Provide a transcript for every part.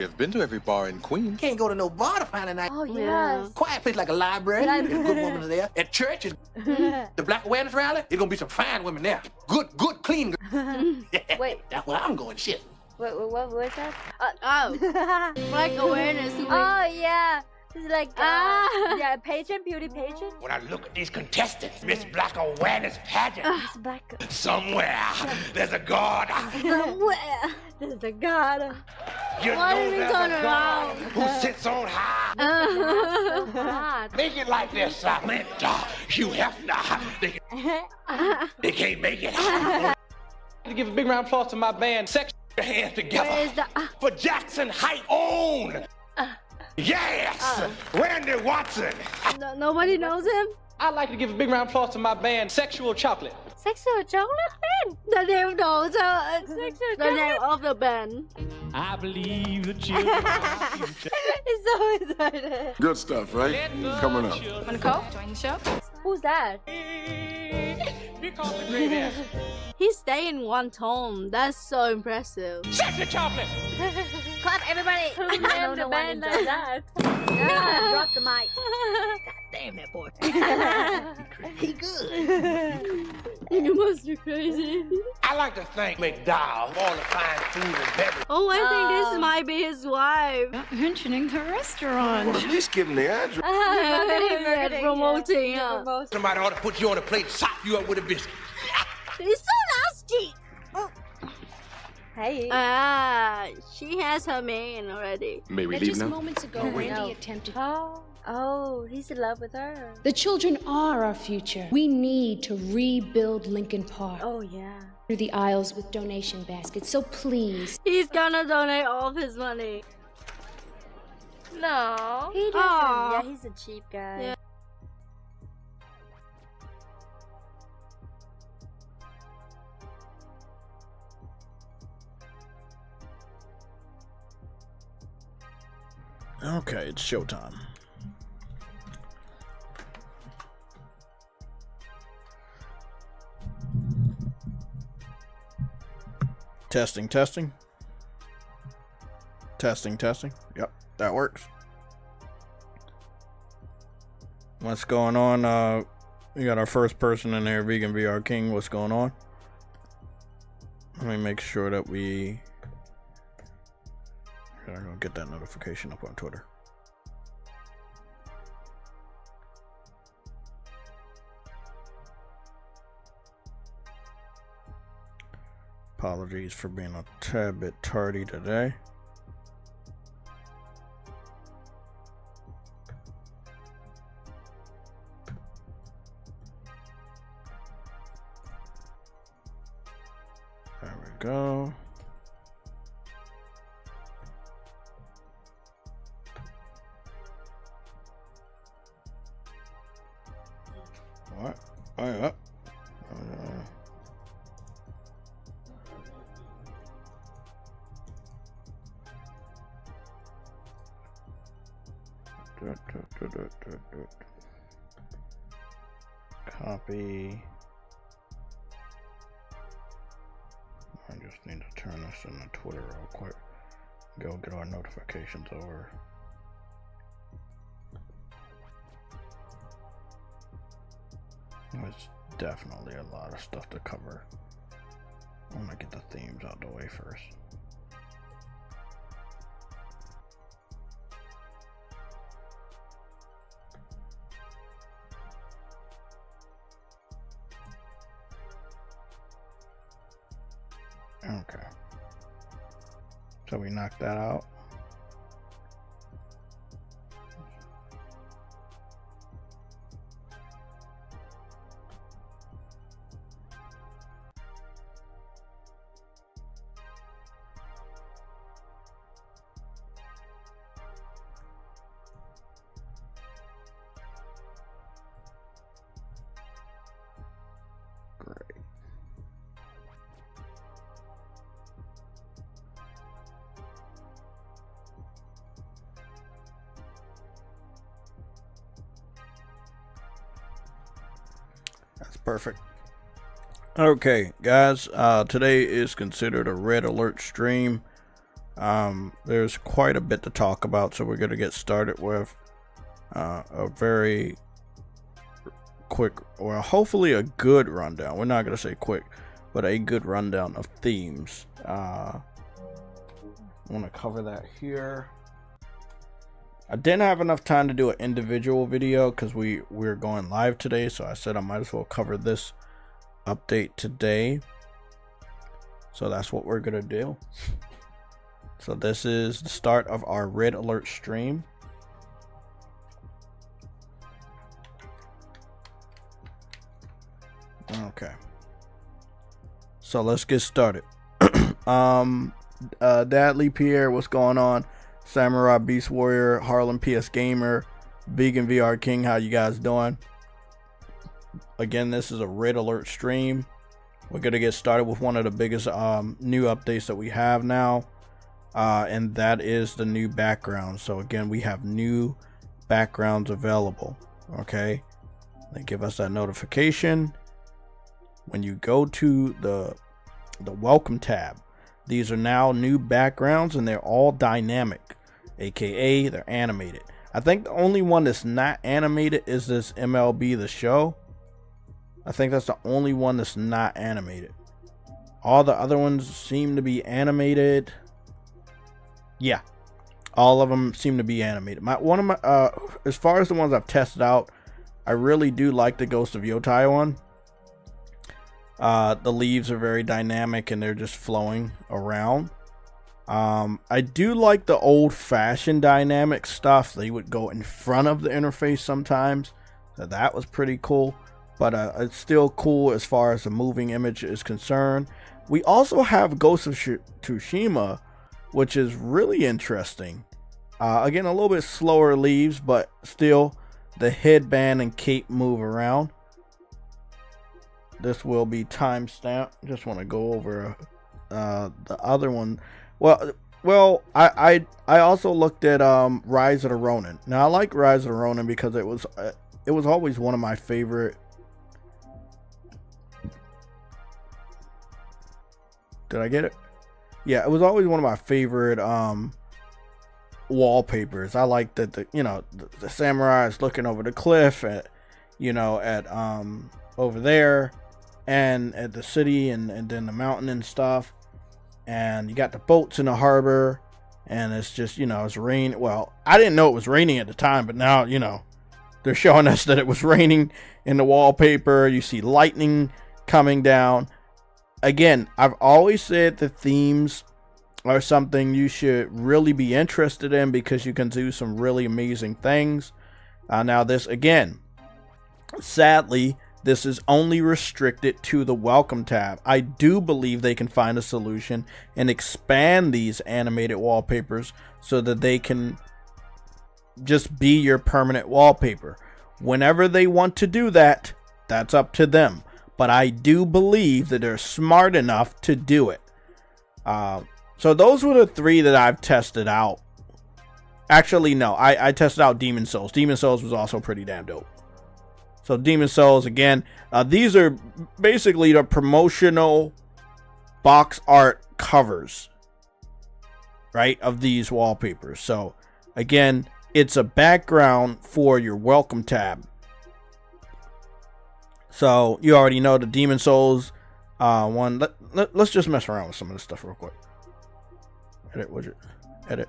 I've been to every bar in Queens. Can't go to no bar to find a night. Oh, yes. Quiet place like a library. There's good women there. At church, the Black Awareness Rally, there's gonna be some fine women there. Good, clean. Wait. That's where I'm going. Shit. What was that? Black Awareness. Oh, yeah. It's like, yeah, pageant, beauty pageant. When I look at these contestants, Miss Black Awareness pageant, It's black. somewhere there's a God. Somewhere. There's a God. You Why know did we there's turn a God who sits on high. God. Make it like this, Linda, Hugh Hefner. They can't make it. To give a big round of applause to my band, Sex Your Hands Together. Where is the... For Jackson Heights own. Yes, Randy Watson. Nobody knows him? I'd like to give a big round of applause to my band, Sexual Chocolate. Sexual chocolate band? The name knows Sexual the name of the band. I believe the children are the future. It's so excited. Good stuff, right? Coming up. Wanna go? Join the show? Who's that? Because the great ass. He stay in one tone. That's so impressive. Sexual Chocolate. Clap, everybody. Who named the band like that? Yeah. Drop the mic. Damn that boy. He good. You must be crazy. I like to thank McDowell for all the fine food and beverage. Oh, I think this might be his wife. Not mentioning the restaurant. Well, at least give him the address. Yeah, promoting, yeah. Somebody ought to put you on a plate and sop you up with a biscuit. He's so nasty. Hey. She has her man already. May we But leave just now? moments ago, Randy attempted. Oh, he's in love with her. The children are our future. We need to rebuild Lincoln Park. Oh, yeah. Through the aisles with donation baskets, so please. He's gonna donate all of his money. No. He doesn't. Aw. Yeah, he's a cheap guy. Yeah. Okay, it's showtime. Testing. Testing. Yep, that works. What's going on? We got our first person in there, Vegan VR King. What's going on? Let me make sure that we... I'm gonna get that notification up on Twitter. Apologies for being a tad bit tardy today. There we go. What? Oh, yeah. Copy. I just need to turn this into Twitter real quick. Go get our notifications over. There's definitely a lot of stuff to cover. I'm gonna get the themes out the way first. Okay. So we knocked that out. Perfect. Okay, guys, today is considered a red alert stream. There's quite a bit to talk about, so we're going to get started with a very quick, or hopefully a good rundown. We're not going to say quick, but a good rundown of themes. I want to cover that here. I didn't have enough time to do an individual video because we're going live today, so I said I might as well cover this update today. So that's what we're gonna do. So this is the start of our red alert stream. Okay, so let's get started. Dadley Pierre, what's going on? Samurai Beast Warrior, Harlem PS Gamer, Vegan VR King, how you guys doing? Again, this is a red alert stream. We're gonna get started with one of the biggest new updates that we have now, and that is the new background. So again, we have new backgrounds available. Okay, they give us that notification when you go to the welcome tab. These are now new backgrounds, and they're all dynamic, aka they're animated. I think the only one that's not animated is this MLB The Show. I think that's the only one that's not animated. All the other ones seem to be animated. Yeah, all of them seem to be animated. As far as the ones I've tested out, I really do like the Ghost of Yotai one. The leaves are very dynamic and they're just flowing around. I do like the old-fashioned dynamic stuff. They would go in front of the interface sometimes, so that was pretty cool. But it's still cool as far as the moving image is concerned. We also have Ghost of Tsushima, which is really interesting. Again, a little bit slower leaves, but still the headband and cape move around. This will be timestamped. Just want to go over the other one. Well, I also looked at Rise of the Ronin. Now I like Rise of the Ronin because it was always one of my favorite. Did I get it? Yeah, it was always one of my favorite wallpapers. I like that the samurai is looking over the cliff at over there, and at the city and then the mountain and stuff, and you got the boats in the harbor, and it's just it's rain. Well, I didn't know it was raining at the time, but now they're showing us that it was raining in the wallpaper. You see lightning coming down. Again, I've always said the themes are something you should really be interested in because you can do some really amazing things. Now this, again, sadly, this is only restricted to the welcome tab. I do believe they can find a solution and expand these animated wallpapers so that they can just be your permanent wallpaper. Whenever they want to do that, that's up to them. But I do believe that they're smart enough to do it. So those were the three that I've tested out. Actually, no, I tested out Demon Souls. Demon Souls was also pretty damn dope. So Demon Souls, again, these are basically the promotional box art covers, right, of these wallpapers. So again, it's a background for your welcome tab. So you already know the Demon Souls one. Let's just mess around with some of this stuff real quick. Edit widget. Edit.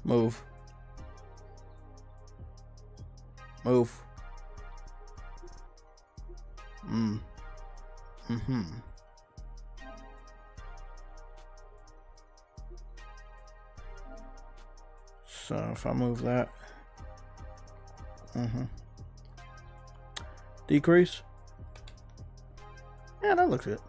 Move. Move. So if I move that. Decrease. Yeah, that looks good.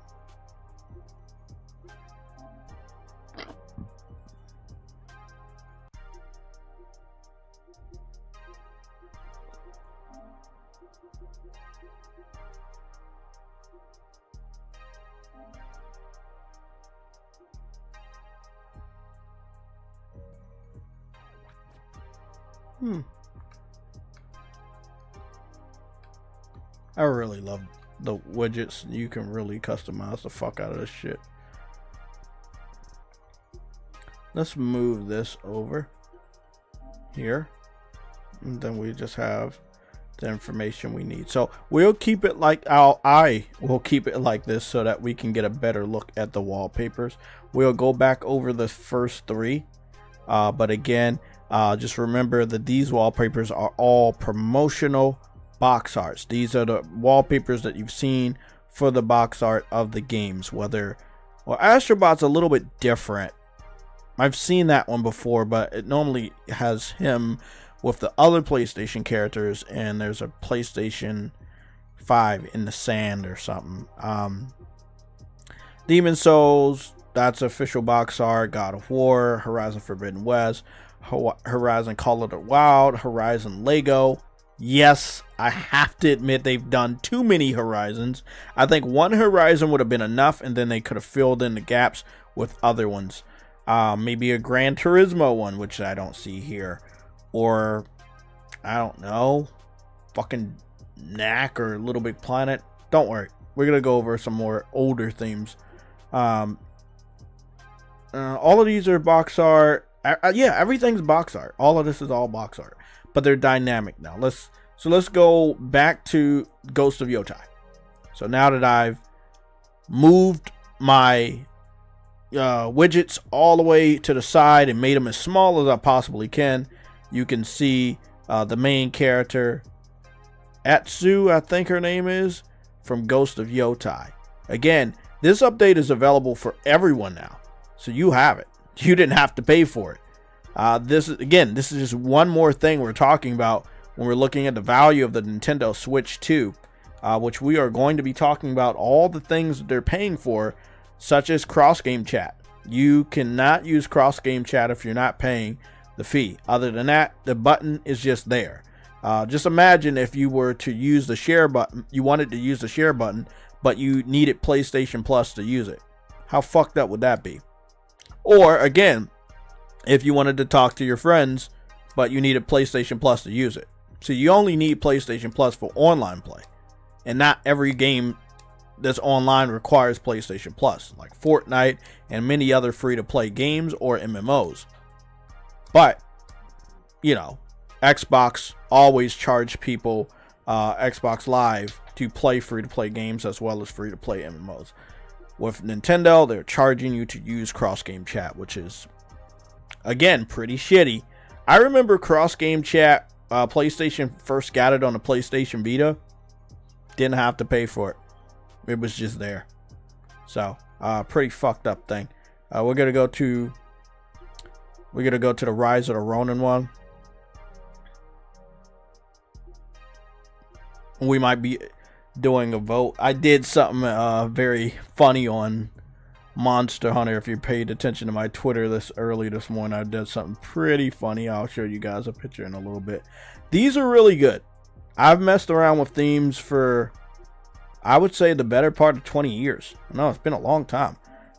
I really love the widgets. You can really customize the fuck out of this shit. let's move this over here, and then we just have the information we need. So we'll keep it like I will keep it like this so that we can get a better look at the wallpapers. We'll go back over the first three, but again, just remember that these wallpapers are all promotional box arts. These are the wallpapers that you've seen for the box art of the games. Whether, well, Astrobot's a little bit different. I've seen that one before, but it normally has him with the other PlayStation characters, and there's a PlayStation 5 in the sand or something. Demon Souls, that's official box art. God of War, Horizon Forbidden West, Horizon Call of the Wild, Horizon Lego. Yes, I have to admit they've done too many Horizons. I think one Horizon would have been enough, and then they could have filled in the gaps with other ones. Maybe a Gran Turismo one, which I don't see here. Or, I don't know, fucking Knack or Little Big Planet. Don't worry, we're going to go over some more older themes. All of these are box art. Yeah, everything's box art. All of this is all box art. But they're dynamic now. Let's go back to Ghost of Yotai. So now that I've moved my widgets all the way to the side and made them as small as I possibly can, you can see the main character, Atsu, I think her name is, from Ghost of Yotai. Again, this update is available for everyone now, so you have it. You didn't have to pay for it. This is just one more thing we're talking about when we're looking at the value of the Nintendo Switch 2, which we are going to be talking about all the things that they're paying for, such as cross-game chat. You cannot use cross-game chat if you're not paying the fee. Other than that, the button is just there. Just imagine if you were to use the share button, you wanted to use the share button, but you needed PlayStation Plus to use it. How fucked up would that be? Or again, if you wanted to talk to your friends, but you needed PlayStation Plus to use it. So you only need PlayStation Plus for online play, and not every game that's online requires PlayStation Plus, like Fortnite and many other free-to-play games or MMOs. But, you know, Xbox always charge people Xbox Live to play free-to-play games as well as free-to-play MMOs. With Nintendo, they're charging you to use cross-game chat, which is, again, pretty shitty. I remember cross-game chat, PlayStation first got it on the PlayStation Vita. Didn't have to pay for it. It was just there. So, pretty fucked up thing. We're gonna go to the Rise of the Ronin one. We might be doing a vote. I did something very funny on Monster Hunter. If you paid attention to my Twitter early this morning, I did something pretty funny. I'll show you guys a picture in a little bit. These are really good. I've messed around with themes for, I would say, the better part of 20 years. No, it's been a long time.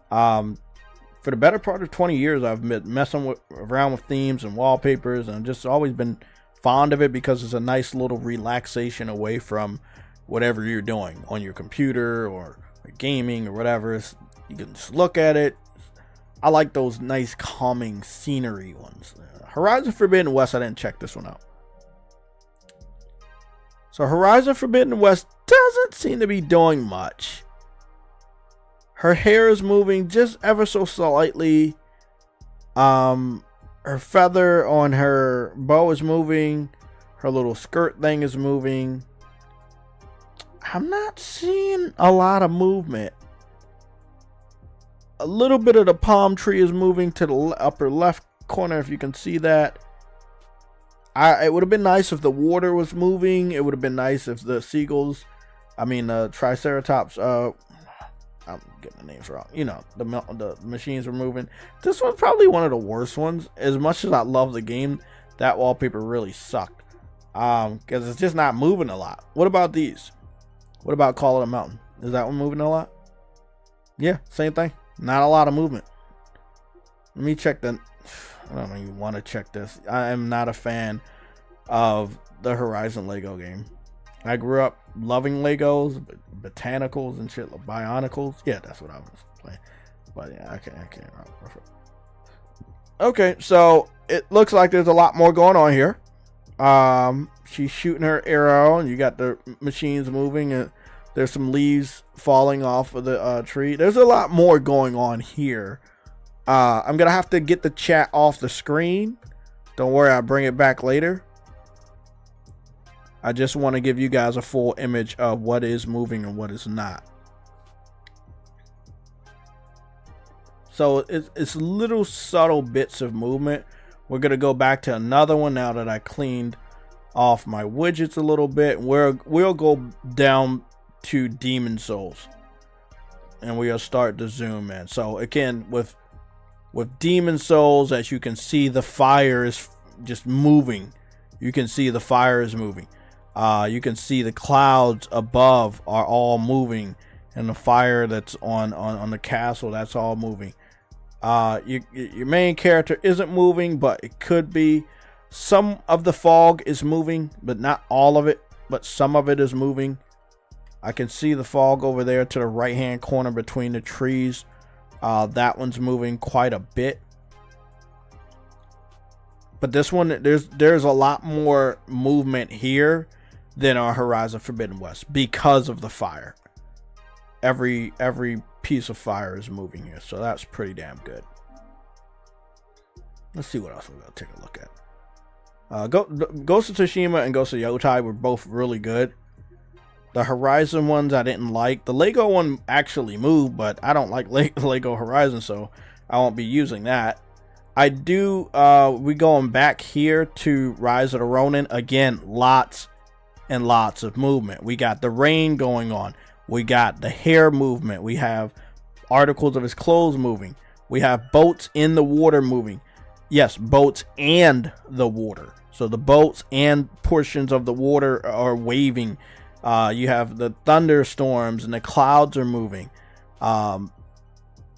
For the better part of 20 years, I've been messing around with themes and wallpapers, and just always been fond of it because it's a nice little relaxation away from whatever you're doing on your computer or gaming or whatever. You can just look at it. I like those nice calming scenery ones. Horizon Forbidden West, I didn't check this one out. So Horizon Forbidden West doesn't seem to be doing much. Her hair is moving just ever so slightly. Her feather on her bow is moving. Her little skirt thing is moving. I'm not seeing a lot of movement. A little bit of the palm tree is moving to the upper left corner, if you can see that. It would have been nice if the water was moving. It would have been nice if the Triceratops, I'm getting the names wrong. You know, the machines were moving. This one's probably one of the worst ones. As much as I love the game, that wallpaper really sucked. Because it's just not moving a lot. What about these? What about Call of the Mountain? Is that one moving a lot? Yeah, same thing. Not a lot of movement. Let me check the... I don't even want to check this. I am not a fan of the Horizon Lego game. I grew up loving Legos, botanicals and shit, bionicles. Yeah, that's what I was playing. But yeah, I can't. Okay, so it looks like there's a lot more going on here. She's shooting her arrow, and you got the machines moving, and there's some leaves falling off of the tree. There's a lot more going on here. I'm gonna have to get the chat off the screen. Don't worry, I'll bring it back later. I just want to give you guys a full image of what is moving and what is not. So it's little subtle bits of movement. We're gonna go back to another one now that I cleaned off my widgets a little bit. We'll go down to Demon Souls, and we'll start to zoom in. So again, with Demon Souls, as you can see, the fire is just moving. You can see the fire is moving. You can see the clouds above are all moving, and the fire that's on the castle, that's all moving. Your main character isn't moving, but it could be. Some of the fog is moving, but not all of it, but some of it is moving. I can see the fog over there to the right hand corner between the trees. That one's moving quite a bit. But this one, there's a lot more movement here than our Horizon Forbidden West because of the fire. Every piece of fire is moving here, so that's pretty damn good. Let's see what else we're gonna take a look at. Ghost of Tsushima and Ghost of Yotai were both really good. The Horizon ones I didn't like. The Lego one actually moved, but I don't like Lego Horizon, so I won't be using that. I do, we going back here to Rise of the Ronin. Again, lots and lots of movement. We got the rain going on. We got the hair movement. We have articles of his clothes moving. We have boats in the water moving. Yes, boats and the water. So the boats and portions of the water are waving. You have the thunderstorms and the clouds are moving.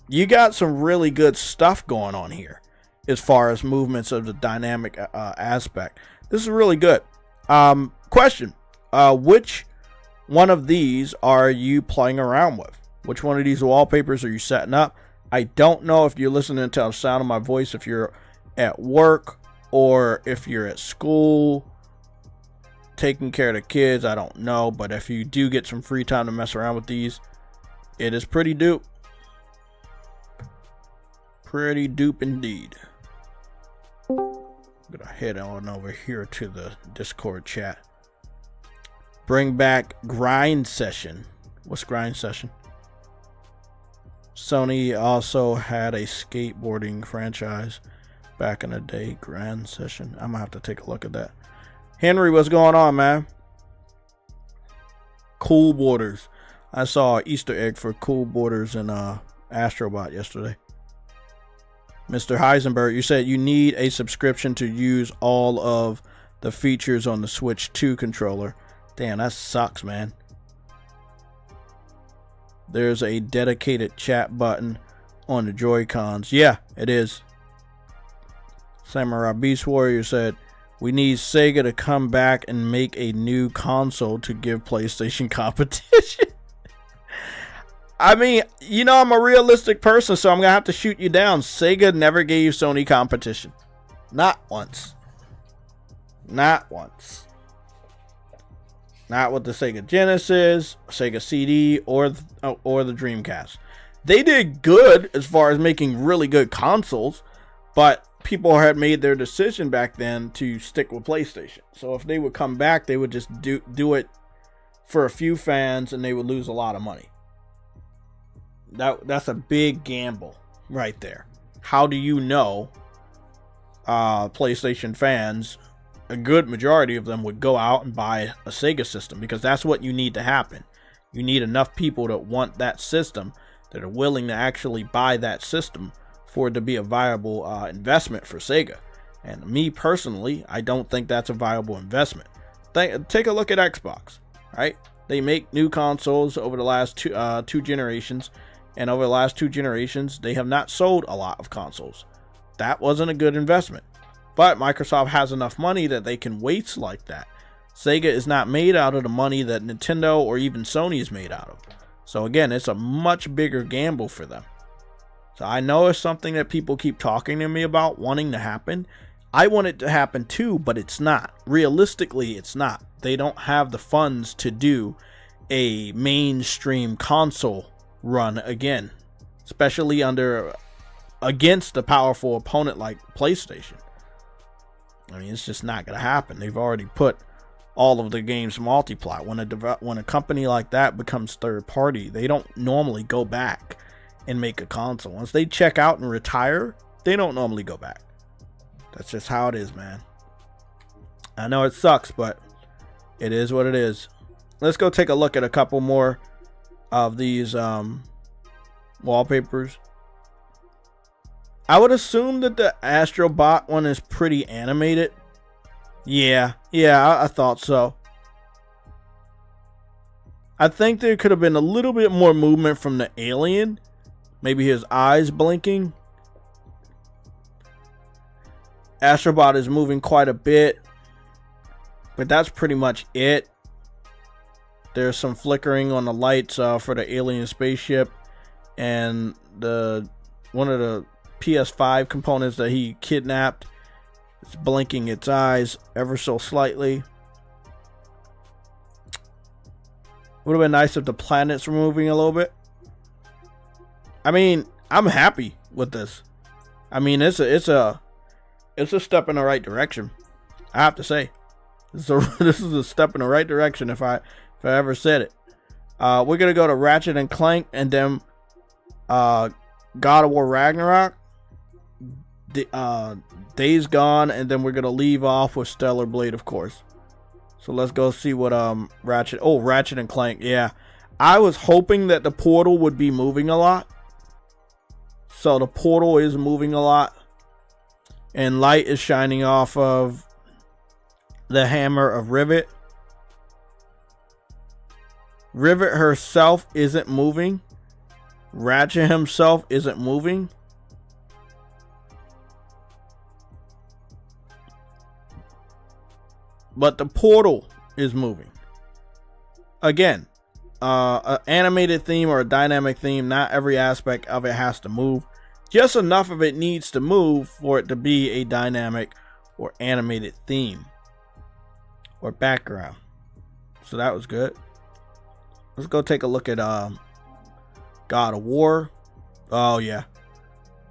You got some really good stuff going on here as far as movements of the dynamic aspect. This is really good. Question. Which one of these are you playing around with? Which one of these wallpapers are you setting up? I don't know if you're listening to the sound of my voice, if you're at work or if you're at school taking care of the kids. I don't know, but if you do get some free time to mess around with these, it is pretty dope. Pretty dope indeed. I'm gonna head on over here to the Discord chat. Bring back Grind Session. What's Grind Session? Sony also had a skateboarding franchise back in the day. Grind Session. I'm gonna have to take a look at that. Henry, what's going on, man? Cool Borders. I saw an Easter egg for Cool Borders in Astrobot yesterday. Mr. Heisenberg, you said you need a subscription to use all of the features on the Switch 2 controller. Damn, that sucks, man. There's a dedicated chat button on the Joy-Cons. Yeah, it is. Samurai Beast Warrior said, we need Sega to come back and make a new console to give PlayStation competition. I mean, you know, I'm a realistic person, so I'm going to have to shoot you down. Sega never gave Sony competition. Not once. Not once. Not with the Sega Genesis, Sega CD, or the Dreamcast. They did good as far as making really good consoles, but people had made their decision back then to stick with PlayStation. So if they would come back, they would just do it for a few fans, and they would lose a lot of money. That's a big gamble right there. How do you know PlayStation fans, a good majority of them, would go out and buy a Sega system? Because that's what you need to happen. You need enough people that want that system, that are willing to actually buy that system for it to be a viable investment for Sega. And me personally, I don't think that's a viable investment. Take a look at Xbox, right? They make new consoles over the last two generations, and over the last 2 generations, they have not sold a lot of consoles. That wasn't a good investment. But Microsoft has enough money that they can waste like that. Sega is not made out of the money that Nintendo or even Sony is made out of. So again, it's a much bigger gamble for them. So I know it's something that people keep talking to me about wanting to happen. I want it to happen too, but it's not. Realistically, it's not. They don't have the funds to do a mainstream console run again, especially against a powerful opponent like PlayStation. I mean, it's just not going to happen. They've already put all of the games multiply. When a company like that becomes third party, they don't normally go back and make a console. Once they check out and retire, they don't normally go back. That's just how it is, man. I know it sucks, but it is what it is. Let's go take a look at a couple more of these wallpapers. I would assume that the Astrobot one is pretty animated. Yeah, I thought so. I think there could have been a little bit more movement from the alien. Maybe his eyes blinking. Astrobot is moving quite a bit, but that's pretty much it. There's some flickering on the lights for the alien spaceship, and one of the PS5 components that he kidnapped is blinking its eyes ever so slightly. Would have been nice if the planets were moving a little bit. I mean, I'm happy with this. I mean, it's a step in the right direction. I have to say, this is a step in the right direction. If I ever said it, we're gonna go to Ratchet and Clank, and then God of War Ragnarok, Days Gone, and then we're gonna leave off with Stellar Blade, of course. So let's go see what Ratchet and Clank. Yeah, I was hoping that the portal would be moving a lot. So the portal is moving a lot, and light is shining off of the hammer of Rivet. Rivet herself isn't moving. Ratchet himself isn't moving. But the portal is moving. Again, an animated theme or a dynamic theme, not every aspect of it has to move. Just enough of it needs to move for it to be a dynamic or animated theme or background. So that was good. Let's go take a look at God of War. Oh yeah,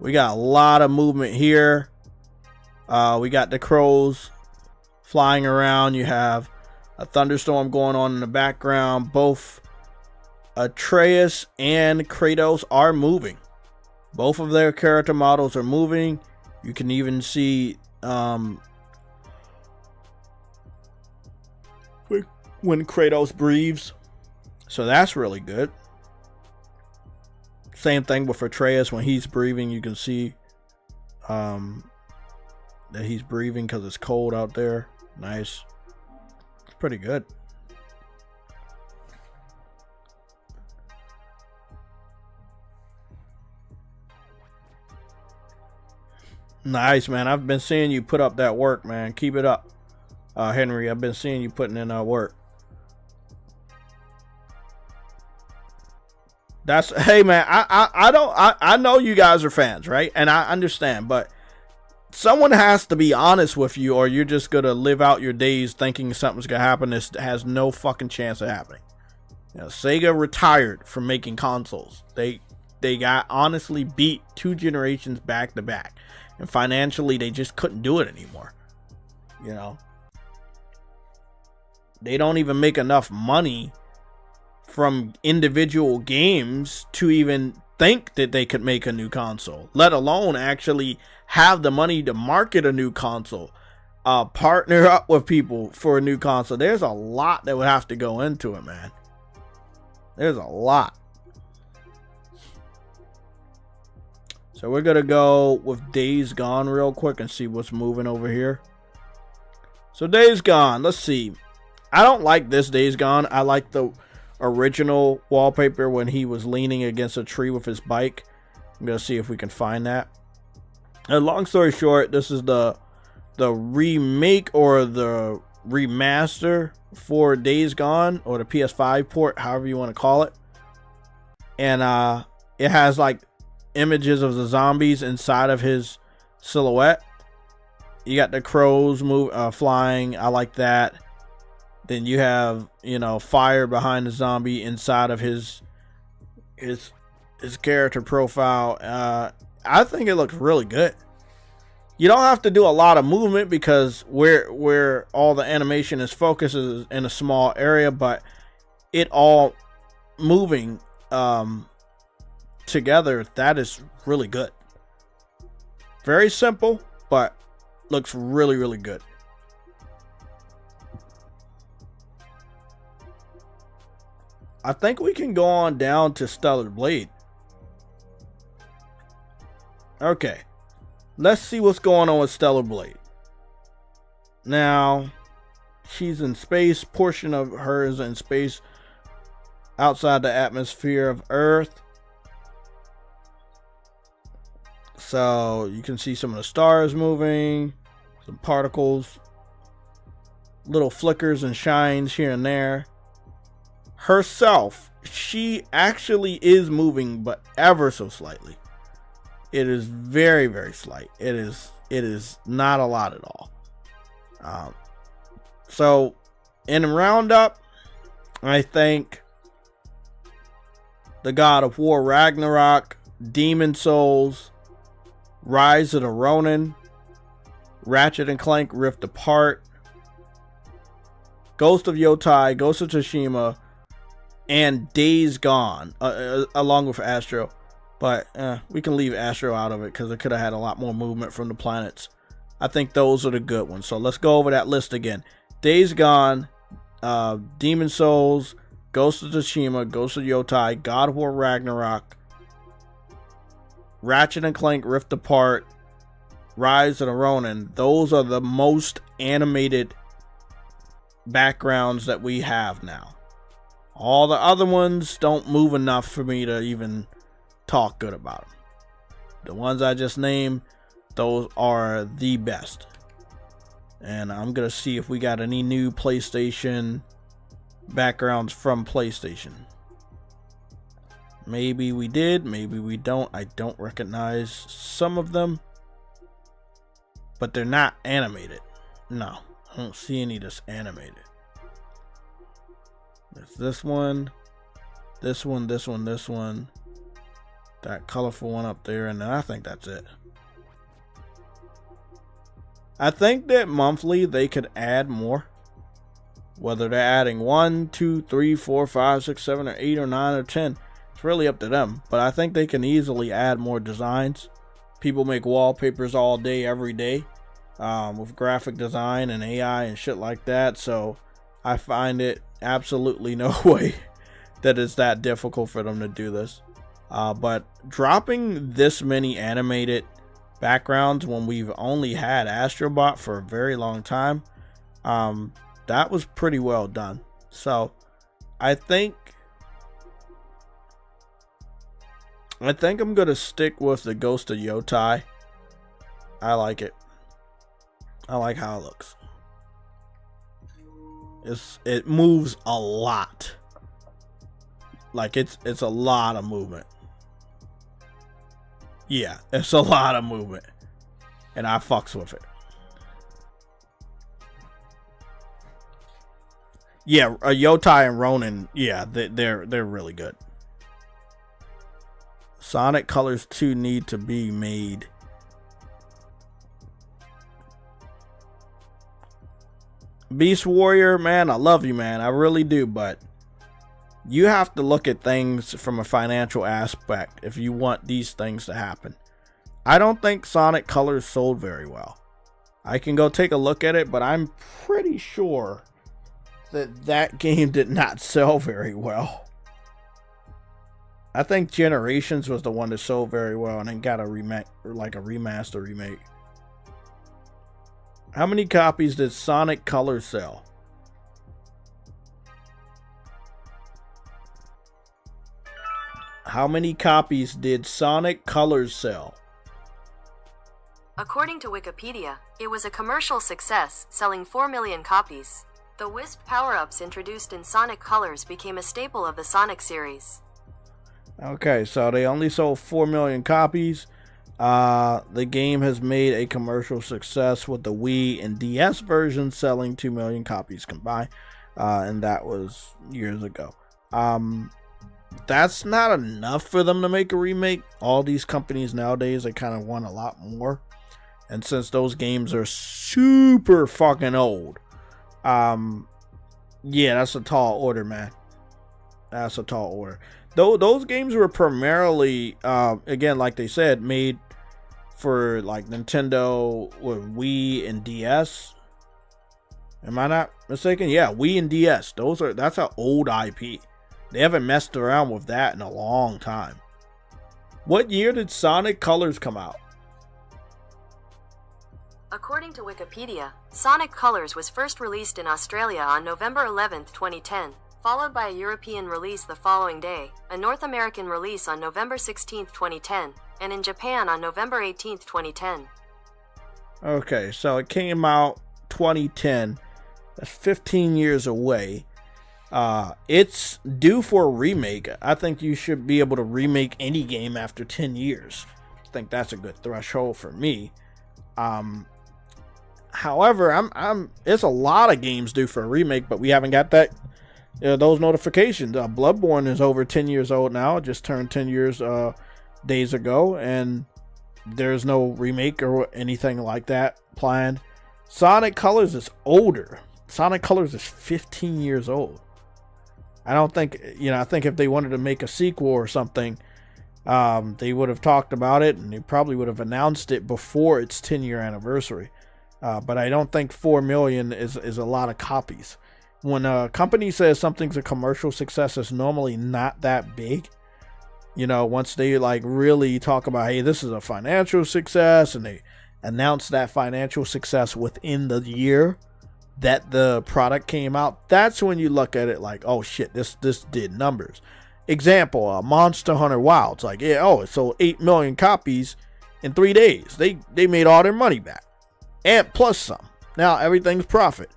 we got a lot of movement here. We got the crows flying around. You have a thunderstorm going on in the background. Both Atreus and Kratos are moving. Both of their character models are moving. You can even see when Kratos breathes. So that's really good. Same thing with Atreus. When he's breathing, you can see that he's breathing because it's cold out there. Nice. It's pretty good. Nice, man. I've been seeing you put up that work, man. Keep it up, Henry. I've been seeing you putting in work. That's, hey man, I know you guys are fans, right? And I understand, but someone has to be honest with you, or you're just gonna live out your days thinking something's gonna happen that has no fucking chance of happening. You know, Sega retired from making consoles. They got honestly beat 2 generations back to back, and financially they just couldn't do it anymore. You know, they don't even make enough money from individual games to even think that they could make a new console, let alone actually have the money to market a new console, partner up with people for a new console. There's a lot that would have to go into it, man. There's a lot. So we're gonna go with Days Gone real quick and see what's moving over here. So Days Gone, let's see. I don't like this Days Gone. I like the original wallpaper when he was leaning against a tree with his bike. I'm gonna see if we can find that. And long story short, this is the remake or the remaster for Days Gone, or the PS5 port, however you want to call it. And it has like images of the zombies inside of his silhouette. You got the crows flying. I like that. Then you have, you know, fire behind the zombie inside of his character profile. I think it looks really good. You don't have to do a lot of movement because where all the animation is focused is in a small area, but it all moving together, that is really good. Very simple, but looks really, really good. I think we can go on down to Stellar Blade. Okay. Let's see what's going on with Stellar Blade. Now, she's in space. Portion of her is in space outside the atmosphere of Earth. So you can see some of the stars moving, some particles, little flickers and shines here and there. Herself, she actually is moving, but ever so slightly. It is very, very slight. It is not a lot at all. So in roundup, I think the God of War Ragnarok, Demon Souls, Rise of the Ronin, Ratchet and Clank Rift Apart, Ghost of Yotai, Ghost of Tsushima, and Days Gone, along with Astro. But we can leave Astro out of it because it could have had a lot more movement from the planets. I think those are the good ones. So let's go over that list again. Days Gone, Demon Souls, Ghost of Tsushima, Ghost of Yotai, God of War Ragnarok, Ratchet and Clank Rift Apart, Rise of the Ronin. Those are the most animated backgrounds that we have now. All the other ones don't move enough for me to even talk good about them. The ones I just named, those are the best. And I'm gonna see if we got any new PlayStation backgrounds from PlayStation. Maybe we did, maybe we don't. I don't recognize some of them, but they're not animated. No, I don't see any that's animated. There's this one, this one, this one, this one, that colorful one up there, and then I think that's it. I think that monthly they could add more. Whether they're adding 1, 2, 3, 4, 5, 6, 7, or 8, or 9, or 10. It's really up to them. But I think they can easily add more designs. People make wallpapers all day, every day. With graphic design and AI and shit like that. So I find it absolutely no way that it's that difficult for them to do this. But dropping this many animated backgrounds when we've only had Astrobot for a very long time, that was pretty well done. So I think I'm gonna stick with the Ghost of Yotai. I like it. I like how it looks. It moves a lot. Like it's a lot of movement. Yeah, it's a lot of movement. And I fucks with it. Yeah, Yotai and Ronin, yeah, they're really good. Sonic Colors 2 need to be made. Beast Warrior, man, I love you, man. I really do, but you have to look at things from a financial aspect if you want these things to happen. I don't think Sonic Colors sold very well. I can go take a look at it, but I'm pretty sure that game did not sell very well. I think Generations was the one that sold very well and then got a remake, or like a remaster remake. How many copies did Sonic Colors sell? How many copies did Sonic Colors sell? According to Wikipedia, it was a commercial success, selling 4 million copies. The Wisp power-ups introduced in Sonic Colors became a staple of the Sonic series. Okay, so they only sold 4 million copies. The game has made a commercial success with the Wii and DS version selling 2 million copies combined. And that was years ago. That's not enough for them to make a remake. All these companies nowadays, they kind of want a lot more. And since those games are super fucking old, yeah, that's a tall order, man. That's a tall order. Though those games were primarily, again, like they said, made for like Nintendo with Wii and DS. Am I not mistaken? Yeah, Wii and DS. That's an old IP. They haven't messed around with that in a long time. What year did Sonic Colors come out? According to Wikipedia, Sonic Colors was first released in Australia on November 11, 2010, followed by a European release the following day, a North American release on November 16, 2010, and in Japan on November 18, 2010. Okay, so it came out 2010. That's 15 years away. It's due for a remake. I think you should be able to remake any game after 10 years. I think that's a good threshold for me. However, it's a lot of games due for a remake, but we haven't got that those notifications. Bloodborne is over 10 years old now. It just turned 10 years days ago, and there's no remake or anything like that planned. Sonic Colors is older. Sonic Colors is 15 years old. I don't think, I think if they wanted to make a sequel or something, they would have talked about it, and they probably would have announced it before its 10-year anniversary. But I don't think 4 million is a lot of copies. When a company says something's a commercial success, it's normally not that big. Once they like really talk about, hey, this is a financial success, and they announce that financial success within the year that the product came out, that's when you look at it like, oh shit, this did numbers. Example, Monster Hunter Wilds, like, yeah, it sold 8 million copies in 3 days. They made all their money back, and plus some. Now everything's profit.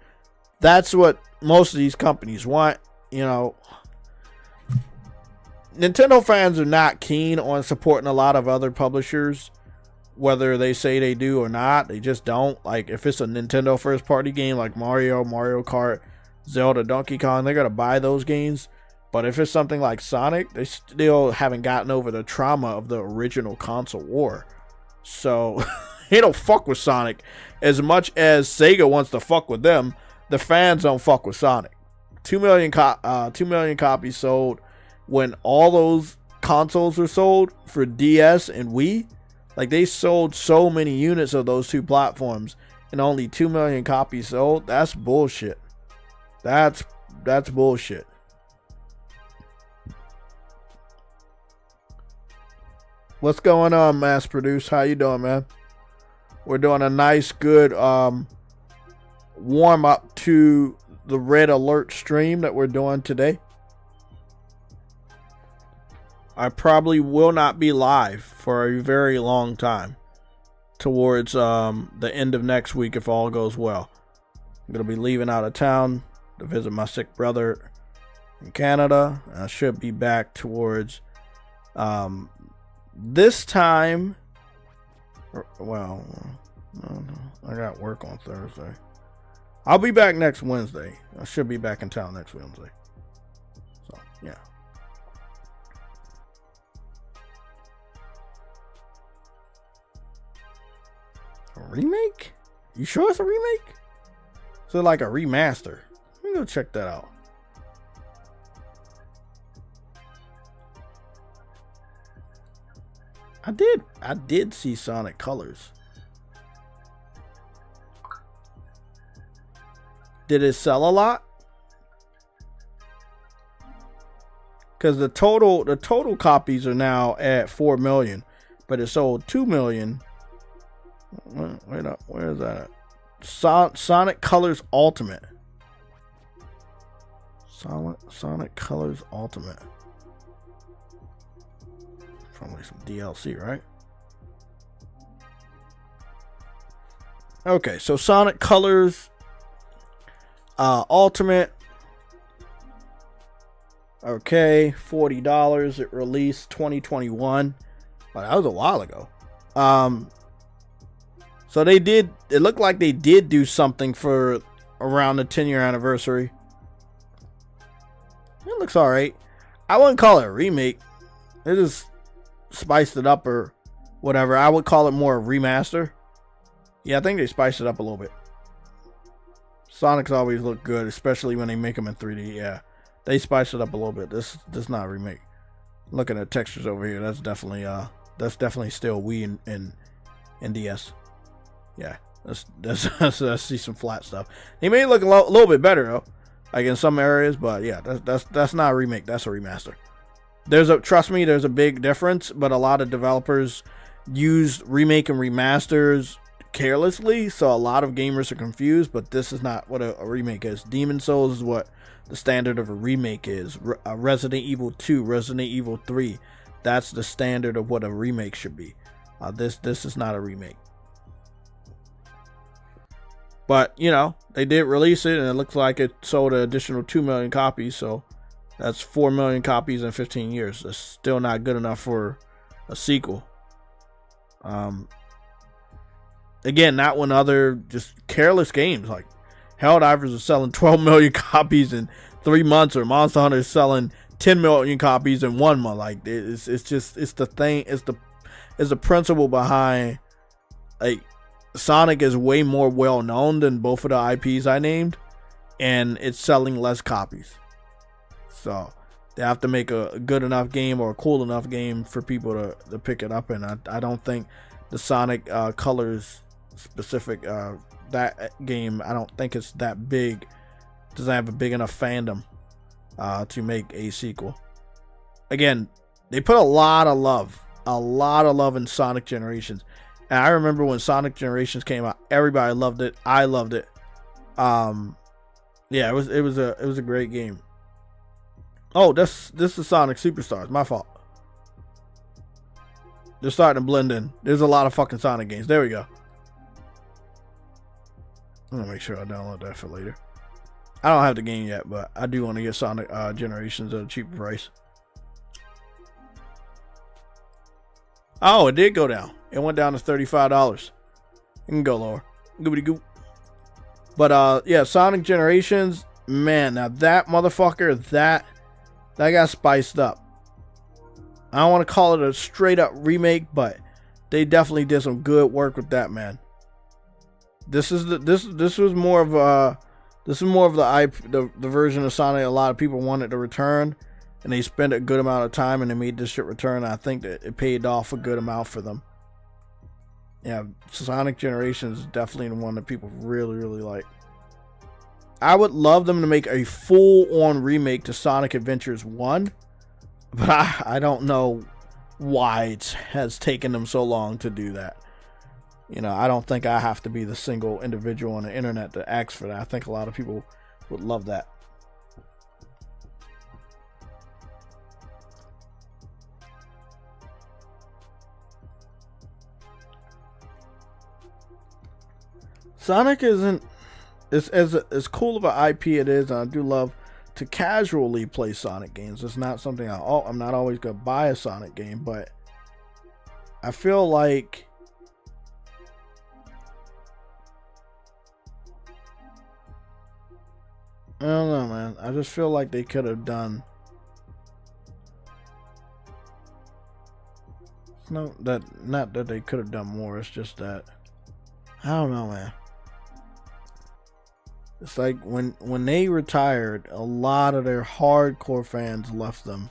That's what most of these companies want. Nintendo fans are not keen on supporting a lot of other publishers, whether they say they do or not. They just don't. Like, if it's a Nintendo first party game like Mario Kart, Zelda, Donkey Kong, they're gonna buy those games. But if it's something like Sonic, they still haven't gotten over the trauma of the original console war. So they don't fuck with Sonic as much as Sega wants to fuck with them. The fans don't fuck with Sonic. 2 million copies sold when all those consoles were sold for DS and Wii. Like, they sold so many units of those two platforms and only 2 million copies sold. That's bullshit. That's bullshit. What's going on, Mass Produce? How you doing, man? We're doing a nice, good warm up to the Red Alert stream that we're doing today. I probably will not be live for a very long time, towards the end of next week if all goes well. I'm going to be leaving out of town to visit my sick brother in Canada. I should be back towards this time. Well, no, I got work on Thursday. I'll be back next Wednesday. I should be back in town next Wednesday. So, yeah. A remake? You sure it's a remake? Is it like a remaster? Let me go check that out. I did see Sonic Colors. Did it sell a lot? Because the total copies are now at 4 million, but it sold 2 million. Wait up, where is that at? Sonic Colors Ultimate. Sonic Colors Ultimate. Probably some DLC, right? Okay, so Sonic Colors Ultimate Okay, $40. It released 2021. But that was a while ago. So they did, it looked like they did do something for around the 10-year anniversary. It looks alright. I wouldn't call it a remake. They just spiced it up or whatever. I would call it more a remaster. Yeah, I think they spiced it up a little bit. Sonic's always look good, especially when they make them in 3D. Yeah, they spiced it up a little bit. This not a remake. Looking at textures over here, that's definitely still Wii and DS. Yeah, let's see some flat stuff. They may look a little bit better though, like in some areas, but yeah, that's not a remake. That's a remaster. Trust me, there's a big difference, but a lot of developers use remake and remasters carelessly, so a lot of gamers are confused, but this is not what a remake is. Demon Souls is what the standard of a remake is. Resident Evil 2, Resident Evil 3, that's the standard of what a remake should be. This is not a remake. But, you know, they did release it, and it looks like it sold an additional 2 million copies, so that's 4 million copies in 15 years. That's still not good enough for a sequel. Again, not when other just careless games like Helldivers is selling 12 million copies in 3 months, or Monster Hunter is selling 10 million copies in 1 month. Like it's the principle behind, like, Sonic is way more well known than both of the IPs I named, and it's selling less copies. So they have to make a good enough game or a cool enough game for people to pick it up. And I don't think the Sonic Colors specific that game, I don't think it's that big. Doesn't have a big enough fandom to make a sequel. Again, they put a lot of love in Sonic Generations. And I remember when Sonic Generations came out, everybody loved it. I loved it. Yeah, it was a great game. Oh, this is Sonic Superstars. My fault. They're starting to blend in. There's a lot of fucking Sonic games. There we go. I'm gonna make sure I download that for later. I don't have the game yet, but I do want to get Sonic Generations at a cheaper price. Oh, it did go down. It went down to $35. It can go lower. Goobity goop. But yeah, Sonic Generations, man, now that motherfucker, that got spiced up. I don't want to call it a straight up remake, but they definitely did some good work with that, man. This was more of the version of Sonic a lot of people wanted to return, and they spent a good amount of time and they made this shit return. I think that it paid off a good amount for them. Yeah, Sonic Generations is definitely the one that people really, really like. I would love them to make a full-on remake to Sonic Adventures 1, but I don't know why it has taken them so long to do that. You know, I don't think I have to be the single individual on the internet to ask for that. I think a lot of people would love that. Sonic isn't as cool of an IP it is, and I do love to casually play Sonic games. It's not something I'm not always gonna buy a Sonic game, but I feel like I don't know, man. I just feel like they could have done not that they could have done more. It's just that I don't know, man. It's like when they retired, a lot of their hardcore fans left them.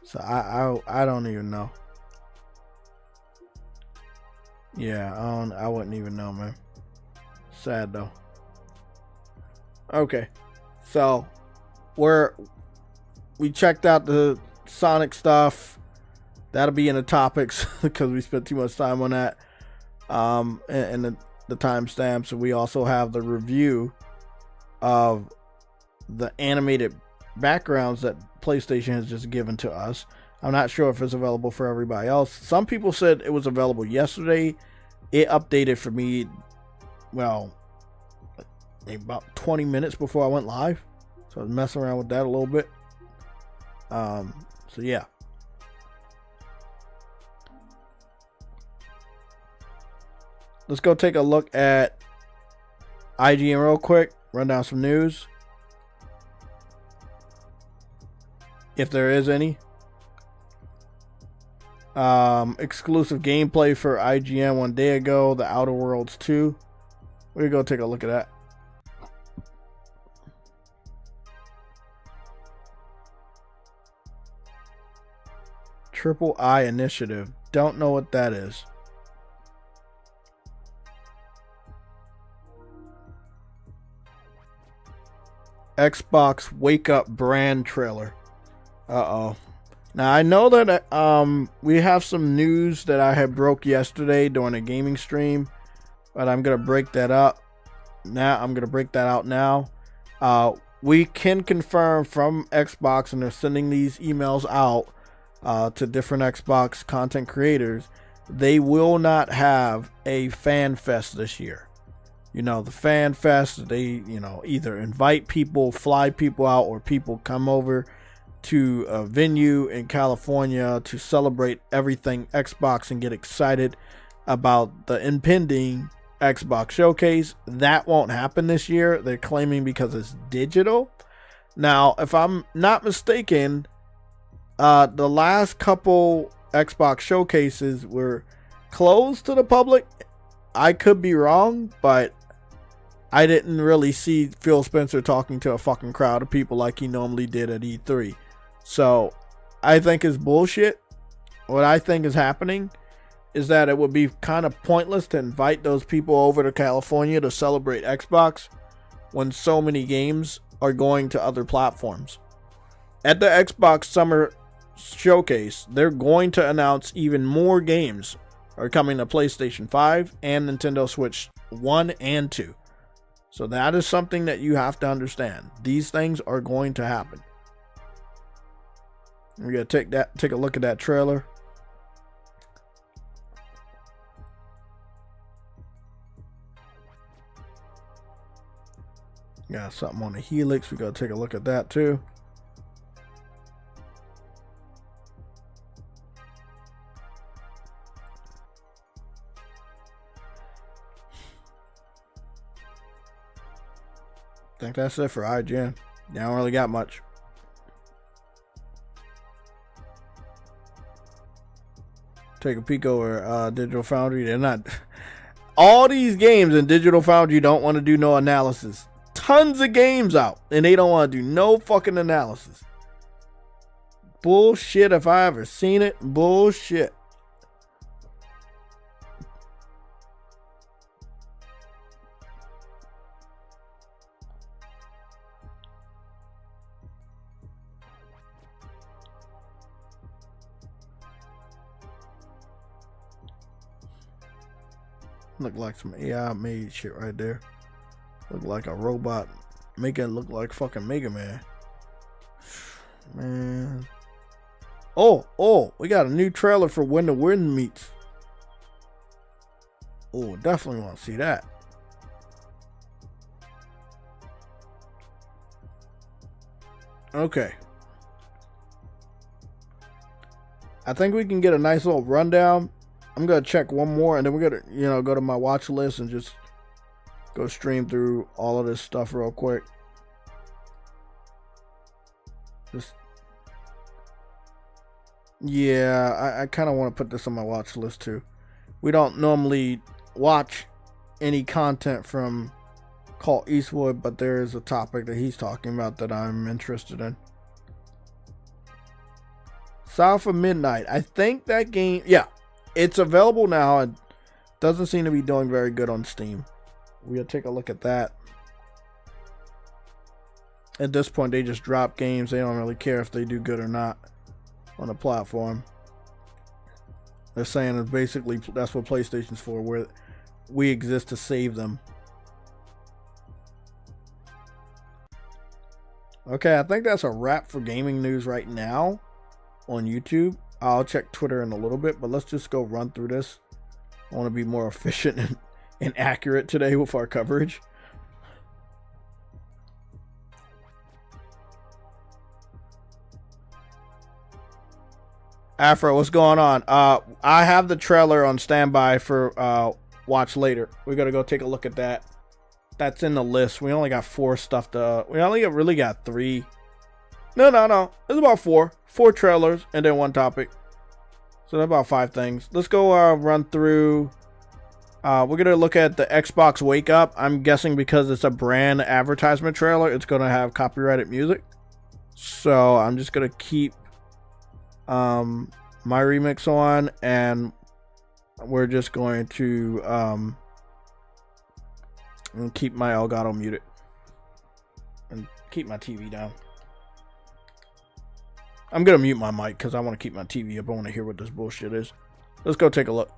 So I don't even know. Yeah, I wouldn't even know, man. Sad though. Okay, so we checked out the Sonic stuff. That'll be in the topics because we spent too much time on that. And the timestamps. And we also have the review of the animated backgrounds that PlayStation has just given to us. I'm not sure if it's available for everybody else. Some people said it was available yesterday. It updated for me, well, about 20 minutes before I went live. So I was messing around with that a little bit. So yeah. Let's go take a look at IGN real quick. Run down some news, if there is any. Exclusive gameplay for IGN one day ago, The Outer Worlds 2. We're gonna go take a look at that. Triple I Initiative. Don't know what that is. Xbox Wake Up brand trailer. Uh-oh. Now I know that we have some news that I had broke yesterday during a gaming stream, but I'm gonna break that up now. I'm gonna break that out now. We can confirm from Xbox, and they're sending these emails out to different Xbox content creators. They will not have a fan fest this year. You know, the fan fest, they, you know, either invite people, fly people out, or people come over to a venue in California to celebrate everything Xbox and get excited about the impending Xbox showcase. That won't happen this year. They're claiming because it's digital. Now, if I'm not mistaken, the last couple Xbox showcases were closed to the public. I could be wrong, but I didn't really see Phil Spencer talking to a fucking crowd of people like he normally did at E3. So I think it's bullshit. What I think is happening is that it would be kind of pointless to invite those people over to California to celebrate Xbox when so many games are going to other platforms. At the Xbox Summer Showcase, they're going to announce even more games are coming to PlayStation 5 and Nintendo Switch 1 and 2. So that is something that you have to understand. These things are going to happen. We're gonna take a look at that trailer. Got something on the Helix. We gotta take a look at that too. I think that's it for IGN. They don't really got much. Take a peek over Digital Foundry. They're not. All these games in Digital Foundry don't want to do no analysis. Tons of games out, and they don't want to do no fucking analysis. Bullshit if I ever seen it. Bullshit. Look like some AI made shit right there. Look like a robot. Make it look like fucking Mega Man. Man. Oh, we got a new trailer for When the Wind Meets. Oh, definitely want to see that. Okay. I think we can get a nice little rundown. I'm gonna check one more, and then we're gonna, go to my watch list and just go stream through all of this stuff real quick. Yeah, I kind of want to put this on my watch list too. We don't normally watch any content from Clint Eastwood, but there is a topic that he's talking about that I'm interested in. South of Midnight. I think that game, yeah, it's available now. It doesn't seem to be doing very good on Steam. We'll take a look at that. At this point, they just drop games. They don't really care if they do good or not on the platform. They're saying it's basically that's what PlayStation's for, where we exist to save them. Okay, I think that's a wrap for gaming news right now on YouTube. I'll check Twitter in a little bit, but let's just go run through this. I want to be more efficient and accurate today with our coverage. Afro, what's going on? I have the trailer on standby for watch later. We're gonna go take a look at that. That's in the list. We only got 4 stuff to. We only really got 3. No. It's about 4 trailers and then 1 topic. So that's about 5 things. Let's go run through. We're gonna look at the Xbox Wake Up. I'm guessing because it's a brand advertisement trailer, it's gonna have copyrighted music. So I'm just gonna keep my remix on, and we're just going to keep my Elgato muted and keep my TV down. I'm gonna mute my mic because I want to keep my TV up. I want to hear what this bullshit is. Let's go take a look.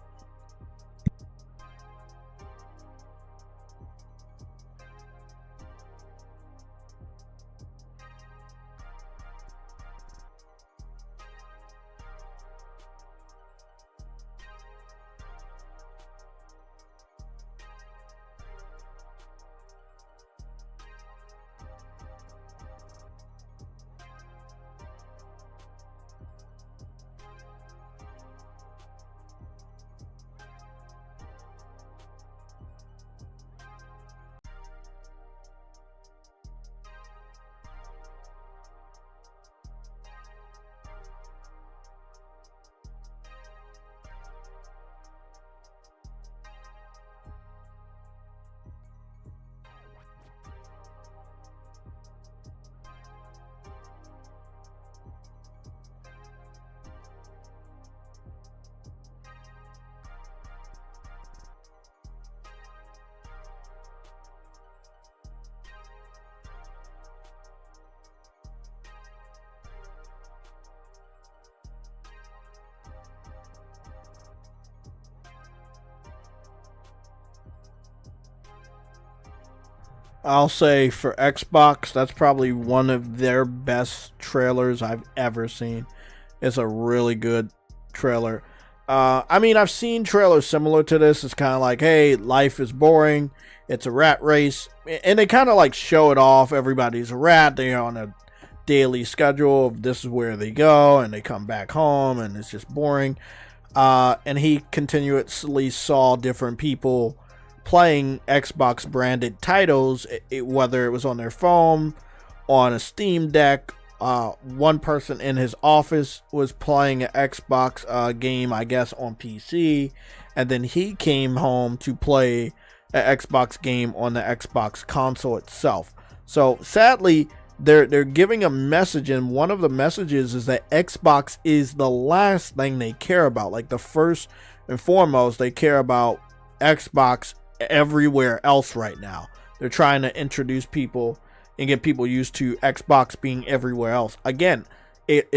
I'll say for Xbox, that's probably one of their best trailers I've ever seen. It's a really good trailer. I mean, I've seen trailers similar to this. It's kind of like, hey, life is boring. It's a rat race. And they kind of like show it off. Everybody's a rat. They're on a daily schedule. This is where they go. And they come back home. And it's just boring. And he continuously saw different people playing Xbox branded titles, whether it was on their phone, on a Steam Deck. One person in his office was playing an Xbox game, I guess, on PC, and then he came home to play an Xbox game on the Xbox console itself. So sadly, they're giving a message, and one of the messages is that Xbox is the last thing they care about. Like, the first and foremost, they care about Xbox everywhere else right now. They're trying to introduce people and get people used to Xbox being everywhere else. Again, it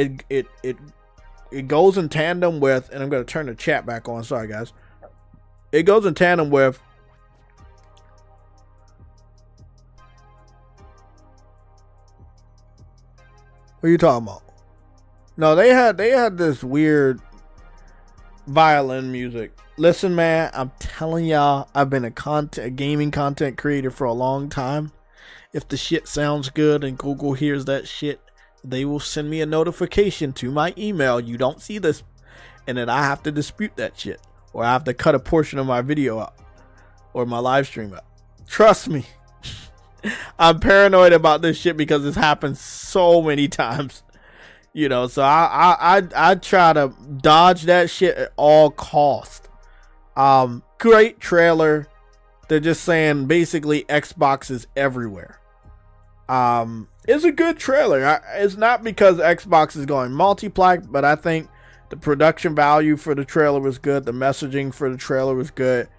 goes in tandem with, and I'm going to turn the chat back on. Sorry, guys. It goes in tandem with what are you talking about? No, they had this weird violin music. Listen, man, I'm telling y'all, I've been a gaming content creator for a long time. If the shit sounds good and Google hears that shit, they will send me a notification to my email. You don't see this. And then I have to dispute that shit. Or I have to cut a portion of my video out. Or my live stream out. Trust me. I'm paranoid about this shit because it's happened so many times. You know, so I try to dodge that shit at all costs. Great trailer. They're just saying basically Xbox is everywhere. It's a good trailer. It's not because Xbox is going multi-platinum, but I think the production value for the trailer was good. The messaging for the trailer was good.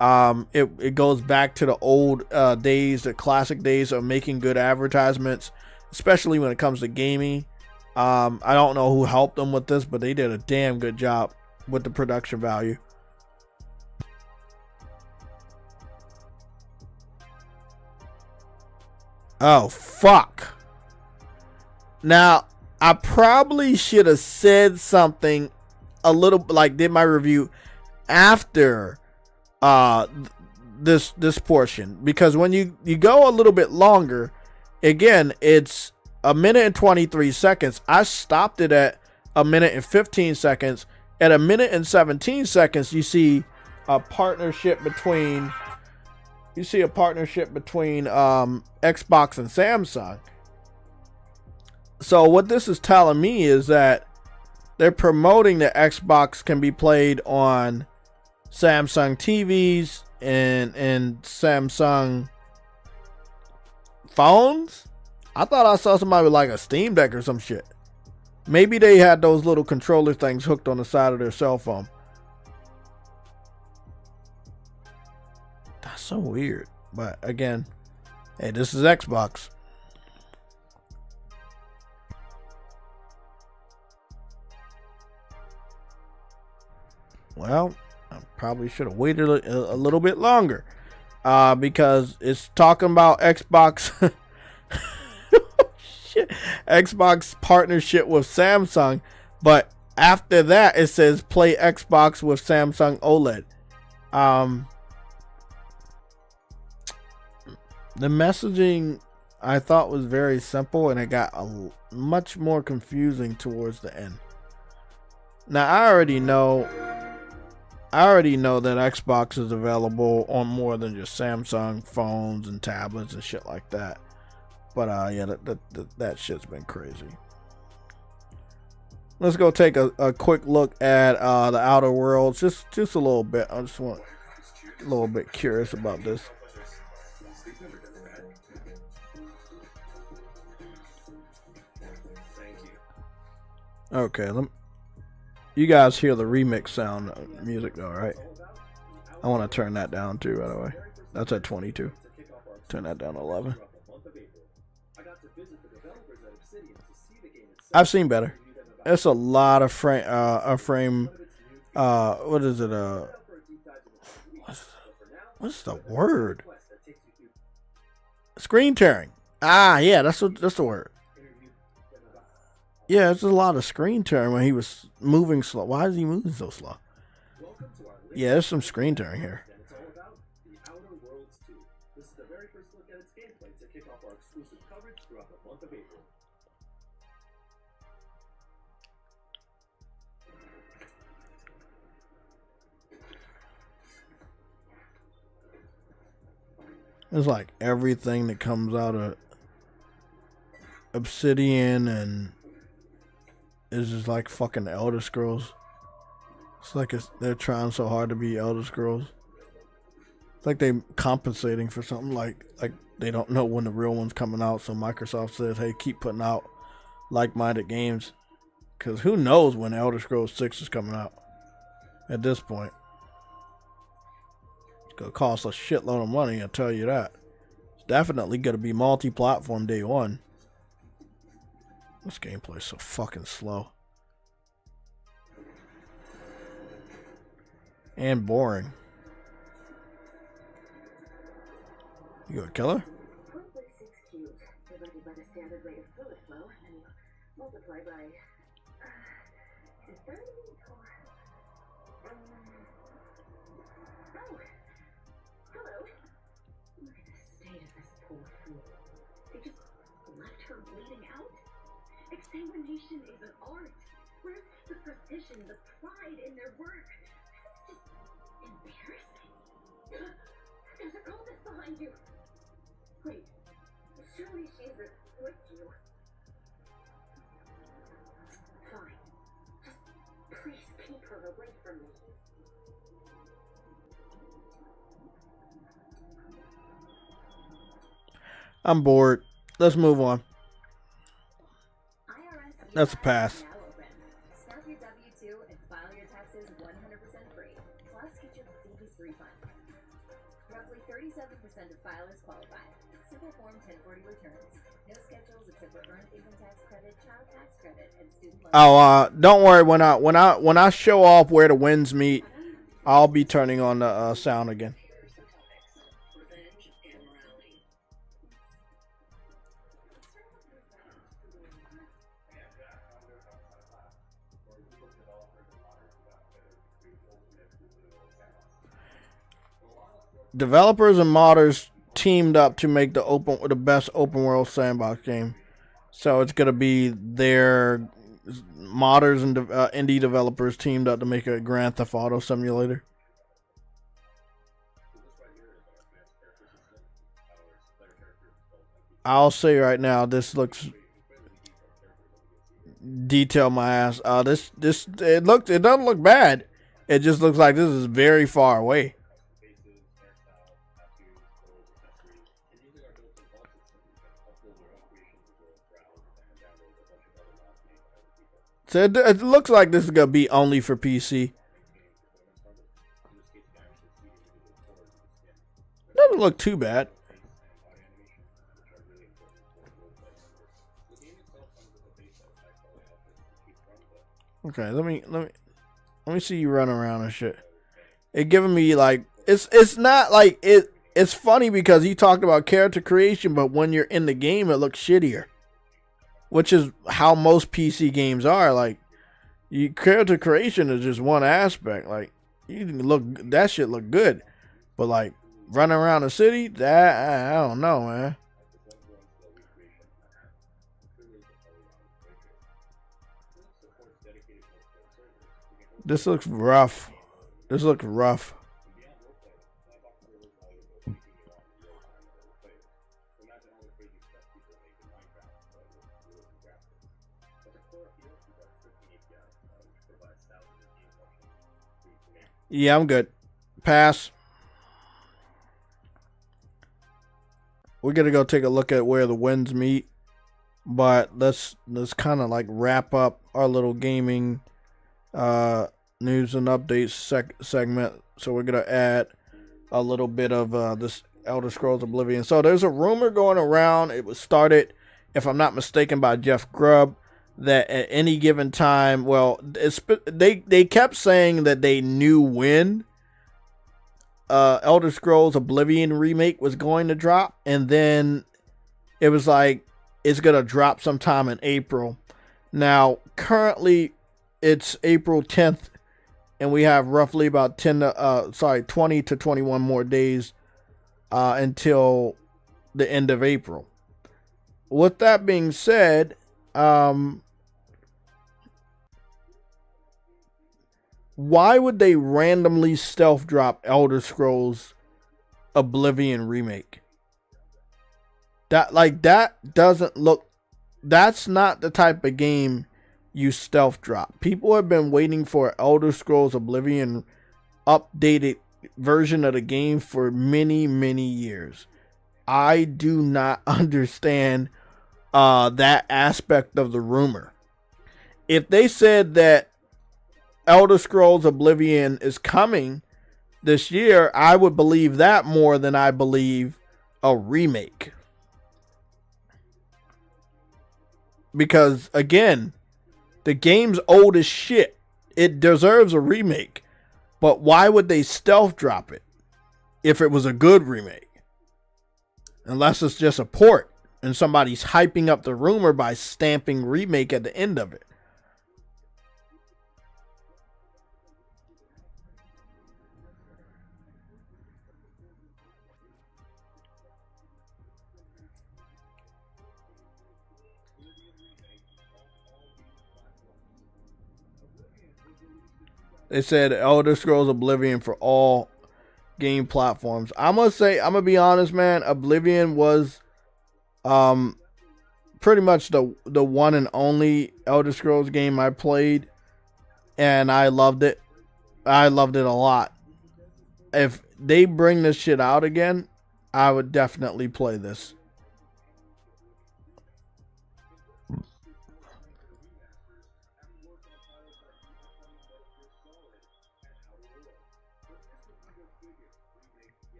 It goes back to the old days, the classic days of making good advertisements, especially when it comes to gaming. I don't know who helped them with this, but they did a damn good job with the production value. Oh, fuck. Now, I probably should have said something a little, like, did my review after this portion, because when you go a little bit longer, again, it's a minute and 23 seconds. I stopped it at a minute and 15 seconds. At a minute and 17 seconds, you see a partnership between Xbox and Samsung. So what this is telling me is that they're promoting that Xbox can be played on Samsung TVs and Samsung phones. I thought I saw somebody with like a Steam Deck or some shit. Maybe they had those little controller things hooked on the side of their cell phone. That's so weird. But again, hey, this is Xbox. Well, I probably should have waited a little bit longer. Because it's talking about Xbox. Shit. Xbox partnership with Samsung. But after that, it says play Xbox with Samsung OLED. The messaging I thought was very simple, and it got much more confusing towards the end. Now I already know that Xbox is available on more than just Samsung phones and tablets and shit like that. But yeah, that shit's been crazy. Let's go take a quick look at the Outer Worlds, just a little bit. I just want a little bit curious about this. Okay, you guys hear the remix sound music though, right? I want to turn that down too, by the way. That's at 22. Turn that down to 11. I've seen better. It's a lot of frame. What is it? What's the word? Screen tearing. Ah, yeah, that's the word. Yeah, it's a lot of screen tearing when he was moving slow. Why is he moving so slow? Yeah, there's some screen tearing here. It's like everything that comes out of Obsidian and is just like fucking Elder Scrolls. It's like they're trying so hard to be Elder Scrolls. It's like they compensating for something, like they don't know when the real one's coming out, so Microsoft says, hey, keep putting out like-minded games. Because who knows when Elder Scrolls 6 is coming out at this point. It's going to cost a shitload of money, I'll tell you that. It's definitely going to be multi-platform day one. This gameplay is so fucking slow. And boring. You gonna kill her? Examination is an art. Where's the precision, the pride in their work? This is just embarrassing. There's a cultist behind you. Wait, surely she isn't with you. Fine. Just please keep her away from me. I'm bored. Let's move on. That's a pass. Start your W-2 and file your taxes 100% free. Plus, get your biggest refund. Roughly 37% of filers qualify. Simple Form 1040 returns. No schedules except for earned income tax credit, child tax credit, and student loan. Don't worry. When I show off where the winds meet, I'll be turning on the sound again. Developers and modders teamed up to make the best open world sandbox game. So it's gonna be their modders and indie developers teamed up to make a Grand Theft Auto simulator. I'll say right now, this looks detail my ass. It doesn't look bad. It just looks like this is very far away. So it looks like this is gonna be only for PC. Doesn't look too bad. Okay, let me see you run around and shit. It giving me like it's not like it's funny because you talked about character creation, but when you're in the game it looks shittier. Which is how most PC games are. Like, character creation is just one aspect. Like, you can that shit look good, but like running around the city, that I don't know, man. This looks rough. This looks rough. Yeah, I'm good. Pass. We're gonna go take a look at where the winds meet, but let's kind of like wrap up our little gaming news and updates segment. So we're gonna add a little bit of this Elder Scrolls Oblivion. So there's a rumor going around. It was started, if I'm not mistaken, by Jeff Grubb, that at any given time, well, they kept saying that they knew when Elder Scrolls Oblivion remake was going to drop, and then it was like it's gonna drop sometime in April. Now currently it's April 10th, and we have roughly about 20 to 21 more days until the end of April. With that being said, why would they randomly stealth drop Elder Scrolls Oblivion remake? That doesn't look, that's not the type of game you stealth drop. People have been waiting for Elder Scrolls Oblivion updated version of the game for many, many years. I do not understand that aspect of the rumor. If they said that Elder Scrolls Oblivion is coming this year, I would believe that more than I believe a remake. Because again, the game's old as shit. It deserves a remake. But why would they stealth drop it if it was a good remake? Unless it's just a port and somebody's hyping up the rumor by stamping remake at the end of it. They said Elder Scrolls Oblivion for all game platforms. I'm gonna be honest, man. Oblivion was pretty much the one and only Elder Scrolls game I played, and I loved it. I loved it a lot. If they bring this shit out again, I would definitely play this.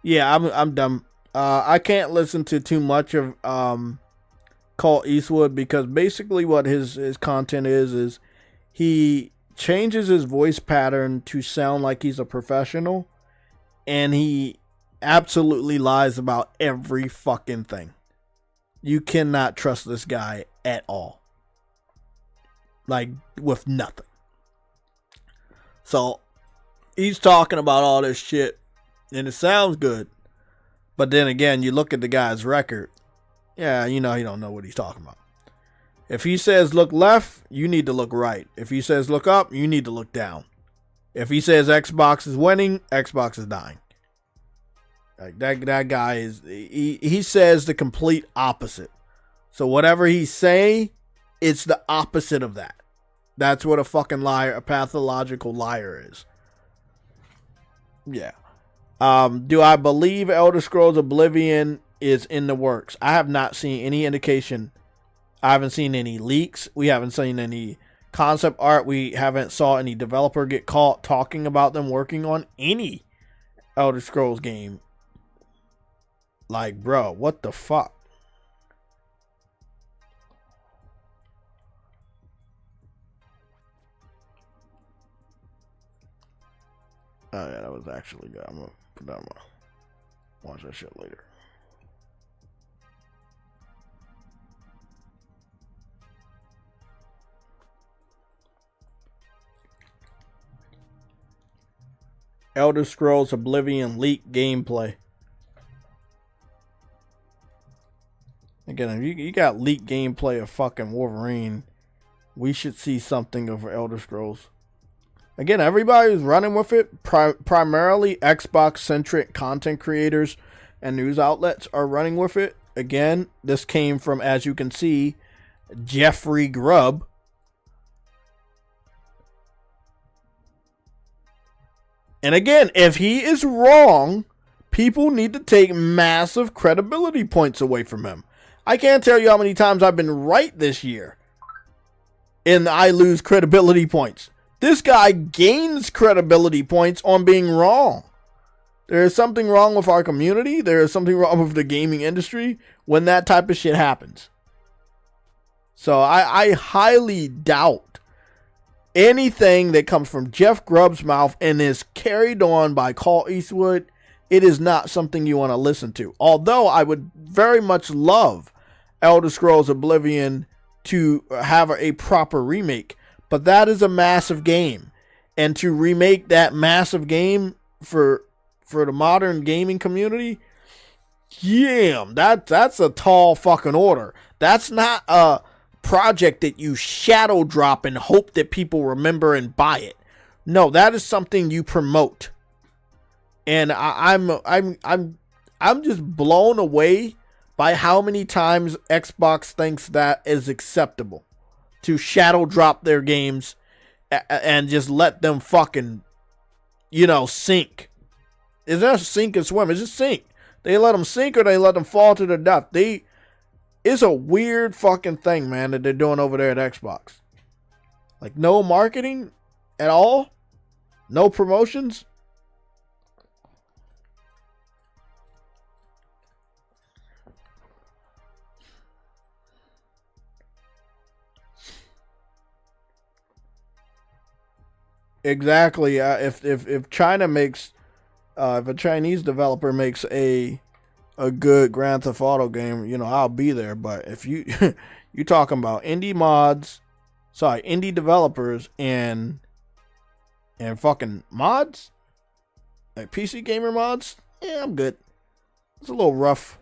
Yeah, I'm dumb. I can't listen to too much of Colt Eastwood because basically what his content is he changes his voice pattern to sound like he's a professional, and he absolutely lies about every fucking thing. You cannot trust this guy at all. Like, with nothing. So, he's talking about all this shit, and it sounds good. But then again, you look at the guy's record. Yeah, you know he don't know what he's talking about. If he says look left, you need to look right. If he says look up, you need to look down. If he says Xbox is winning, Xbox is dying. Like that guy is, he says the complete opposite. So whatever he say, it's the opposite of that. That's what a fucking liar, a pathological liar is. Yeah. Do I believe Elder Scrolls Oblivion is in the works? I have not seen any indication. I haven't seen any leaks. We haven't seen any concept art. We haven't saw any developer get caught talking about them working on any Elder Scrolls game. Like, bro, what the fuck? Oh yeah, that was actually good. I'm gonna put that on. Watch that shit later. Elder Scrolls Oblivion leak gameplay. Again, if you got leaked gameplay of fucking Wolverine, we should see something of Elder Scrolls. Again, everybody's running with it. Primarily Xbox-centric content creators and news outlets are running with it. Again, this came from, as you can see, Jeffrey Grubb. And again, if he is wrong, people need to take massive credibility points away from him. I can't tell you how many times I've been right this year, and I lose credibility points. This guy gains credibility points on being wrong. There is something wrong with our community. There is something wrong with the gaming industry when that type of shit happens. So I highly doubt anything that comes from Jeff Grubb's mouth and is carried on by Carl Eastwood. It is not something you want to listen to. Although I would very much love Elder Scrolls Oblivion to have a proper remake. But that is a massive game. And to remake that massive game for the modern gaming community, damn, that's a tall fucking order. That's not a project that you shadow drop and hope that people remember and buy it. No, that is something you promote. And I'm just blown away by how many times Xbox thinks that is acceptable to shadow drop their games and just let them fucking, sink. It's not sink and swim. It's just sink. They let them sink or they let them fall to their death. It's a weird fucking thing, man, that they're doing over there at Xbox. Like, no marketing at all? No promotions? Exactly. If China makes, if a Chinese developer makes a good Grand Theft Auto game, I'll be there. But if you you talking about indie developers and fucking mods, like PC gamer mods, yeah, I'm good. It's a little rough.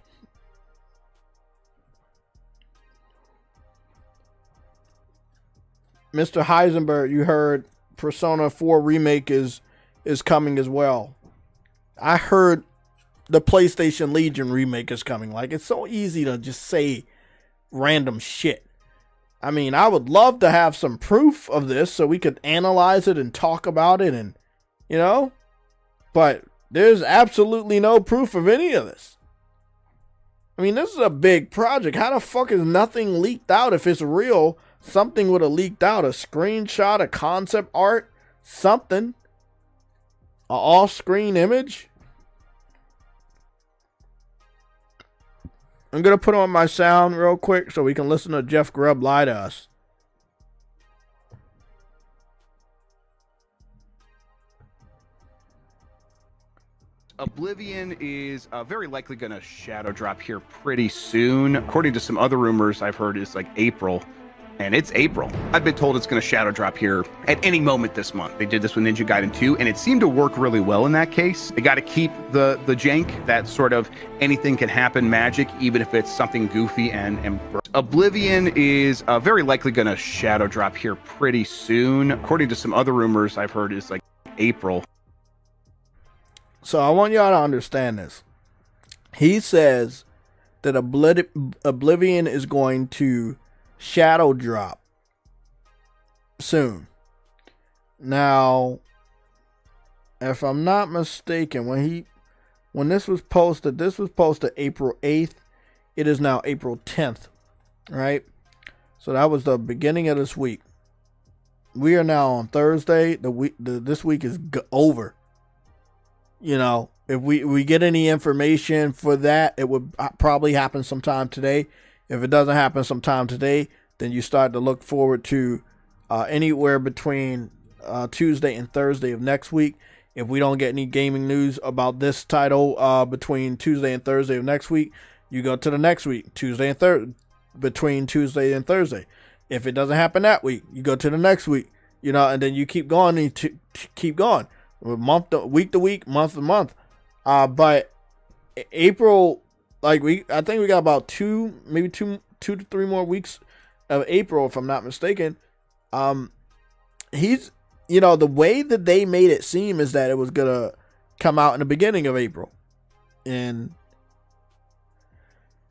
Mr. Heisenberg, you heard Persona 4 remake is coming as well. I heard the PlayStation Legion remake is coming. Like, it's so easy to just say random shit. I mean, I would love to have some proof of this so we could analyze it and talk about it and, but there's absolutely no proof of any of this. I mean, this is a big project. How the fuck is nothing leaked out? If it's real, something would have leaked out. A screenshot, a concept art, something. An off-screen image. I'm going to put on my sound real quick so we can listen to Jeff Grubb lie to us. Oblivion is very likely going to shadow drop here pretty soon. According to some other rumors I've heard, is like April. And it's April. I've been told it's going to shadow drop here at any moment this month. They did this with Ninja Gaiden 2, and it seemed to work really well in that case. They got to keep the jank, that sort of anything can happen magic, even if it's something goofy and Oblivion is very likely going to shadow drop here pretty soon. According to some other rumors I've heard, is like April. So I want y'all to understand this. He says that Oblivion is going to shadow drop soon. Now, if I'm not mistaken, when this was posted April 8th. It is now April 10th, right? So that was the beginning of this week. We are now on Thursday. This week is over. You know, if we get any information for that, it would probably happen sometime today. If it doesn't happen sometime today, then you start to look forward to anywhere between Tuesday and Thursday of next week. If we don't get any gaming news about this title between Tuesday and Thursday of next week, you go to the next week, between Tuesday and Thursday. If it doesn't happen that week, you go to the next week, you know, and then you keep going and keep going, week to week, month to month. But April, I think we got about two to 3 more weeks of April, if I'm not mistaken. The way that they made it seem is that it was gonna come out in the beginning of April, and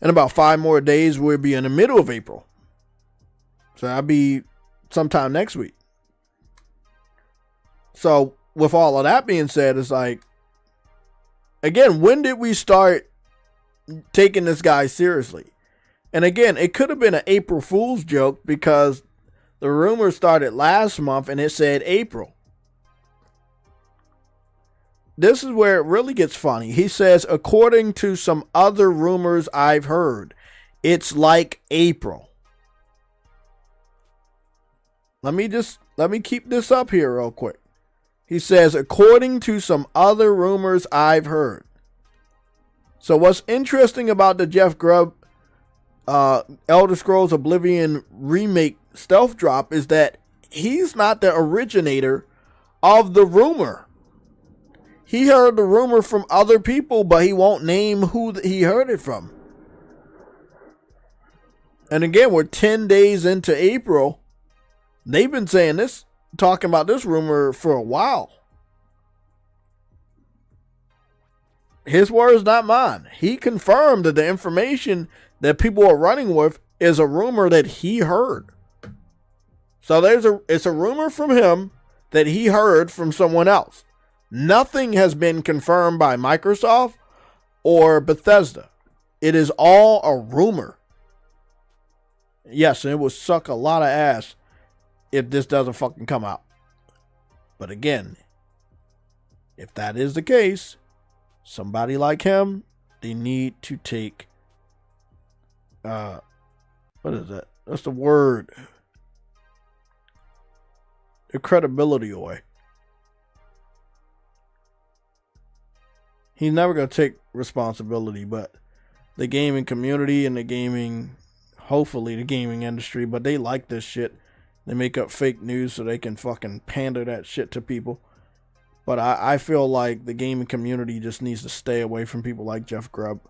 in about 5 more days we'll be in the middle of April. So that'll be sometime next week. So with all of that being said, it's like, again, when did we start taking this guy seriously? And again, it could have been an April Fool's joke because the rumor started last month and it said April. This is where it really gets funny. He says, according to some other rumors I've heard, it's like April. Let me keep this up here real quick. He says, according to some other rumors I've heard. So what's interesting about the Jeff Grubb Elder Scrolls Oblivion remake stealth drop is that he's not the originator of the rumor. He heard the rumor from other people, but he won't name who he heard it from. And again, we're 10 days into April. They've been saying this, talking about this rumor for a while. His words, not mine. He confirmed that the information that people are running with is a rumor that he heard. So it's a rumor from him that he heard from someone else. Nothing has been confirmed by Microsoft or Bethesda. It is all a rumor. Yes, and it would suck a lot of ass if this doesn't fucking come out. But again, if that is the case, somebody like him, they need to take what is that? That's the word. The credibility away. He's never going to take responsibility, but the gaming community and hopefully the gaming industry, but they like this shit. They make up fake news so they can fucking pander that shit to people. But I feel like the gaming community just needs to stay away from people like Jeff Grubb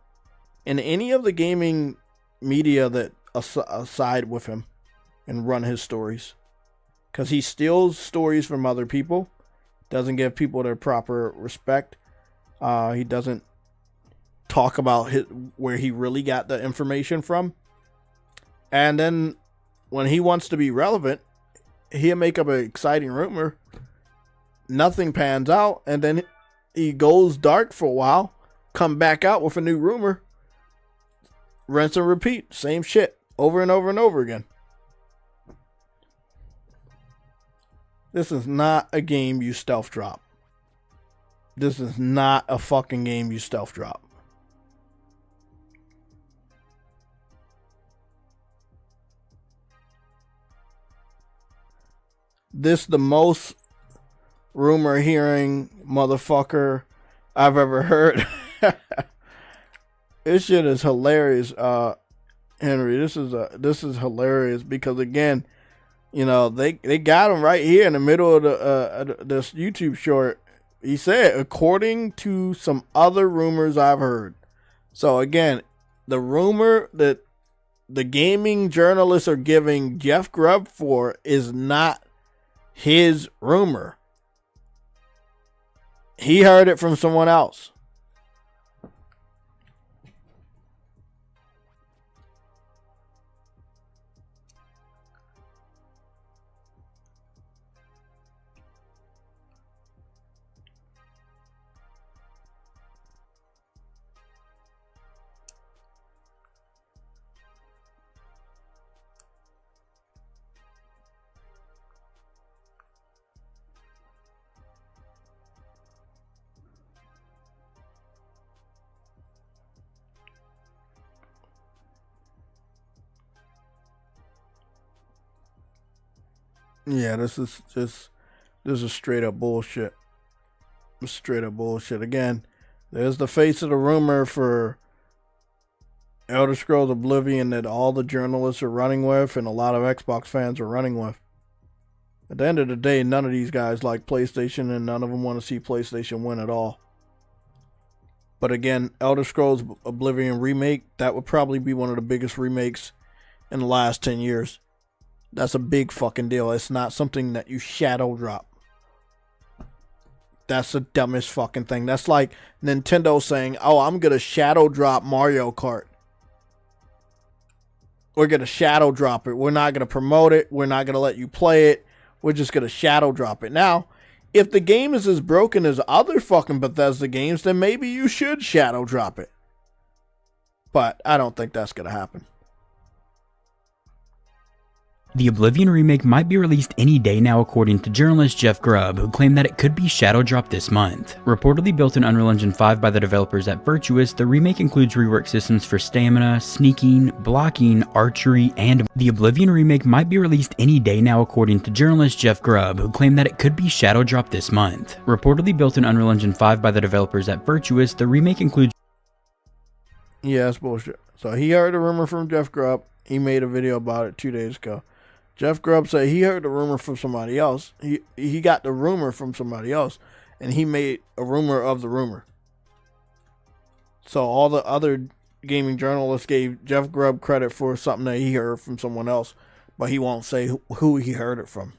and any of the gaming media that side with him and run his stories. Because he steals stories from other people, doesn't give people their proper respect. He doesn't talk about where he really got the information from. And then when he wants to be relevant, he'll make up an exciting rumor. Nothing pans out. And then he goes dark for a while, come back out with a new rumor. Rinse and repeat. Same shit over and over and over again. This is not a game you stealth drop. This is not a fucking game you stealth drop. This the most rumor hearing motherfucker I've ever heard. This shit is hilarious, Henry. This is hilarious because again, you know, they got him right here in the middle of this YouTube short. He said, according to some other rumors I've heard. So again, the rumor that the gaming journalists are giving Jeff Grubb for is not his rumor. He heard it from someone else. Yeah, this is straight up bullshit. Straight up bullshit. Again, there's the face of the rumor for Elder Scrolls Oblivion that all the journalists are running with and a lot of Xbox fans are running with. At the end of the day, none of these guys like PlayStation and none of them want to see PlayStation win at all. But again, Elder Scrolls Oblivion remake, that would probably be one of the biggest remakes in the last 10 years. That's a big fucking deal. It's not something that you shadow drop. That's the dumbest fucking thing. That's like Nintendo saying, oh, I'm going to shadow drop Mario Kart. We're going to shadow drop it. We're not going to promote it. We're not going to let you play it. We're just going to shadow drop it. Now, if the game is as broken as other fucking Bethesda games, then maybe you should shadow drop it. But I don't think that's going to happen. The Oblivion remake might be released any day now, according to journalist Jeff Grubb, who claimed that it could be shadow dropped this month. Reportedly built in Unreal Engine 5 by the developers at Virtuous, the remake includes rework systems for stamina, sneaking, blocking, archery, and the Oblivion remake might be released any day now, according to journalist Jeff Grubb, who claimed that it could be shadow dropped this month. Reportedly built in Unreal Engine 5 by the developers at Virtuous, the remake includes... Yeah, that's bullshit. So he heard a rumor from Jeff Grubb. He made a video about it 2 days ago. Jeff Grubb said he heard the rumor from somebody else. He got the rumor from somebody else, and he made a rumor of the rumor. So all the other gaming journalists gave Jeff Grubb credit for something that he heard from someone else, but he won't say who he heard it from.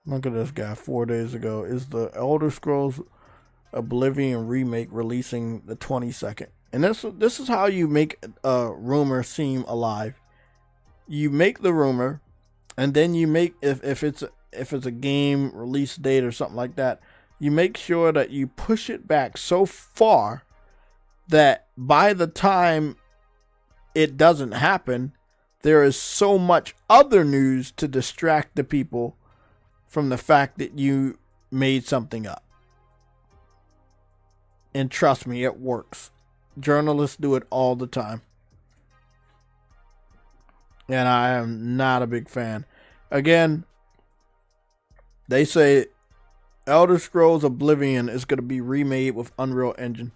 Look at this guy 4 days ago. Is the Elder Scrolls Oblivion remake releasing the 22nd? And this is how you make a rumor seem alive. You make the rumor, and then you make if it's a game release date or something like that, you make sure that you push it back so far that by the time it doesn't happen, there is so much other news to distract the people from the fact that you made something up. And trust me, it works. Journalists do it all the time. And I am not a big fan. Again, they say Elder Scrolls Oblivion is going to be remade with Unreal Engine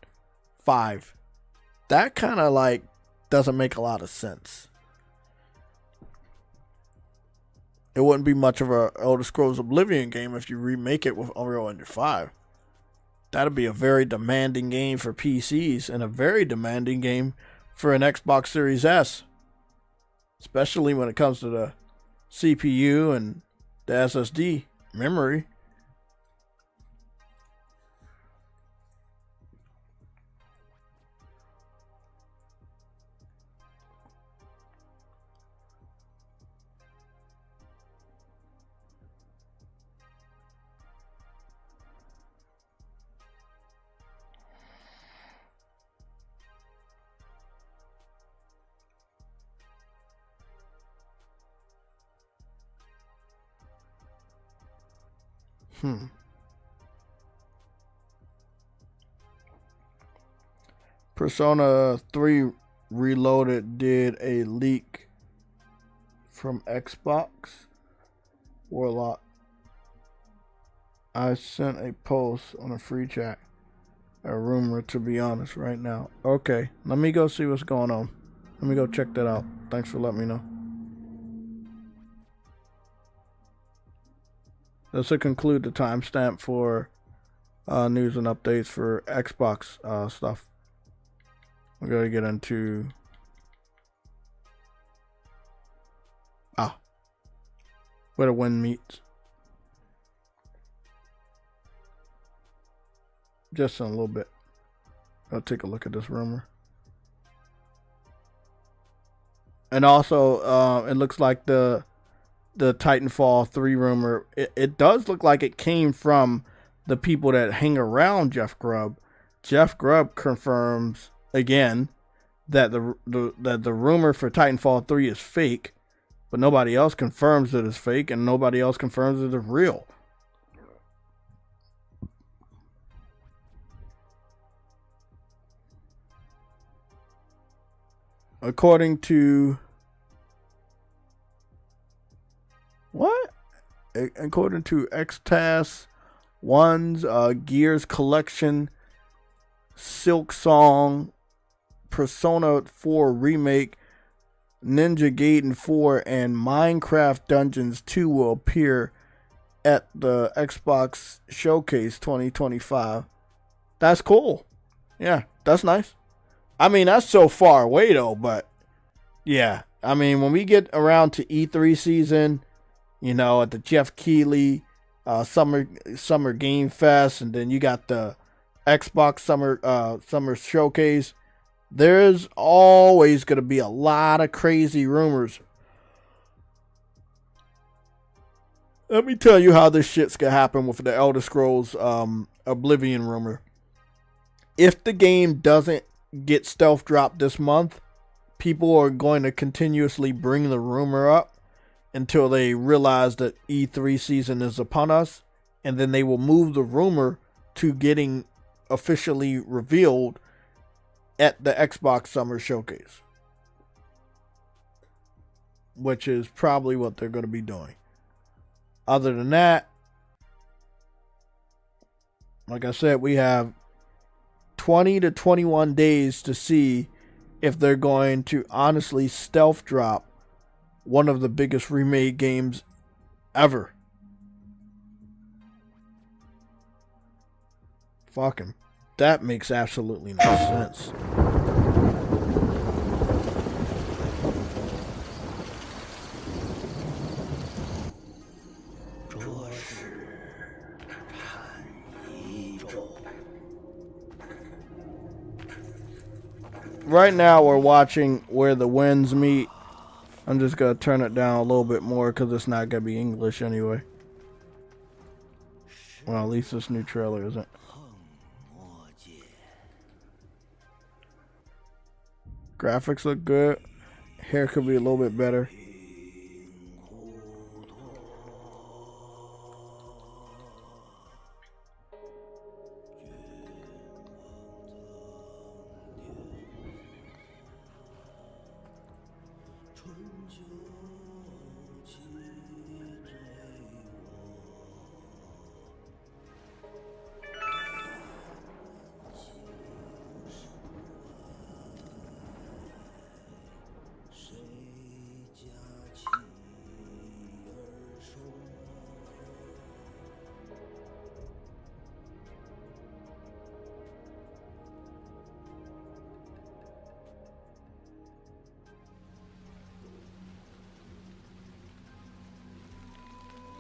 5. That kind of like doesn't make a lot of sense. It wouldn't be much of a Elder Scrolls Oblivion game if you remake it with Unreal Engine 5. That'd be a very demanding game for PCs and a very demanding game for an Xbox Series S. Especially when it comes to the CPU and the SSD memory. Persona 3 Reloaded did a leak from Xbox. Warlock. I sent a post on a free chat. A rumor, to be honest, right now. Okay, let me go see what's going on. Let me go check that out. Thanks for letting me know. This will conclude the timestamp for news and updates for Xbox stuff. We're going to get into... where the wind meets. Just in a little bit. I'll take a look at this rumor. And also, it looks like the Titanfall 3 rumor, it does look like it came from the people that hang around Jeff Grubb. Jeff Grubb confirms again that the rumor for Titanfall 3 is fake, but nobody else confirms that it's fake, and nobody else confirms that it's real. According to According to XTAS 1's Gears Collection, Silk Song, Persona 4 Remake, Ninja Gaiden 4, and Minecraft Dungeons 2 will appear at the Xbox Showcase 2025. That's cool. Yeah, that's nice. I mean, that's so far away though, but yeah. I mean, when we get around to E3 season, you know, at the Jeff Keighley Summer Game Fest, and then you got the Xbox Summer Showcase, there's always going to be a lot of crazy rumors. Let me tell you how this shit's going to happen with the Elder Scrolls Oblivion rumor. If the game doesn't get stealth dropped this month, people are going to continuously bring the rumor up until they realize that E3 season is upon us, and then they will move the rumor to getting officially revealed at the Xbox Summer Showcase, which is probably what they're going to be doing. Other than that, like I said, we have 20 to 21 days to see if they're going to honestly stealth drop one of the biggest remade games ever. Fucking, that makes absolutely no sense. Right now we're watching Where the Winds Meet. I'm just going to turn it down a little bit more because it's not going to be English anyway. Well, at least this new trailer isn't. Graphics look good. Hair could be a little bit better.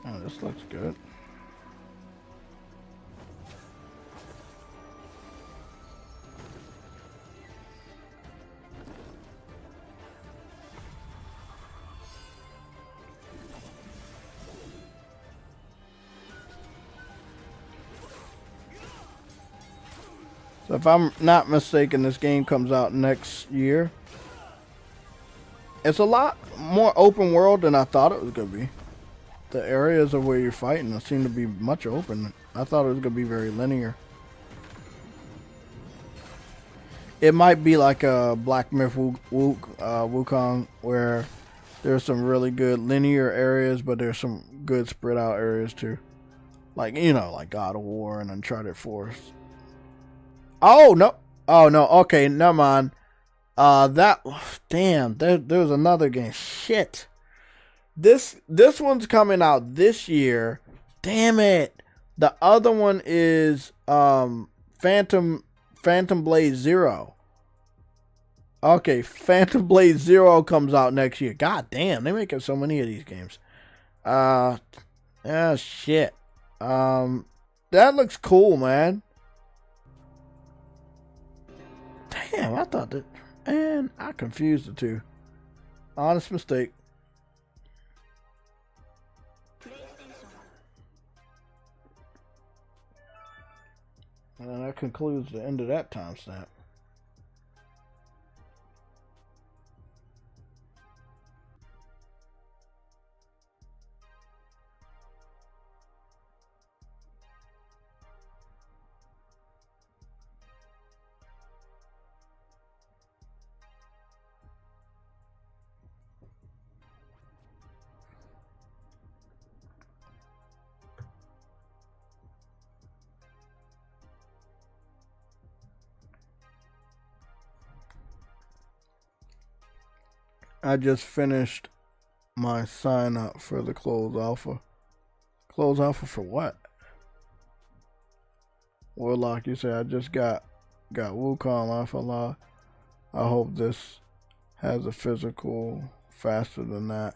Oh, this looks good. So if I'm not mistaken, this game comes out next year. It's a lot more open world than I thought it was going to be. the areas of where you're fighting seem to be much open. I thought it was gonna be very linear. It might be like a Black Myth Wukong, where there's some really good linear areas, but there's some good spread out areas too. Like, you know, like God of War and Uncharted 4. Oh no! Oh no! Okay, never mind. Damn. There was another game. Shit. This one's coming out this year. Damn it. The other one is Phantom Blade Zero. Okay, Phantom Blade Zero comes out next year. God damn, they're making so many of these games. Shit. That looks cool, man. Damn, I thought that, man, I confused the two. Honest mistake. And that concludes the end of that timestamp. I just finished my sign up for the closed alpha. Closed alpha for what? Warlock, you say I just got Wukong alpha law. I hope this has a physical faster than that.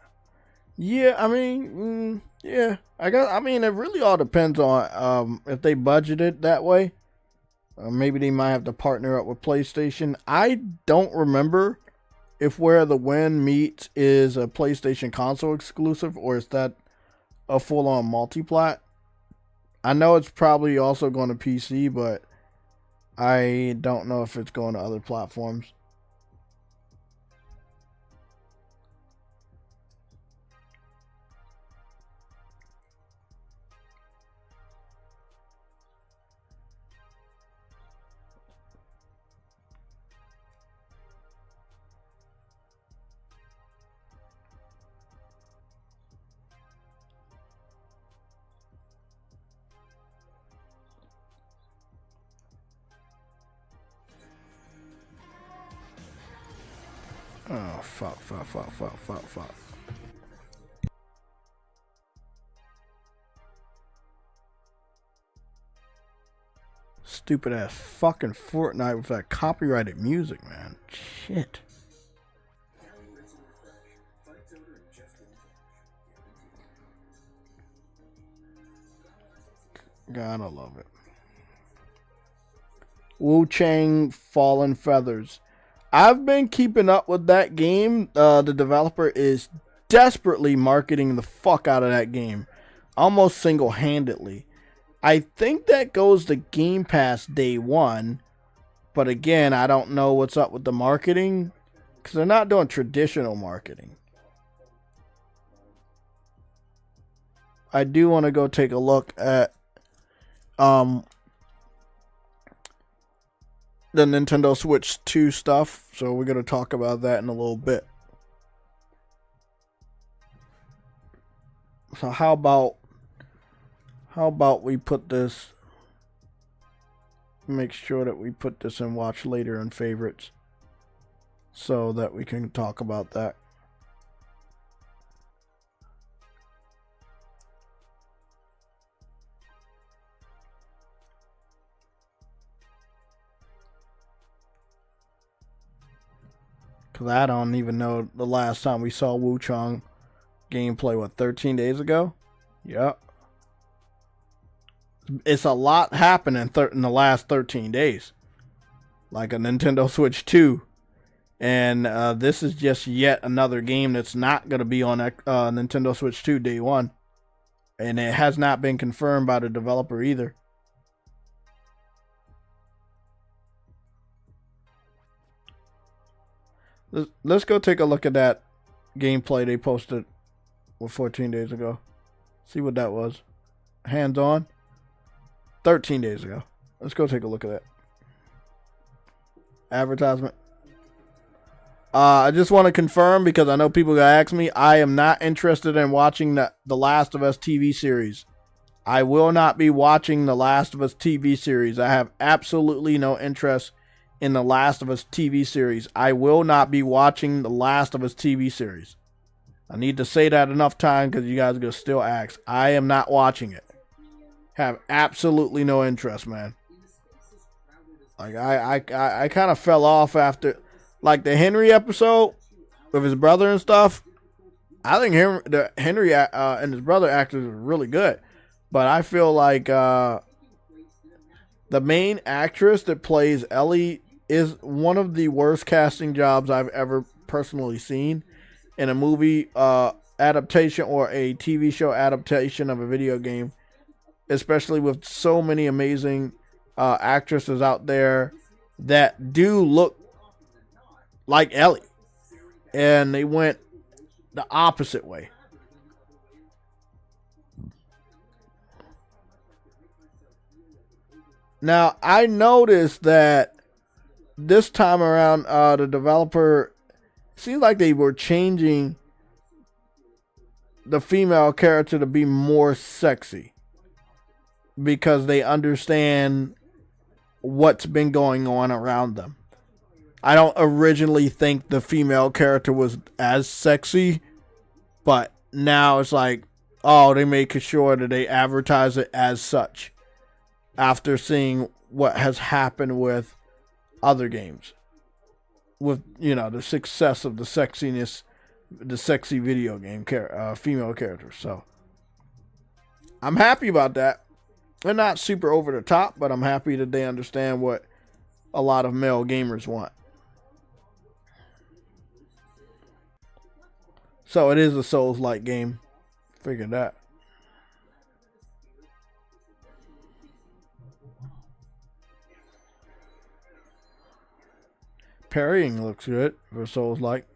Yeah, I mean, yeah. I mean, it really all depends on if they budget it that way. Maybe they might have to partner up with PlayStation. I don't remember if Where the Wind Meets is a PlayStation console exclusive, or is that a full-on multi-plat. I know it's probably also going to PC, but I don't know if it's going to other platforms. Oh, fuck. Stupid ass fucking Fortnite with that copyrighted music, man. Shit. Gotta love it. Wu Chang Fallen Feathers. I've been keeping up with that game. The developer is desperately marketing the fuck out of that game. Almost single-handedly. I think that goes to Game Pass day one. But again, I don't know what's up with the marketing. Because they're not doing traditional marketing. I do want to go take a look at the Nintendo Switch 2 stuff, so we're going to talk about that in a little bit. So how about we put this, make sure that we put this in watch later in favorites so that we can talk about that. Because I don't even know the last time we saw Wu Chang gameplay, 13 days ago? Yep. It's a lot happening in the last 13 days. Like a Nintendo Switch 2. And this is just yet another game that's not going to be on Nintendo Switch 2 day one. And it has not been confirmed by the developer either. Let's go take a look at that gameplay they posted 14 days ago. See what that was. Hands on. 13 days ago. Let's go take a look at that. Advertisement. I just want to confirm, because I know people gonna ask me, I am not interested in watching the Last of Us TV series. I will not be watching the Last of Us TV series. I have absolutely no interest in the Last of Us TV series. I will not be watching the Last of Us TV series. I need to say that enough times because you guys are going to still ask. I am not watching it. Have absolutely no interest, man. Like, I kind of fell off after, like, the Henry episode with his brother and stuff. I think Henry and his brother actors were really good. But I feel like the main actress that plays Ellie is one of the worst casting jobs I've ever personally seen in a movie adaptation or a TV show adaptation of a video game, especially with so many amazing actresses out there that do look like Ellie, and they went the opposite way. Now, I noticed that this time around, the developer seems like they were changing the female character to be more sexy because they understand what's been going on around them. I don't originally think the female character was as sexy, but now it's like, oh, they make sure that they advertise it as such after seeing what has happened with other games. With, you know, the success of the sexiness, the sexy video game female characters. So, I'm happy about that. They're not super over the top, but I'm happy that they understand what a lot of male gamers want. So, it is a Souls-like game. Figured that. Parrying looks good for Souls-like.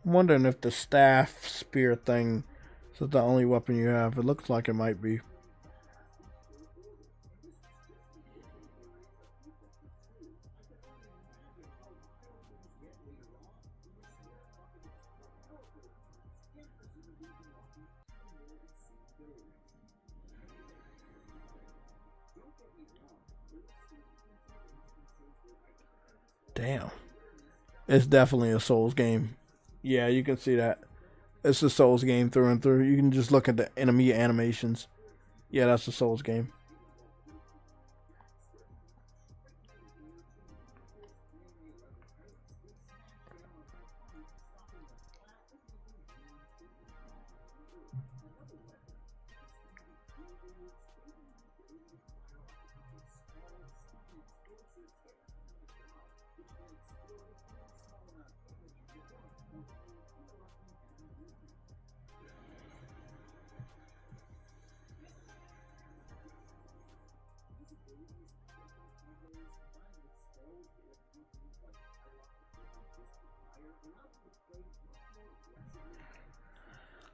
I'm wondering if the staff spear thing is the only weapon you have. It looks like it might be. Damn. It's definitely a Souls game. Yeah, you can see that. It's a Souls game through and through. You can just look at the enemy animations. Yeah, that's a Souls game.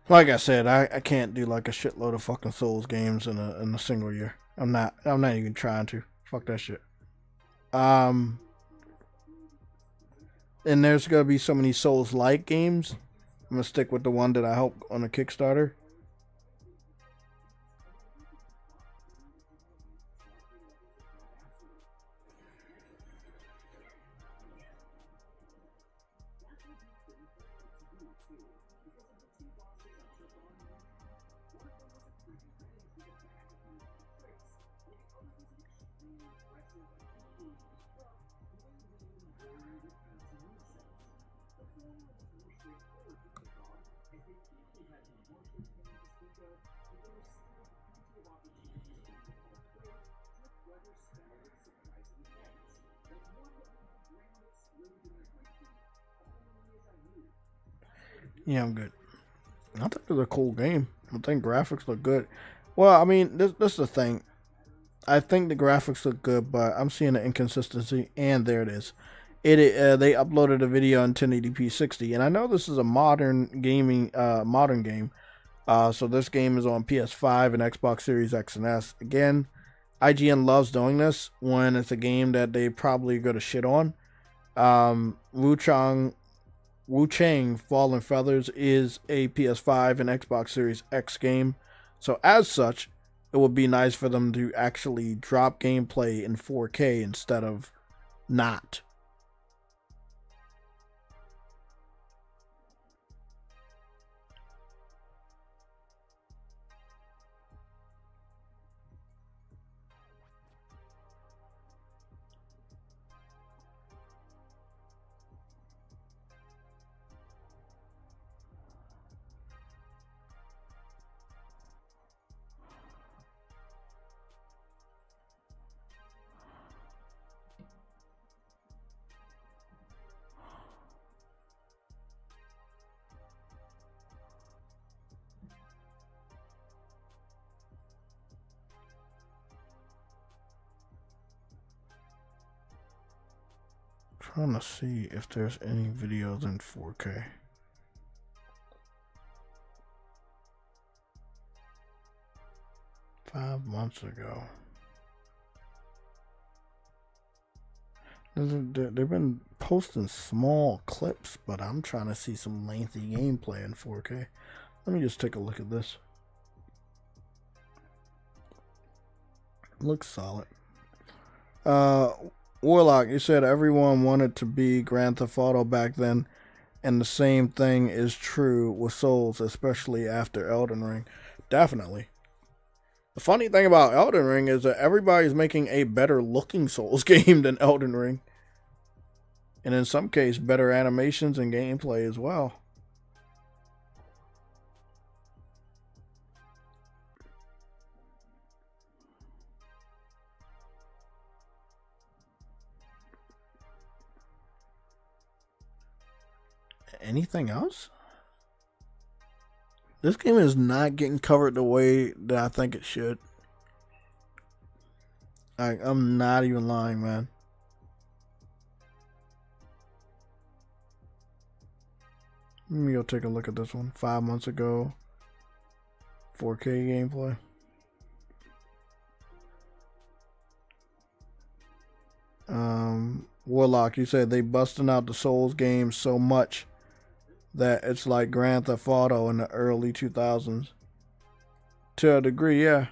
Like I said, I can't do like a shitload of fucking Souls games in a single year. I'm not even trying to. Fuck that shit. And there's gonna be so many Souls-like games. I'm gonna stick with the one that I hope on a Kickstarter. Yeah, I'm good. I think it's a cool game. I think graphics look good. Well, I mean, this is the thing. I think the graphics look good, but I'm seeing an inconsistency, and there it is. They uploaded a video in 1080p 60, and I know this is a modern game. So this game is on PS5 and Xbox Series X and S. Again, IGN loves doing this when it's a game that they probably go to shit on. Wu Chang Fallen Feathers is a PS5 and Xbox Series X game. So as such, it would be nice for them to actually drop gameplay in 4K instead of not. Trying to see if there's any videos in 4K. Five months ago. They've been posting small clips, but I'm trying to see some lengthy gameplay in 4K. Let me just take a look at this. Looks solid. Warlock, you said everyone wanted to be Grand Theft Auto back then, and the same thing is true with Souls, especially after Elden Ring. Definitely. The funny thing about Elden Ring is that everybody's making a better looking Souls game than Elden Ring. And in some cases, better animations and gameplay as well. Anything else? This game is not getting covered the way that I think it should. I'm not even lying, man. Let me go take a look at this one. 5 months ago. 4K gameplay. Warlock, you said they busting out the Souls games so much that it's like Grand Theft Auto in the early 2000s. To a degree, yeah.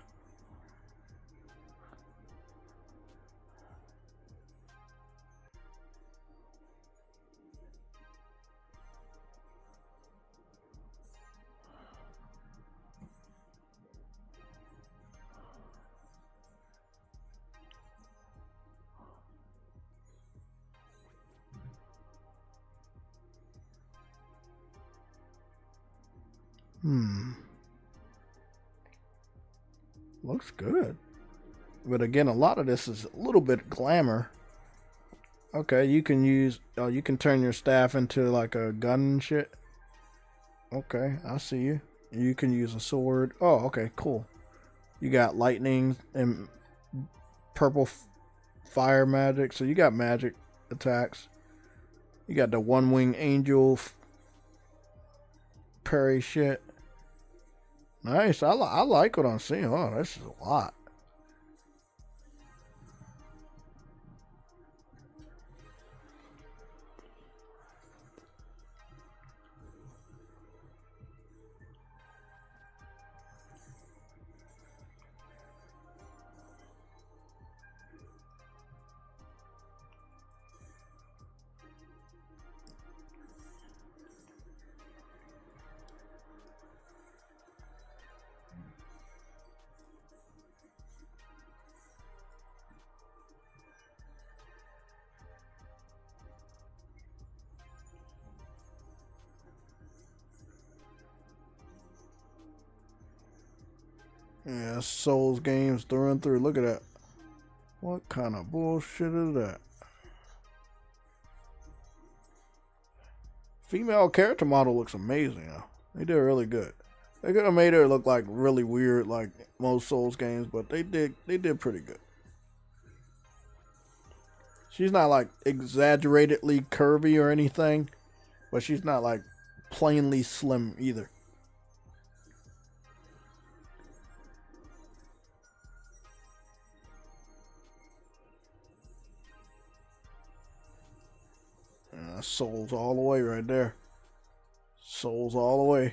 Looks good. But again, a lot of this is a little bit glamour. Okay, you can use, you can turn your staff into like a gun and shit. Okay, I see you. You can use a sword. Oh, okay, cool. You got lightning and purple fire magic. So you got magic attacks. You got the one wing angel parry shit. Nice. I like what I'm seeing. Oh, this is a lot. Yeah, Souls games through and through. Look at that. What kind of bullshit is that? female character model looks amazing. Though. They did really good. They could have made her look like really weird, like most Souls games, but they did pretty good. She's not like exaggeratedly curvy or anything, but she's not like plainly slim either. Souls all the way right there. Souls all the way.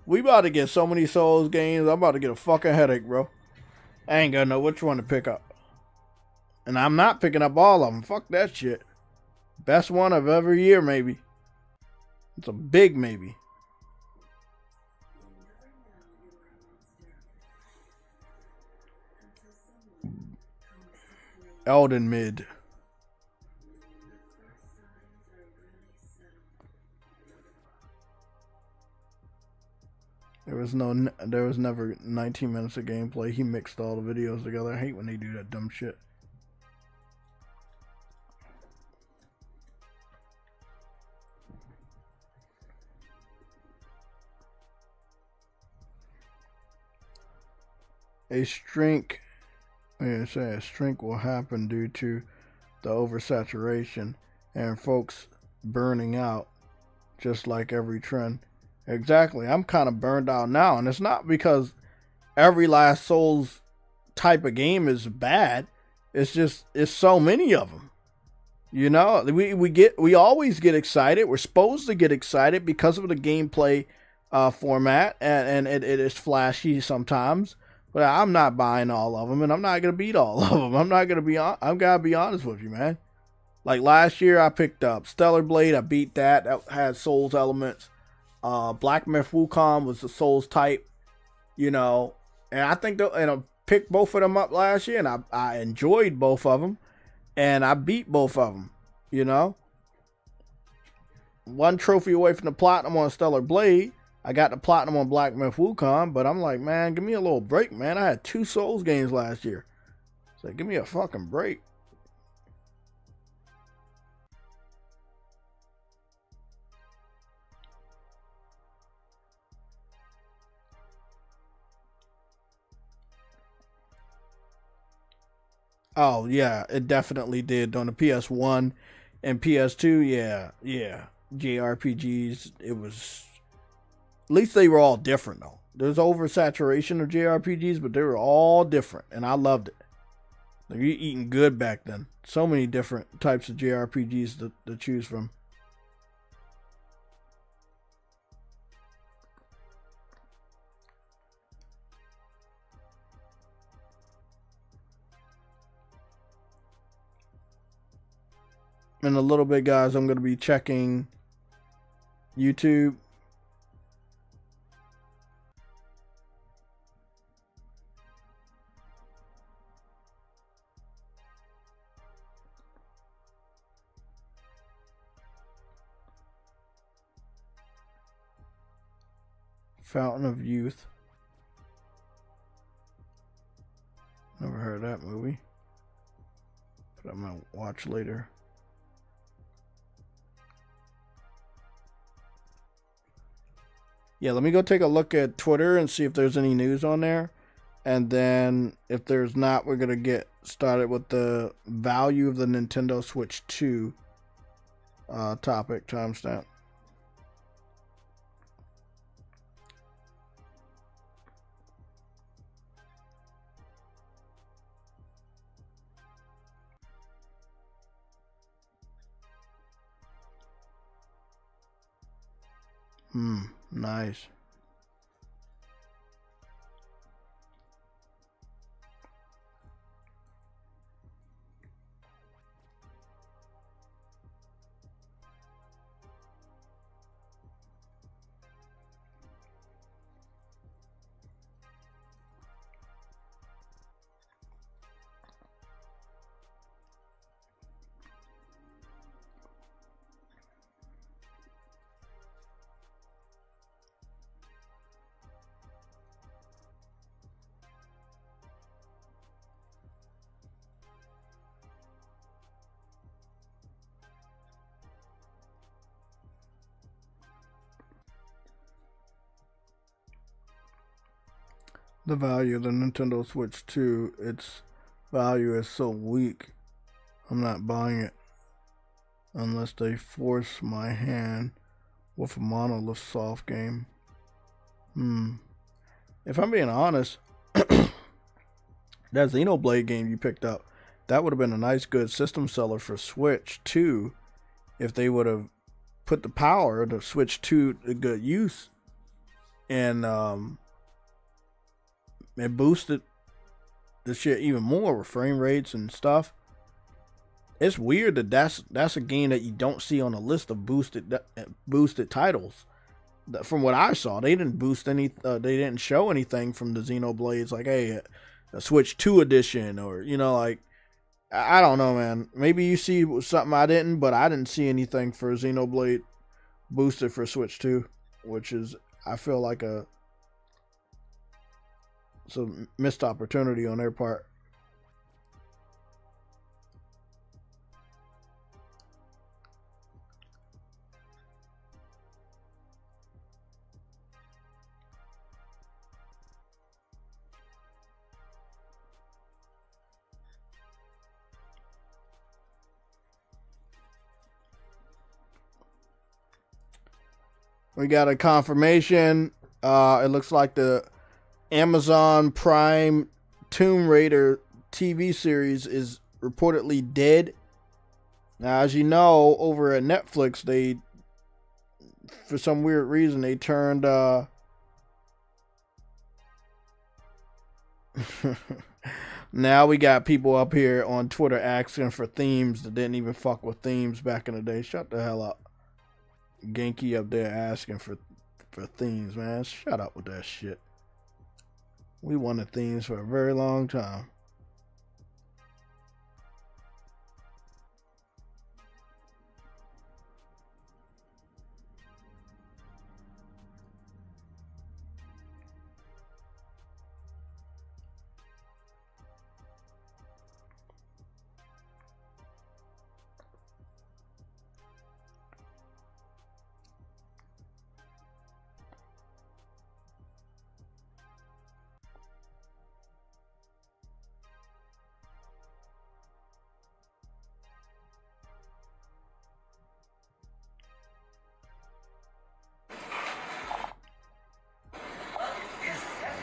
We about to get so many Souls games. I'm about to get a fucking headache, bro. I ain't gonna know which one to pick up. And I'm not picking up all of them. Fuck that shit. Best one of every year, maybe. It's a big maybe. Elden Mid. There was never 19 minutes of gameplay. He mixed all the videos together. I hate when they do that dumb shit. A shrink will happen due to the oversaturation and folks burning out, just like every trend. Exactly. I'm kind of burned out now, and it's not because every last Souls type of game is bad. It's just it's so many of them. You know, we always get excited. We're supposed to get excited because of the gameplay format, and it is flashy sometimes. But I'm not buying all of them, and I'm not gonna beat all of them. I'm gotta be honest with you, man. Like last year, I picked up Stellar Blade. I beat that. That had Souls elements. Black Myth Wukong was the Souls type, you know, and I think I picked both of them up last year, and I enjoyed both of them, and I beat both of them, you know. One trophy away from the platinum on Stellar Blade. I got the platinum on Black Myth Wukong, but I'm like, man, give me a little break, man. I had 2 Souls games last year, so give me a fucking break. Oh, yeah, it definitely did. On the PS1 and PS2, yeah. JRPGs, it was... At least they were all different, though. There's oversaturation of JRPGs, but they were all different, and I loved it. Like, you're eating good back then. So many different types of JRPGs to choose from. In a little bit, guys, I'm going to be checking YouTube. Fountain of Youth. Never heard of that movie, but I'm going to watch later. Yeah, let me go take a look at Twitter and see if there's any news on there. And then if there's not, we're going to get started with the value of the Nintendo Switch 2 topic timestamp. Nice. The value of the Nintendo Switch 2, its value is so weak. I'm not buying it unless they force my hand with a monolith soft game. If I'm being honest, that Xenoblade game you picked up, that would have been a nice good system seller for Switch 2 if they would have put the power of the Switch 2 to good use and boosted the shit even more with frame rates and stuff. It's weird that that's a game that you don't see on a list of boosted titles. From what I saw, they didn't boost any. They didn't show anything from the Xenoblades, like a Switch 2 edition, or like I don't know, man. Maybe you see something I didn't, but I didn't see anything for Xenoblade boosted for Switch 2, which is, I feel like it's a missed opportunity on their part. We got a confirmation. It looks like the Amazon Prime Tomb Raider TV series is reportedly dead. Now, as you know, over at Netflix, they, for some weird reason, they turned now we got people up here on Twitter asking for themes that didn't even fuck with themes back in the day. Shut the hell up. Genki up there asking for themes, man. Shut up with that shit. We wanted themes for a very long time.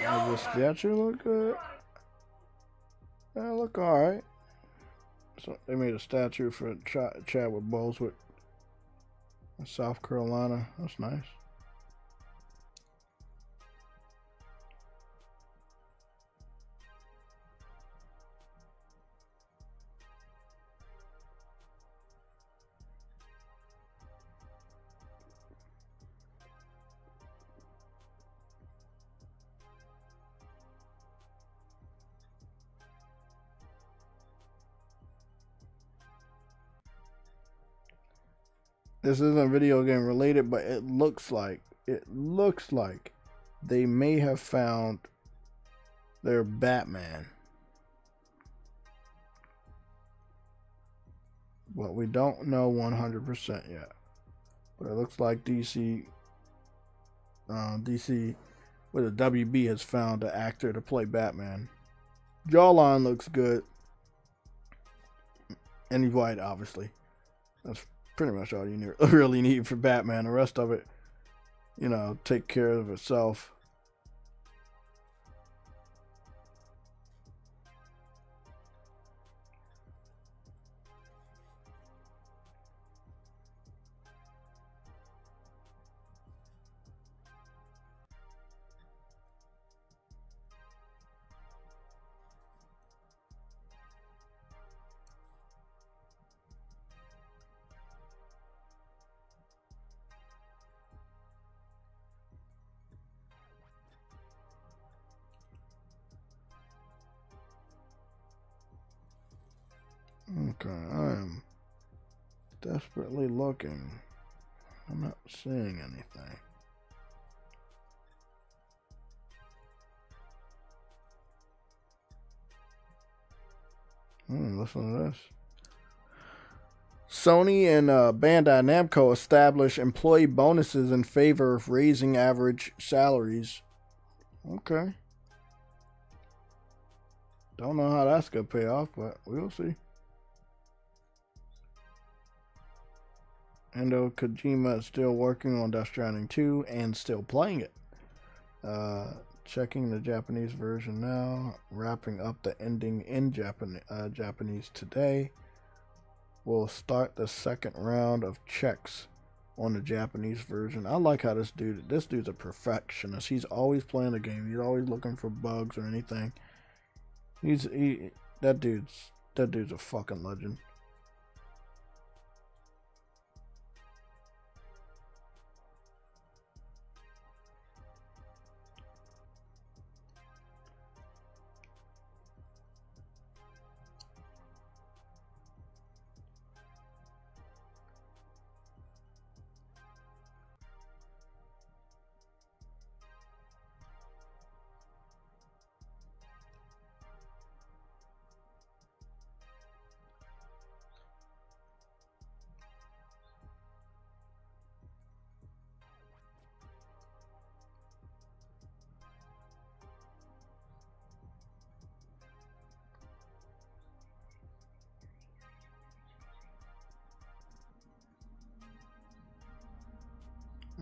Does the statue look good? Yeah, look alright. So they made a statue for Chadwick Boseman in South Carolina. That's nice. This isn't video game related, but it looks like they may have found their Batman. But we don't know 100% yet. But it looks like DC with the WB has found an actor to play Batman. Jawline looks good. And he's white, obviously. That's pretty much all you really need for Batman. The rest of it, take care of itself. Okay, I am desperately looking. I'm not seeing anything. Listen to this. Sony and Bandai Namco establish employee bonuses in favor of raising average salaries. Okay. Don't know how that's gonna pay off, but we'll see. Hideo Kojima is still working on Death Stranding 2 and still playing it. Checking the Japanese version now. Wrapping up the ending in Japanese today. We'll start the second round of checks on the Japanese version. I like how this dude's a perfectionist. He's always playing the game. He's always looking for bugs or anything. That dude's a fucking legend.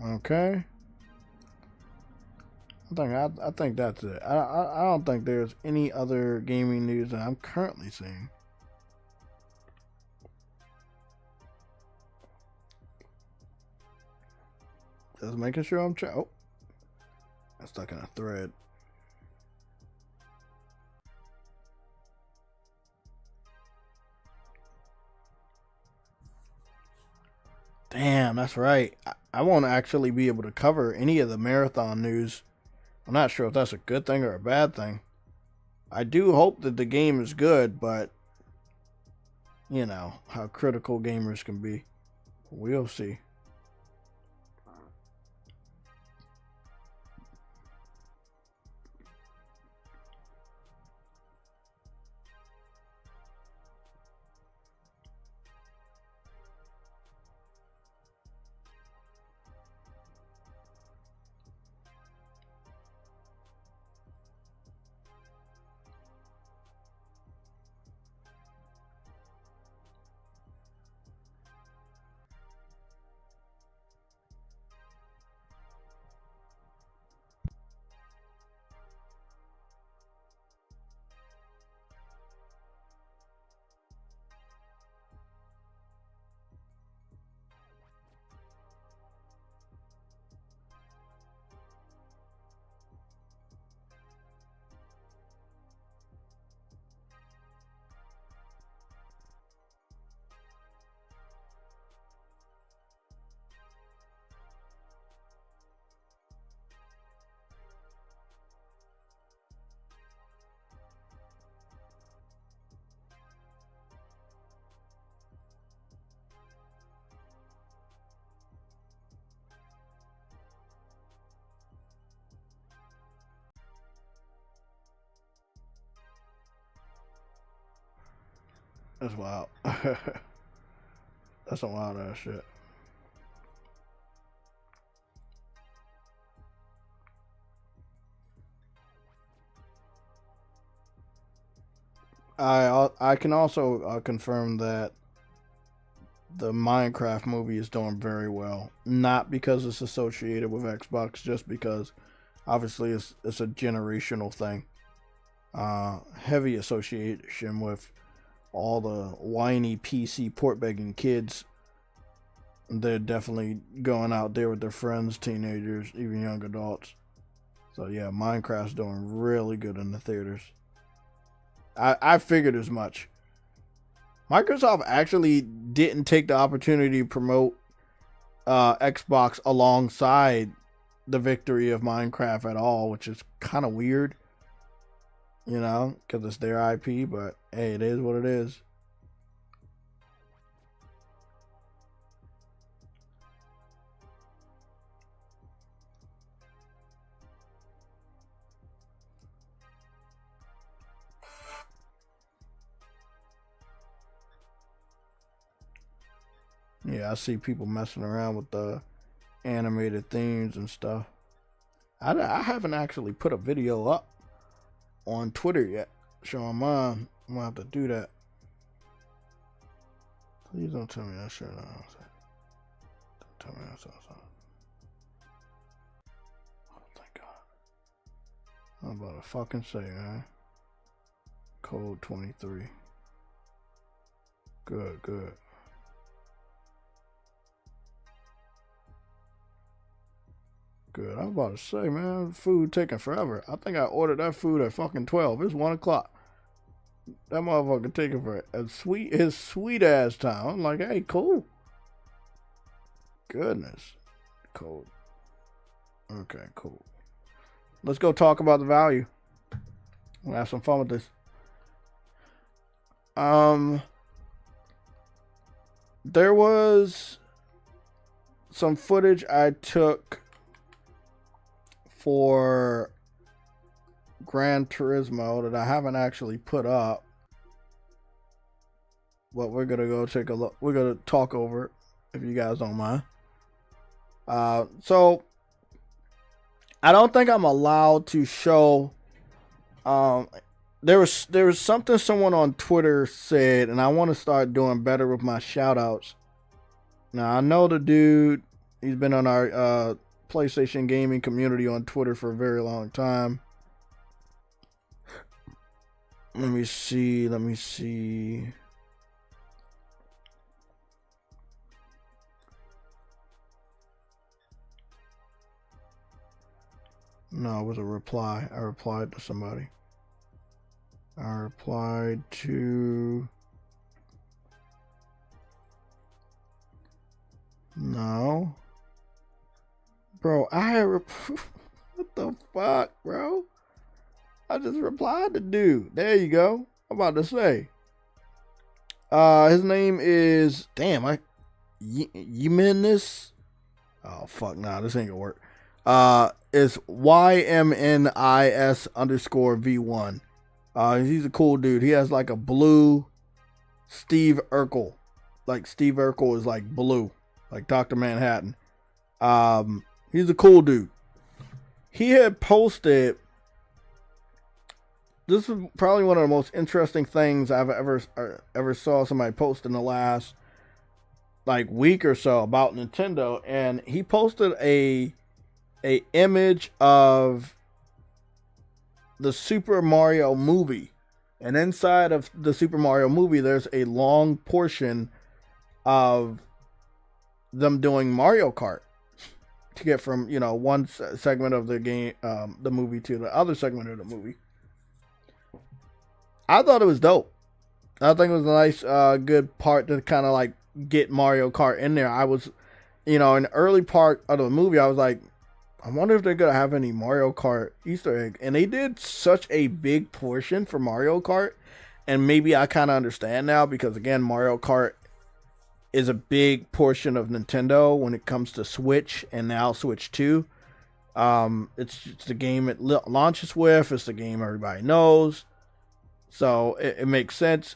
Okay. I think that's it. I don't think there's any other gaming news that I'm currently seeing. Just making sure I'm oh, I'm stuck in a thread. Damn, that's right. I won't actually be able to cover any of the marathon news. I'm not sure if that's a good thing or a bad thing. I do hope that the game is good, but you know how critical gamers can be. We'll see. That's wild. That's some wild ass shit. I can also confirm that the Minecraft movie is doing very well. Not because it's associated with Xbox, just because obviously it's a generational thing. Heavy association with all the whiny PC port begging kids. They're definitely going out there with their friends, teenagers, even young adults. So yeah, Minecraft's doing really good in the theaters. I figured as much. Microsoft actually didn't take the opportunity to promote Xbox alongside the victory of Minecraft at all, which is kind of weird. You know, because it's their IP, but hey, it is what it is. Yeah, I see people messing around with the animated themes and stuff. I haven't actually put a video up on Twitter yet. showing mine. I'm gonna have to do that. Please don't tell me that shit. No. Don't tell me that's awesome. Oh, thank God. I'm about to fucking say, man. Code 23. Good, good. Good. I'm about to say, man, food taking forever. I think I ordered that food at fucking 12. It's 1 o'clock. That motherfucker taking for his sweet ass time. I'm like, hey, cool. Goodness. Cool. Okay, cool. Let's go talk about the value. We'll have some fun with this. There was some footage I took for Gran Turismo that I haven't actually put up, but we're gonna go take a look. We're gonna talk over it if you guys don't mind. So I don't think I'm allowed to show. There was something someone on Twitter said, and I want to start doing better with my shout outs. Now I know the dude, he's been on our PlayStation gaming community on Twitter for a very long time. Let me see. No, it was a reply. I replied to somebody. I replied to... No. Bro, what the fuck, bro? I just replied to dude. There you go. I'm about to say. His name is... Damn, Ymenis? Oh, fuck, nah, this ain't gonna work. It's YMNIS_V1. He's a cool dude. He has like a blue Steve Urkel. Like Steve Urkel is like blue. Like Dr. Manhattan. He's a cool dude. He had posted... This is probably one of the most interesting things I've ever saw somebody post in the last like week or so about Nintendo. And he posted a image of the Super Mario movie, and inside of the Super Mario movie there's a long portion of them doing Mario Kart to get from, you know, one segment of the game, the movie, to the other segment of the movie. I thought it was dope. I think it was a nice good part to kind of like get Mario Kart in there. I was, you know, in the early part of the movie, I was like, I wonder if they're going to have any Mario Kart Easter egg. And they did such a big portion for Mario Kart. And maybe I kind of understand now, because again, Mario Kart is a big portion of Nintendo when it comes to Switch, and now Switch 2. It's the game it launches with. It's the game everybody knows. So it makes sense.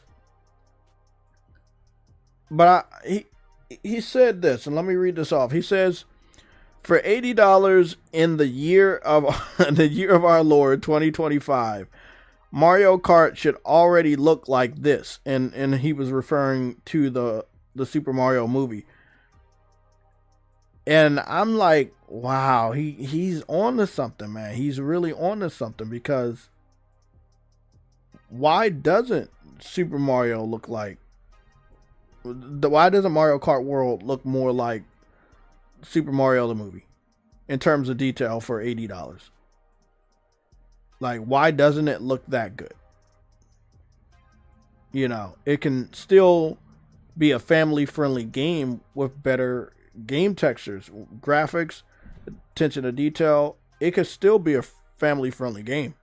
But he said this, and let me read this off. He says, for $80 in the year of our Lord 2025, Mario Kart should already look like this. And he was referring to the Super Mario movie. And I'm like, wow, he's on to something, man. He's really on to something, because why doesn't Super Mario look like... Why doesn't Mario Kart World look more like Super Mario the movie in terms of detail for $80? Like, why doesn't it look that good? You know, it can still be a family-friendly game with better game textures, graphics, attention to detail. It could still be a family-friendly game.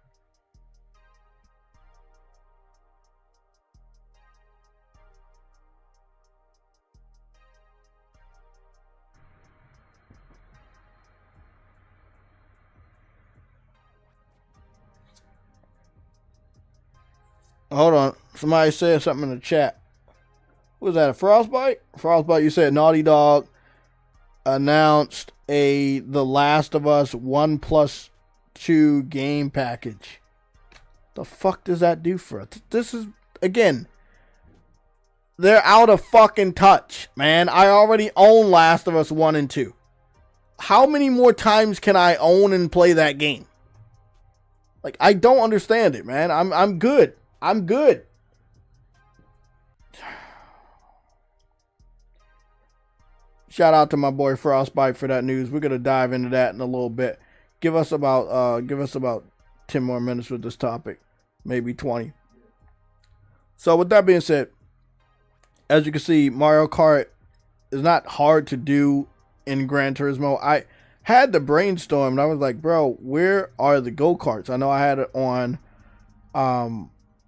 Hold on. Somebody said something in the chat. Was that a Frostbite? Frostbite, you said Naughty Dog announced The Last of Us 1+2 game package. The fuck does that do for us? This is, again, they're out of fucking touch, man. I already own Last of Us 1 and 2. How many more times can I own and play that game? Like, I don't understand it, man. I'm good. I'm good. Shout out to my boy Frostbite for that news. We're gonna dive into that in a little bit. Give us about 10 more minutes with this topic, maybe 20. So with that being said, as you can see, Mario Kart is not hard to do in Gran Turismo. I had to brainstorm and I was like, bro, where are the go-karts? I know I had it on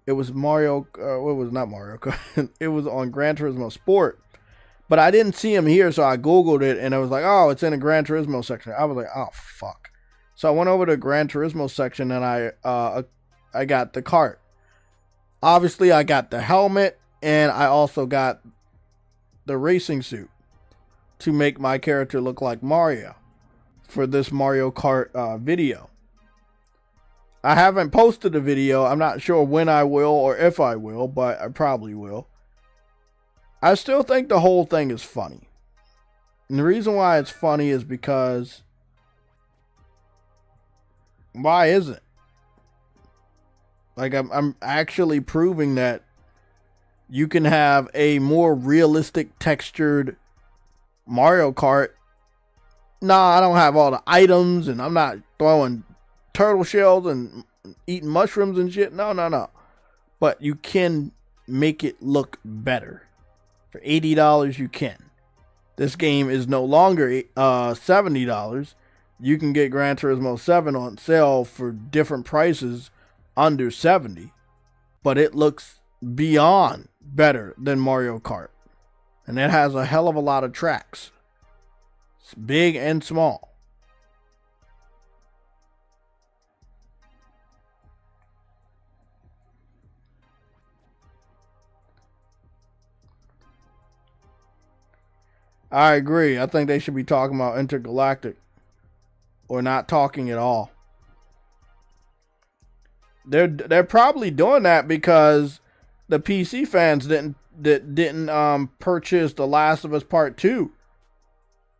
it was Mario it was not Mario Kart. It was on Gran Turismo Sport. But I didn't see him here, so I Googled it, and it was like, oh, it's in the Gran Turismo section. I was like, oh, fuck. So I went over to the Gran Turismo section, and I got the cart. Obviously, I got the helmet, and I also got the racing suit to make my character look like Mario for this Mario Kart video. I haven't posted a video. I'm not sure when I will or if I will, but I probably will. I still think the whole thing is funny. And the reason why it's funny is because why isn't? Like, I'm actually proving that you can have a more realistic textured Mario Kart. Nah, I don't have all the items and I'm not throwing turtle shells and eating mushrooms and shit. No. But you can make it look better. For $80, you can. This game is no longer $70. You can get Gran Turismo 7 on sale for different prices under $70. But it looks beyond better than Mario Kart. And it has a hell of a lot of tracks. It's big and small. I agree. I think they should be talking about intergalactic or not talking at all. They're probably doing that because the PC fans didn't purchase The Last of Us Part 2.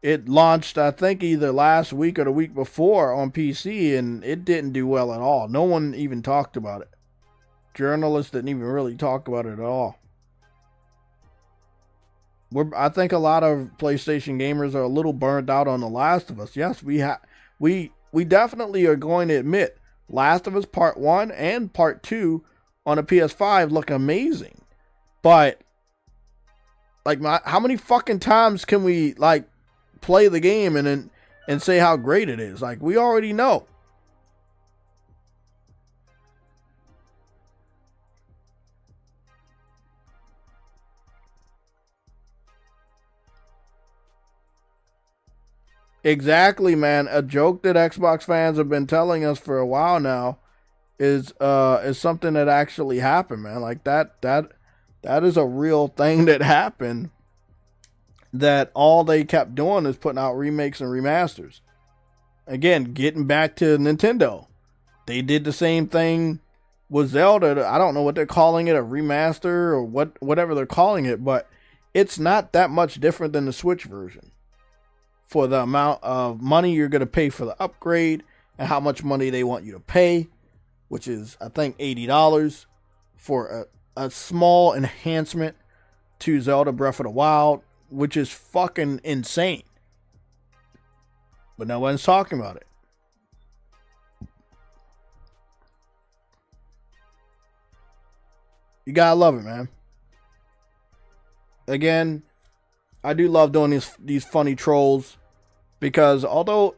It launched, I think, either last week or the week before on PC, and it didn't do well at all. No one even talked about it. Journalists didn't even really talk about it at all. I think a lot of PlayStation gamers are a little burned out on The Last of Us. Yes, we definitely are going to admit Last of Us Part 1 and Part 2 on a PS5 look amazing. But like, how many fucking times can we like play the game and say how great it is? Like, we already know. Exactly, man. A joke that Xbox fans have been telling us for a while now is something that actually happened, man. Like that is a real thing that happened. That all they kept doing is putting out remakes and remasters. Again, getting back to Nintendo. They did the same thing with Zelda. I don't know what they're calling it, a remaster or whatever they're calling it, but it's not that much different than the Switch version. For the amount of money you're going to pay for the upgrade and how much money they want you to pay, which is, I think, $80 for a small enhancement to Zelda Breath of the Wild, which is fucking insane. But no one's talking about it. You gotta love it, man. Again, I do love doing these funny trolls because although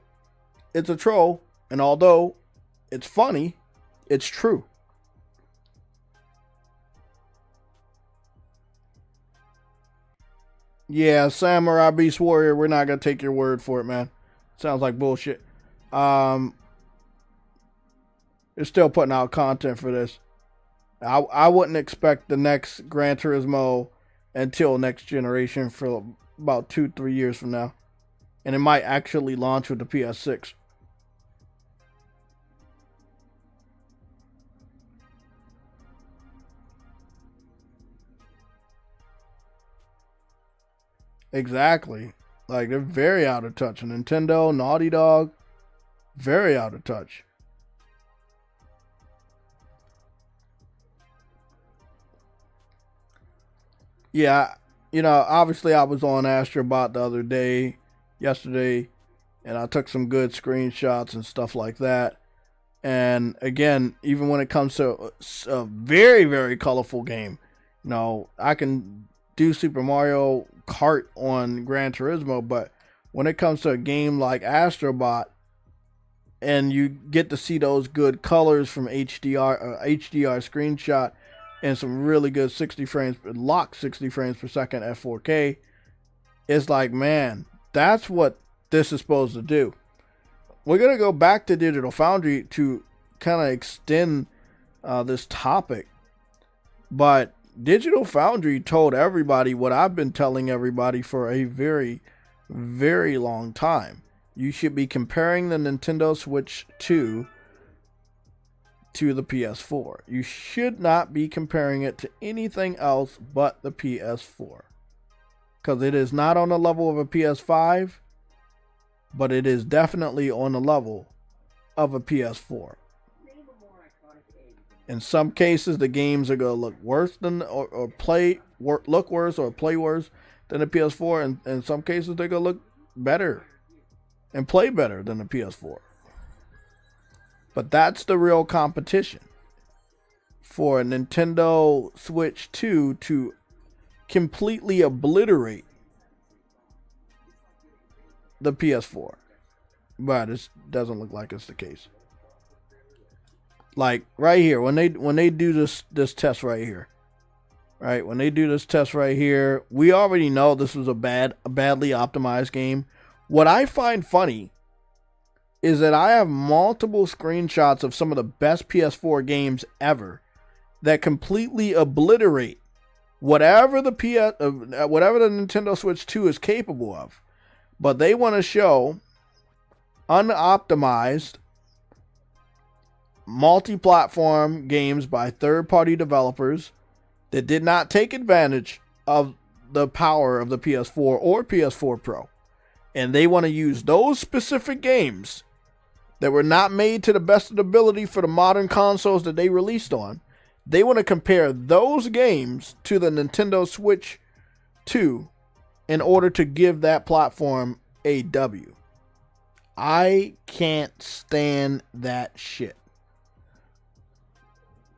it's a troll and although it's funny, it's true. Yeah, Samurai Beast Warrior, we're not going to take your word for it, man. Sounds like bullshit. They're still putting out content for this. I wouldn't expect the next Gran Turismo until next generation for about 2-3 years from now. And it might actually launch with the PS6. Exactly. Like, they're very out of touch. Nintendo, Naughty Dog, very out of touch. Yeah, you know, obviously I was on Astrobot the other day, yesterday, and I took some good screenshots and stuff like that. And again, even when it comes to a very, very colorful game, you know, I can do Super Mario Kart on Gran Turismo, but when it comes to a game like Astrobot, and you get to see those good colors from HDR screenshot and some really good 60 frames, locked 60 frames per second at 4K, it's like, man, that's what this is supposed to do. We're going to go back to Digital Foundry to kind of extend this topic. But Digital Foundry told everybody what I've been telling everybody for a very, very long time. You should be comparing the Nintendo Switch 2 to the PS4. You should not be comparing it to anything else but the PS4. Because it is not on the level of a PS5, but it is definitely on the level of a PS4. In some cases, the games are going to look worse than, or look worse or play worse than the PS4. And in some cases, they're going to look better and play better than the PS4. But that's the real competition for a Nintendo Switch 2 to completely obliterate the PS4. But it doesn't look like it's the case. Like right here, when they do this test right here, right? When they do this test right here, we already know this was a badly optimized game. What I find funny is that I have multiple screenshots of some of the best PS4 games ever that completely obliterate whatever the Nintendo Switch 2 is capable of. But they want to show unoptimized multi-platform games by third-party developers that did not take advantage of the power of the PS4 or PS4 Pro. And they want to use those specific games that were not made to the best of the ability for the modern consoles that they released on. They want to compare those games to the Nintendo Switch 2 in order to give that platform a W. I can't stand that shit.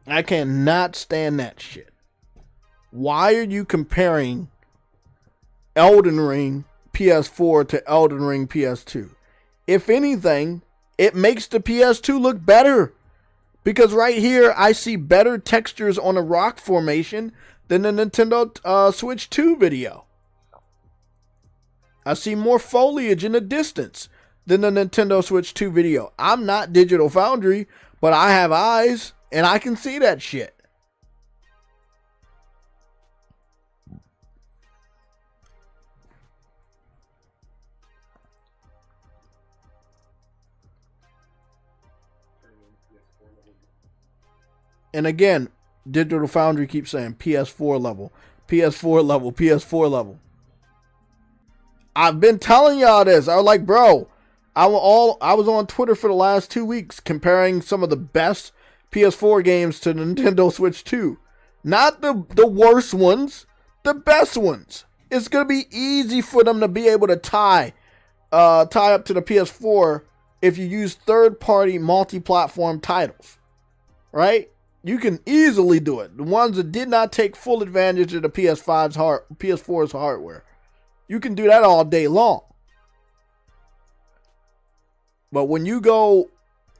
I cannot stand that shit. Why are you comparing Elden Ring PS4 to Elden Ring PS2? If anything, it makes the PS2 look better. Because right here, I see better textures on a rock formation than the Nintendo Switch 2 video. I see more foliage in the distance than the Nintendo Switch 2 video. I'm not Digital Foundry, but I have eyes and I can see that shit. And again, Digital Foundry keeps saying PS4 level, PS4 level, PS4 level. I've been telling y'all this. I was like, bro, I was on Twitter for the last 2 weeks comparing some of the best PS4 games to the Nintendo Switch 2. Not the worst ones, the best ones. It's going to be easy for them to be able to tie up to the PS4 if you use third-party multi-platform titles. Right? You can easily do it. The ones that did not take full advantage of the PS4's hardware. You can do that all day long. But when you go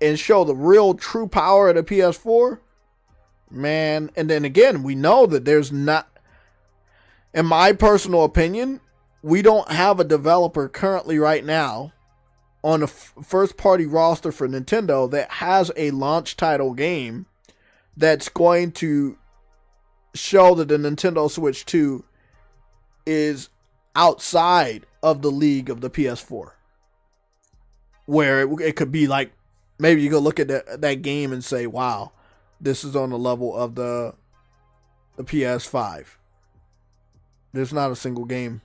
and show the real true power of the PS4, man, and then again, we know that there's not, in my personal opinion, we don't have a developer currently right now on the first party roster for Nintendo that has a launch title game that's going to show that the Nintendo Switch 2 is outside of the league of the PS4. Where it could be like, maybe you go look at that game and say, wow, this is on the level of the PS5. There's not a single game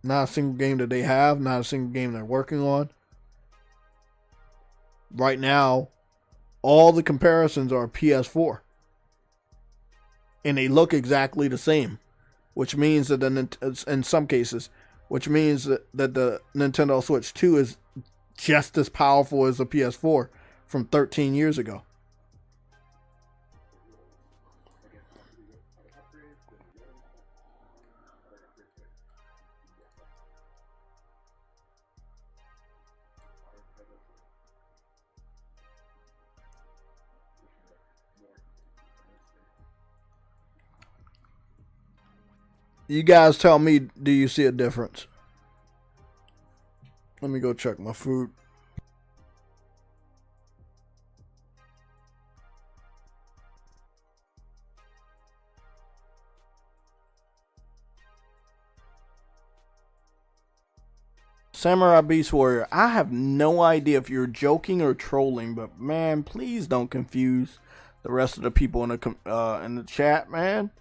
Not a single game that they have, not a single game they're working on. Right now, all the comparisons are PS4. And they look exactly the same. Which means that in some cases, which means that the Nintendo Switch 2 is just as powerful as the PS4 from 13 years ago. You guys tell me, do you see a difference? Let me go check my food. Samurai Beast Warrior, I have no idea if you're joking or trolling, but man, please don't confuse the rest of the people in the chat, man.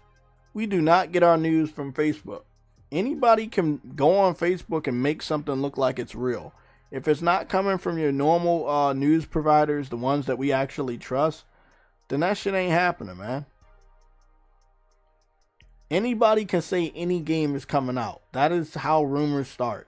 We do not get our news from Facebook. Anybody can go on Facebook and make something look like it's real. If it's not coming from your normal news providers, the ones that we actually trust, then that shit ain't happening, man. Anybody can say any game is coming out. That is how rumors start.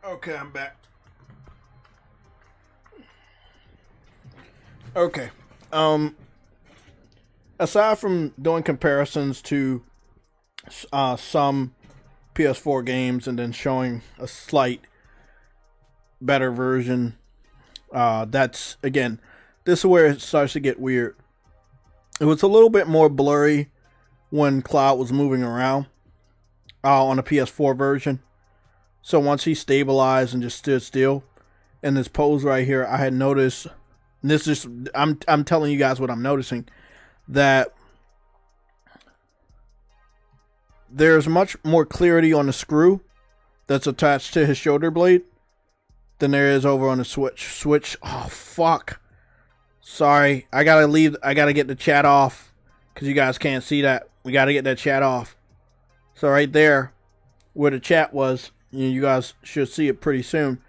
Okay, I'm back. Okay. Aside from doing comparisons to some PS4 games and then showing a slight better version, that's, again, this is where it starts to get weird. It was a little bit more blurry when Cloud was moving around on the PS4 version. So once he stabilized and just stood still, in this pose right here, I had noticed, and this is, I'm telling you guys what I'm noticing, that there's much more clarity on the screw that's attached to his shoulder blade than there is over on the Switch. Oh, fuck. Sorry, I gotta leave. I gotta get the chat off because you guys can't see that. We gotta get that chat off. So right there, where the chat was, you guys should see it pretty soon.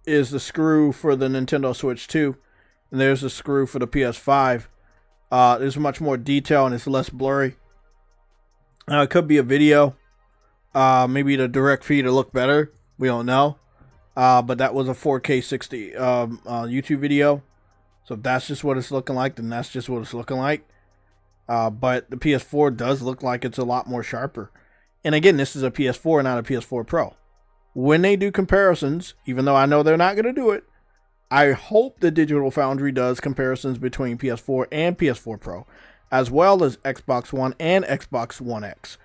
Is the screw for the Nintendo Switch 2, and there's the screw for the PS5. There's much more detail and it's less blurry. It could be a video. Maybe the direct feed will look better. We don't know. But that was a 4K 60 YouTube video. So if that's just what it's looking like, then that's just what it's looking like. But the PS4 does look like it's a lot more sharper. And again, this is a PS4, not a PS4 Pro. When they do comparisons, even though I know they're not going to do it, I hope the Digital Foundry does comparisons between PS4 and PS4 Pro, as well as Xbox One and Xbox One X.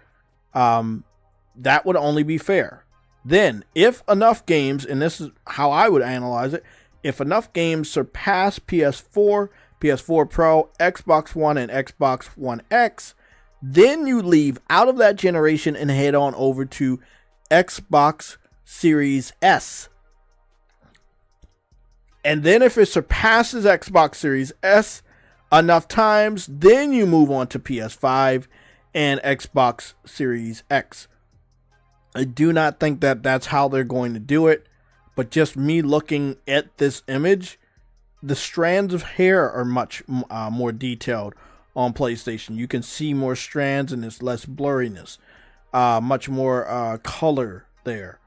That would only be fair. Then, if enough games, and this is how I would analyze it, if enough games surpass PS4, PS4 Pro, Xbox One, and Xbox One X, then you leave out of that generation and head on over to Xbox Series S. And then if it surpasses Xbox Series S enough times, then you move on to PS5 and Xbox Series X. I do not think that that's how they're going to do it, but just me looking at this image, the strands of hair are much more detailed on PlayStation. You can see more strands and there's less blurriness, much more color there.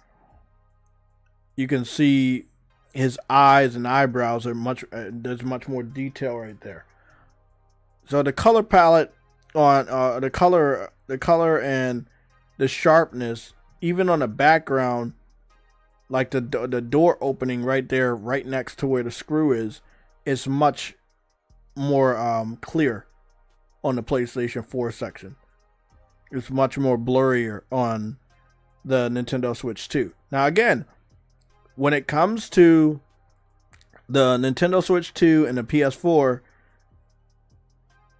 You can see his eyes and eyebrows are there's much more detail right there. So the color palette on the color and the sharpness, even on the background, like the door opening right there, right next to where the screw is much more clear on the PlayStation 4 section. It's much more blurrier on the Nintendo Switch 2. Now again, when it comes to the Nintendo Switch 2 and the PS4,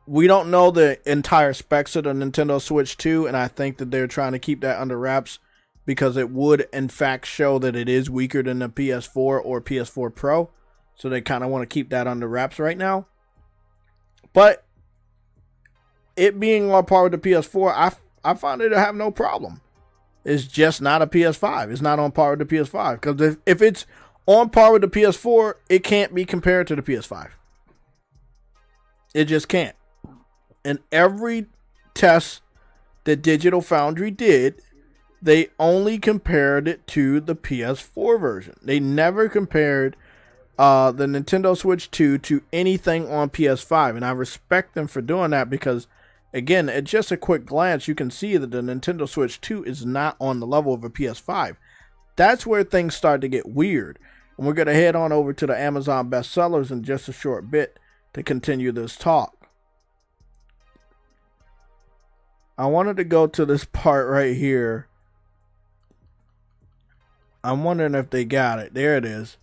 we don't know the entire specs of the Nintendo Switch 2, and I think that they're trying to keep that under wraps because it would in fact show that it is weaker than the PS4 or PS4 Pro. So they kind of want to keep that under wraps right now. But it being on par with the PS4, I find it to have no problem. It's just not a PS5. It's not on par with the PS5. Because if it's on par with the PS4, it can't be compared to the PS5. It just can't. In every test that Digital Foundry did, they only compared it to the PS4 version. They never compared the Nintendo Switch 2 to anything on PS5. And I respect them for doing that because, again, at just a quick glance, you can see that the Nintendo Switch 2 is not on the level of a PS5. That's where things start to get weird. And we're going to head on over to the Amazon bestsellers in just a short bit to continue this talk. I wanted to go to this part right here. I'm wondering if they got it. There it is.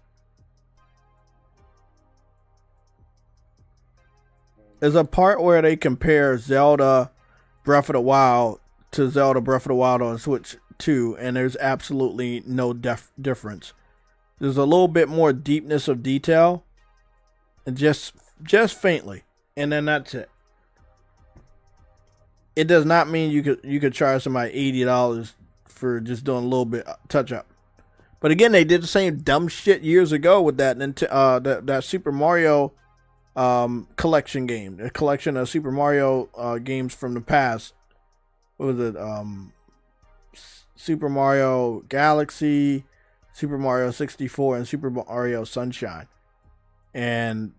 There's a part where they compare Zelda Breath of the Wild to Zelda Breath of the Wild on Switch 2, and there's absolutely no difference. There's a little bit more deepness of detail, and just faintly, and then that's it. It does not mean you could charge somebody $80 for just doing a little bit touch up. But again, they did the same dumb shit years ago with that Super Mario collection game, a collection of Super Mario games from the past. What was it? Super Mario Galaxy, Super Mario 64, and Super Mario Sunshine. And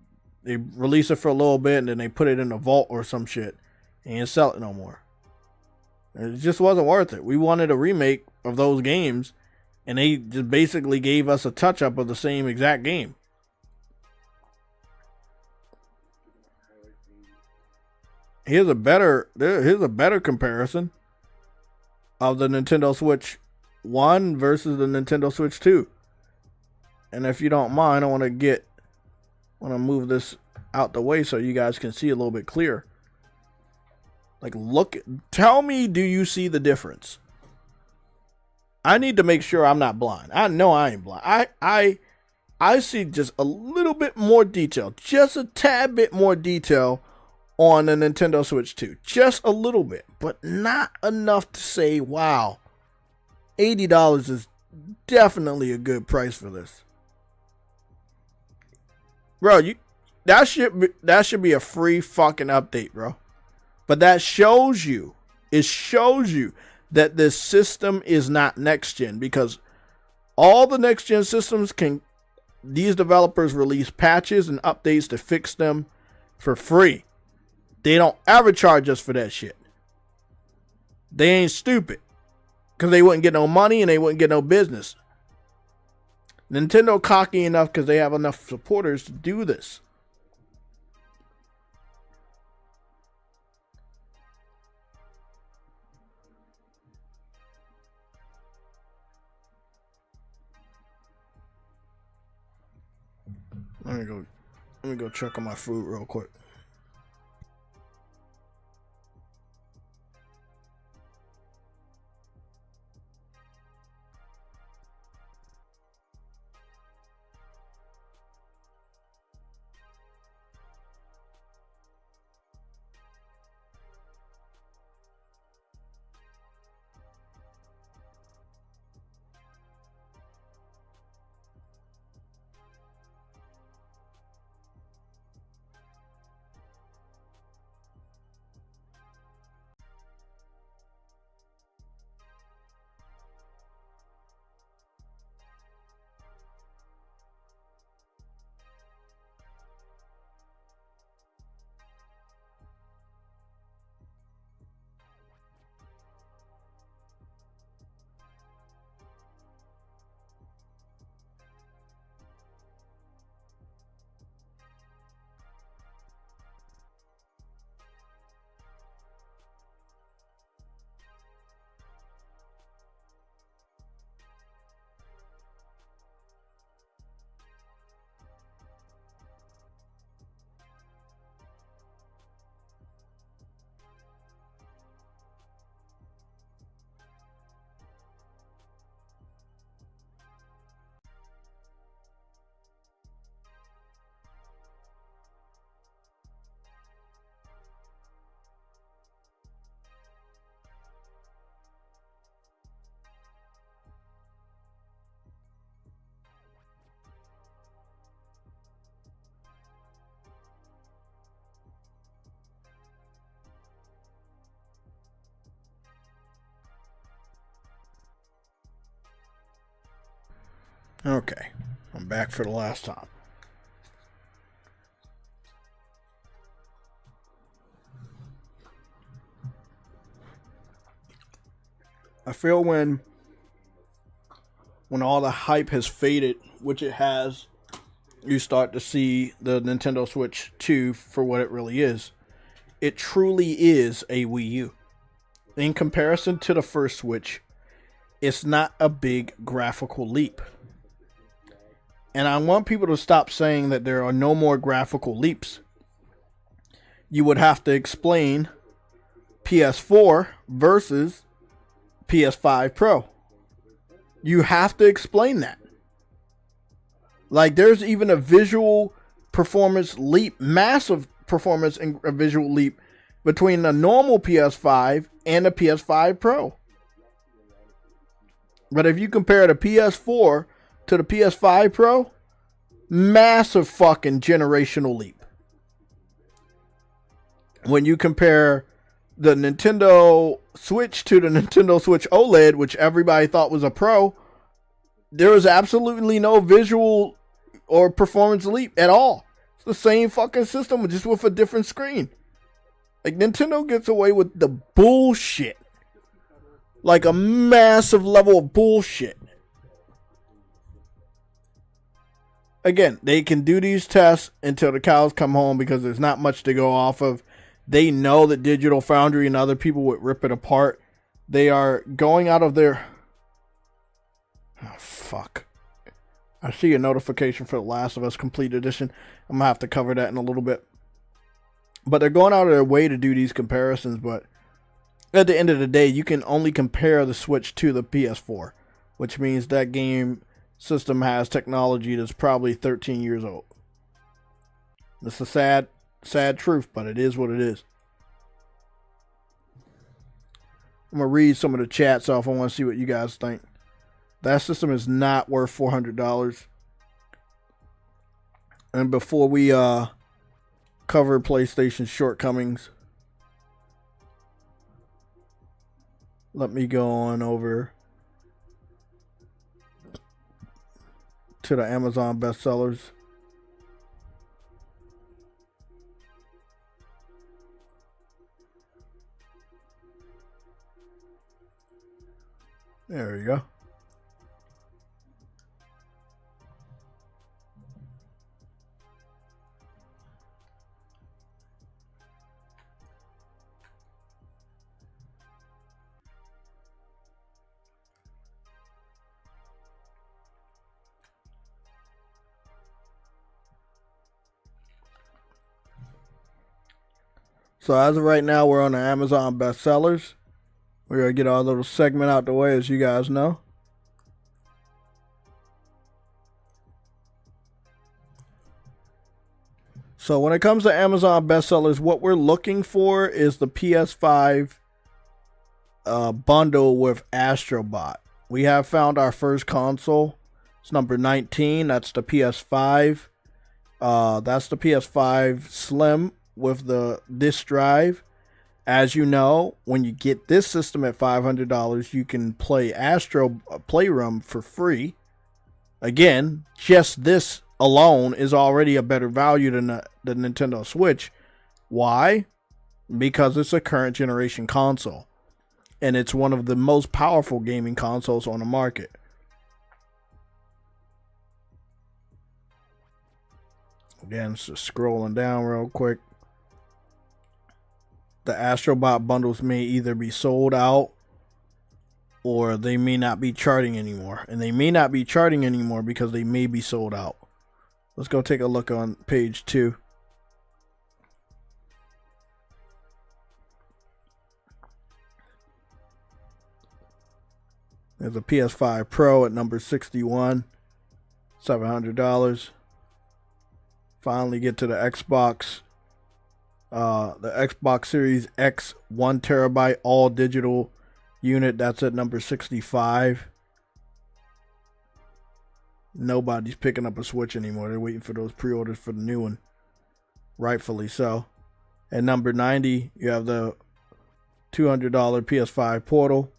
they released it for a little bit, and then they put it in a vault or some shit, and didn't sell it no more. It just wasn't worth it. We wanted a remake of those games, and they just basically gave us a touch-up of the same exact game. Here's a better comparison of the Nintendo Switch 1 versus the Nintendo Switch 2. And if you don't mind, I want to move this out the way so you guys can see a little bit clearer. Like, tell me, do you see the difference? I need to make sure I'm not blind. I know I ain't blind. I I see just a little bit more detail, just a tad bit more detail on the Nintendo Switch 2. Just a little bit, but not enough to say, wow, $80 is definitely a good price for this. Bro, that should be a free fucking update, bro. But that shows you, it shows you that this system is not next gen, because all the next gen systems these developers release patches and updates to fix them for free. They don't ever charge us for that shit. They ain't stupid, because they wouldn't get no money and they wouldn't get no business. Nintendo cocky enough because they have enough supporters to do this. Let me go check on my food real quick. Okay, I'm back for the last time. I feel when all the hype has faded, which it has, you start to see the Nintendo Switch 2 for what it really is. It truly is a Wii U. In comparison to the first Switch, it's not a big graphical leap. And I want people to stop saying that there are no more graphical leaps. You would have to explain PS4 versus PS5 Pro. You have to explain that. Like, there's even a visual performance leap, massive performance and a visual leap between the normal PS5 and the PS5 Pro. But if you compare the PS4 to the PS5 Pro, massive fucking generational leap. When you compare the Nintendo Switch to the Nintendo Switch OLED, which everybody thought was a Pro, there was absolutely no visual or performance leap at all. It's the same fucking system, just with a different screen. Like, Nintendo gets away with the bullshit. Like a massive level of bullshit. Again, they can do these tests until the cows come home, because there's not much to go off of. They know that Digital Foundry and other people would rip it apart. They are going out of their... Oh, fuck. I see a notification for The Last of Us Complete Edition. I'm going to have to cover that in a little bit. But they're going out of their way to do these comparisons, but at the end of the day, you can only compare the Switch to the PS4, which means that game system has technology that's probably 13 years old. It's a sad truth, but it is what it is. I'm going to read some of the chats off. I want to see what you guys think. That system is not worth $400. And before we cover PlayStation's shortcomings, let me go on over to the Amazon bestsellers. There we go. So as of right now, we're on the Amazon bestsellers. We're going to get our little segment out the way, as you guys know. So when it comes to Amazon bestsellers, what we're looking for is the PS5 bundle with Astrobot. We have found our first console. It's number 19. That's the PS5. That's the PS5 Slim with the disk drive. As you know, when you get this system at $500, you can play Astro Playroom for free. Again, just this alone is already a better value than the Nintendo Switch. Why? Because it's a current generation console. And it's one of the most powerful gaming consoles on the market. Again, just scrolling down real quick. The Astrobot bundles may either be sold out or they may not be charting anymore. And they may not be charting anymore because they may be sold out. Let's go take a look on page 2. There's a PS5 Pro at number 61, $700. Finally get to the Xbox. The Xbox Series X 1 terabyte all digital unit. That's at number 65. Nobody's picking up a Switch anymore. They're waiting for those pre-orders for the new one. Rightfully so. At number 90, you have the $200 PS5 Portal.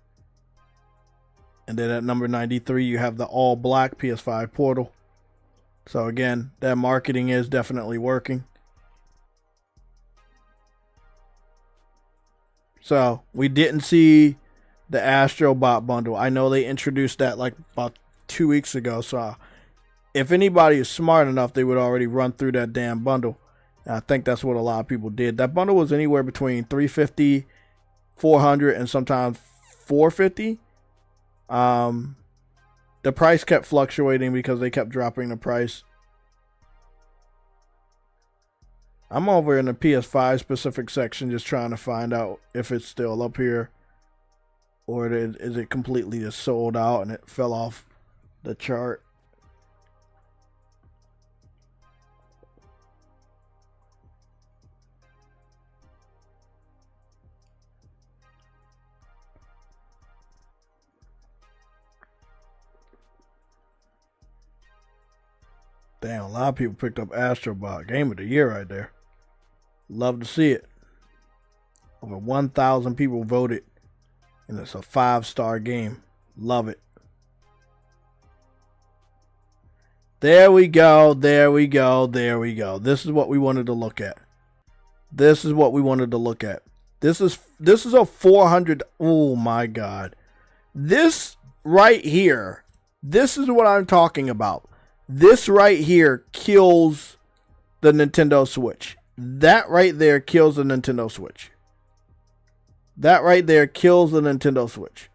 And then at number 93, you have the all black PS5 Portal. So again, that marketing is definitely working. So we didn't see the Astrobot bundle. I know they introduced that like about 2 weeks ago. So if anybody is smart enough, they would already run through that damn bundle. And I think that's what a lot of people did. That bundle was anywhere between $350, $400, and sometimes $450. The price kept fluctuating because they kept dropping the price. I'm over in the PS5 specific section just trying to find out if it's still up here or is it completely just sold out and it fell off the chart. Damn, a lot of people picked up Astrobot. Game of the year right there. Love to see it. Over 1,000 people voted. And it's a 5-star game. Love it. There we go. There we go. There we go. This is what we wanted to look at. This is what we wanted to look at. This is a 400. Oh my God. This right here. This is what I'm talking about. This right here kills the Nintendo Switch. That right there kills the Nintendo Switch. That right there kills the Nintendo Switch.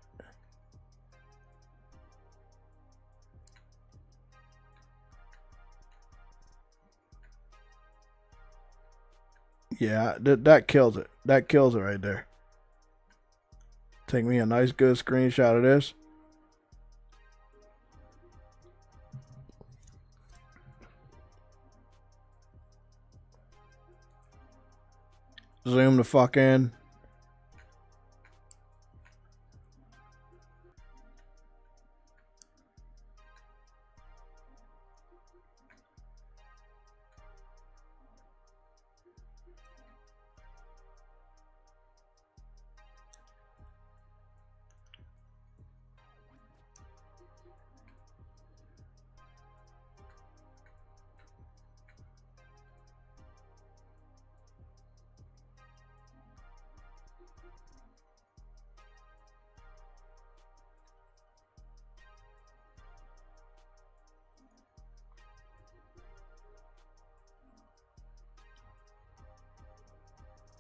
Yeah, that kills it. That kills it right there. Take me a nice good screenshot of this. Zoom the fuck in.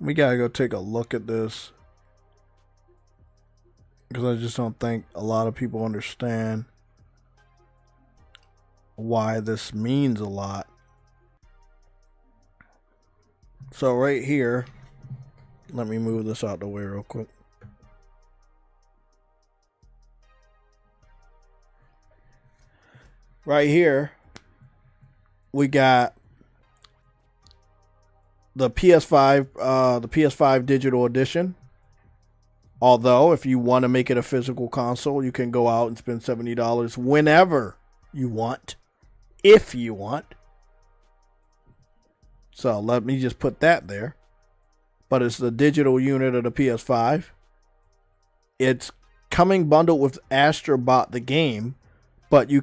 We gotta go take a look at this, because I just don't think a lot of people understand why this means a lot. So right here, let me move this out the way real quick. Right here, we got the PS5 digital edition. Although, if you want to make it a physical console, you can go out and spend $70 whenever you want, if you want. So let me just put that there. But it's the digital unit of the PS5. It's coming bundled with Astrobot the game, but you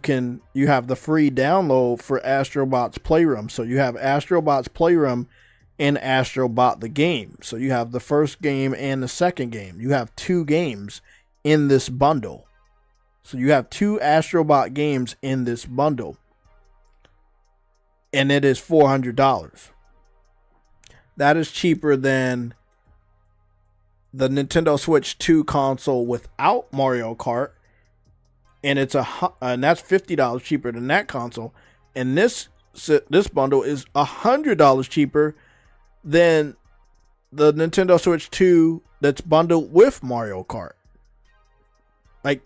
have the free download for Astrobot's Playroom. So you have Astrobot's Playroom and Astrobot the game. So you have the first game and the second game. You have 2 games in this bundle. So you have 2 Astrobot games in this bundle. And it is $400. That is cheaper than the Nintendo Switch 2 console without Mario Kart. And that's $50 cheaper than that console. And this bundle is $100 cheaper than the Nintendo Switch 2 that's bundled with Mario Kart. Like,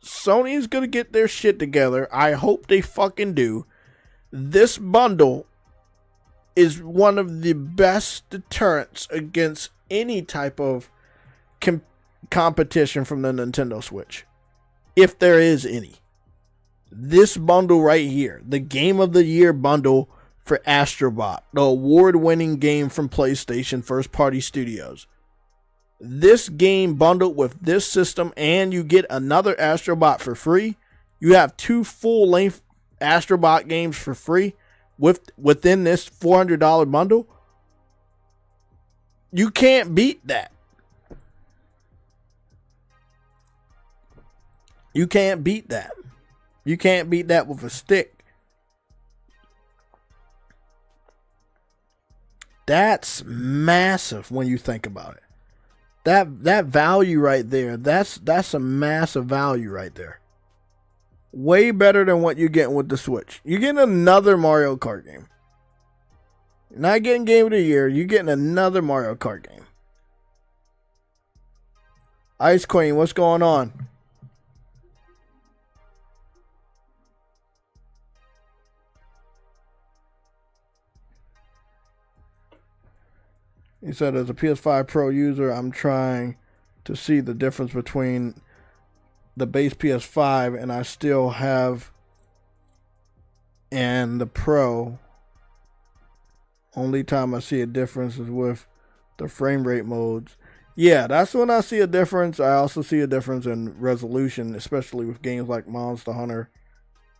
Sony's gonna get their shit together. I hope they fucking do. This bundle is one of the best deterrents against any type of competition from the Nintendo Switch, if there is any. This bundle right here, the Game of the Year bundle for Astrobot, the award-winning game from PlayStation first-party studios. This game bundled with this system, and you get another Astrobot for free. You have 2 full-length Astrobot games for free within this $400 bundle. You can't beat that. You can't beat that. You can't beat that with a stick. That's massive when you think about it. That value right there, that's a massive value right there. Way better than what you're getting with the Switch. You're getting another Mario Kart game. You're not getting Game of the Year, you're getting another Mario Kart game. Ice Queen, what's going on? He said, as a PS5 Pro user, I'm trying to see the difference between the base PS5 and I still have and the Pro. Only time I see a difference is with the frame rate modes. Yeah, that's when I see a difference. I also see a difference in resolution, especially with games like Monster Hunter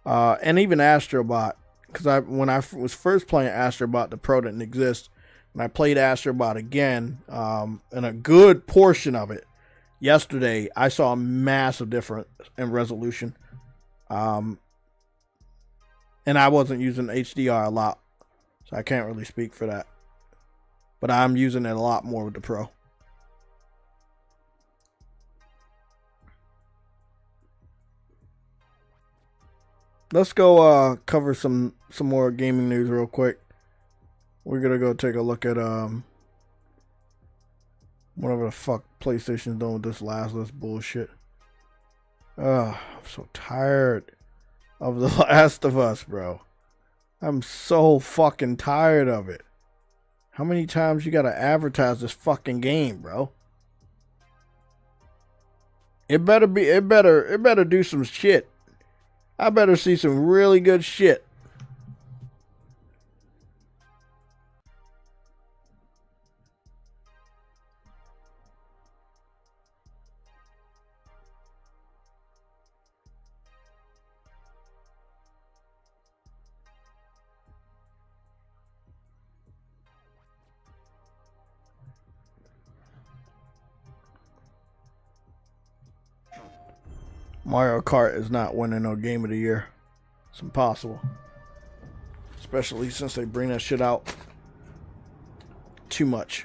and even Astrobot. Because when I was first playing Astrobot, the Pro didn't exist. And I played Astrobot again, and a good portion of it yesterday, I saw a massive difference in resolution. And I wasn't using HDR a lot, so I can't really speak for that. But I'm using it a lot more with the Pro. Let's go cover some more gaming news real quick. We're gonna go take a look at whatever the fuck PlayStation's doing with this last bullshit. I'm so tired of The Last of Us, bro. I'm so fucking tired of it. How many times you gotta advertise this fucking game, bro? It better do some shit. I better see some really good shit. Mario Kart is not winning no Game of the Year. It's impossible. Especially since they bring that shit out too much.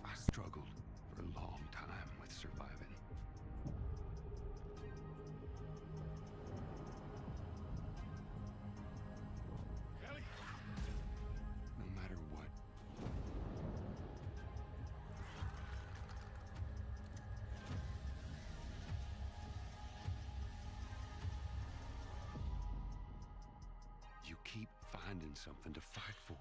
I struggled for a long time with surviving. No matter what. You keep finding something to fight for.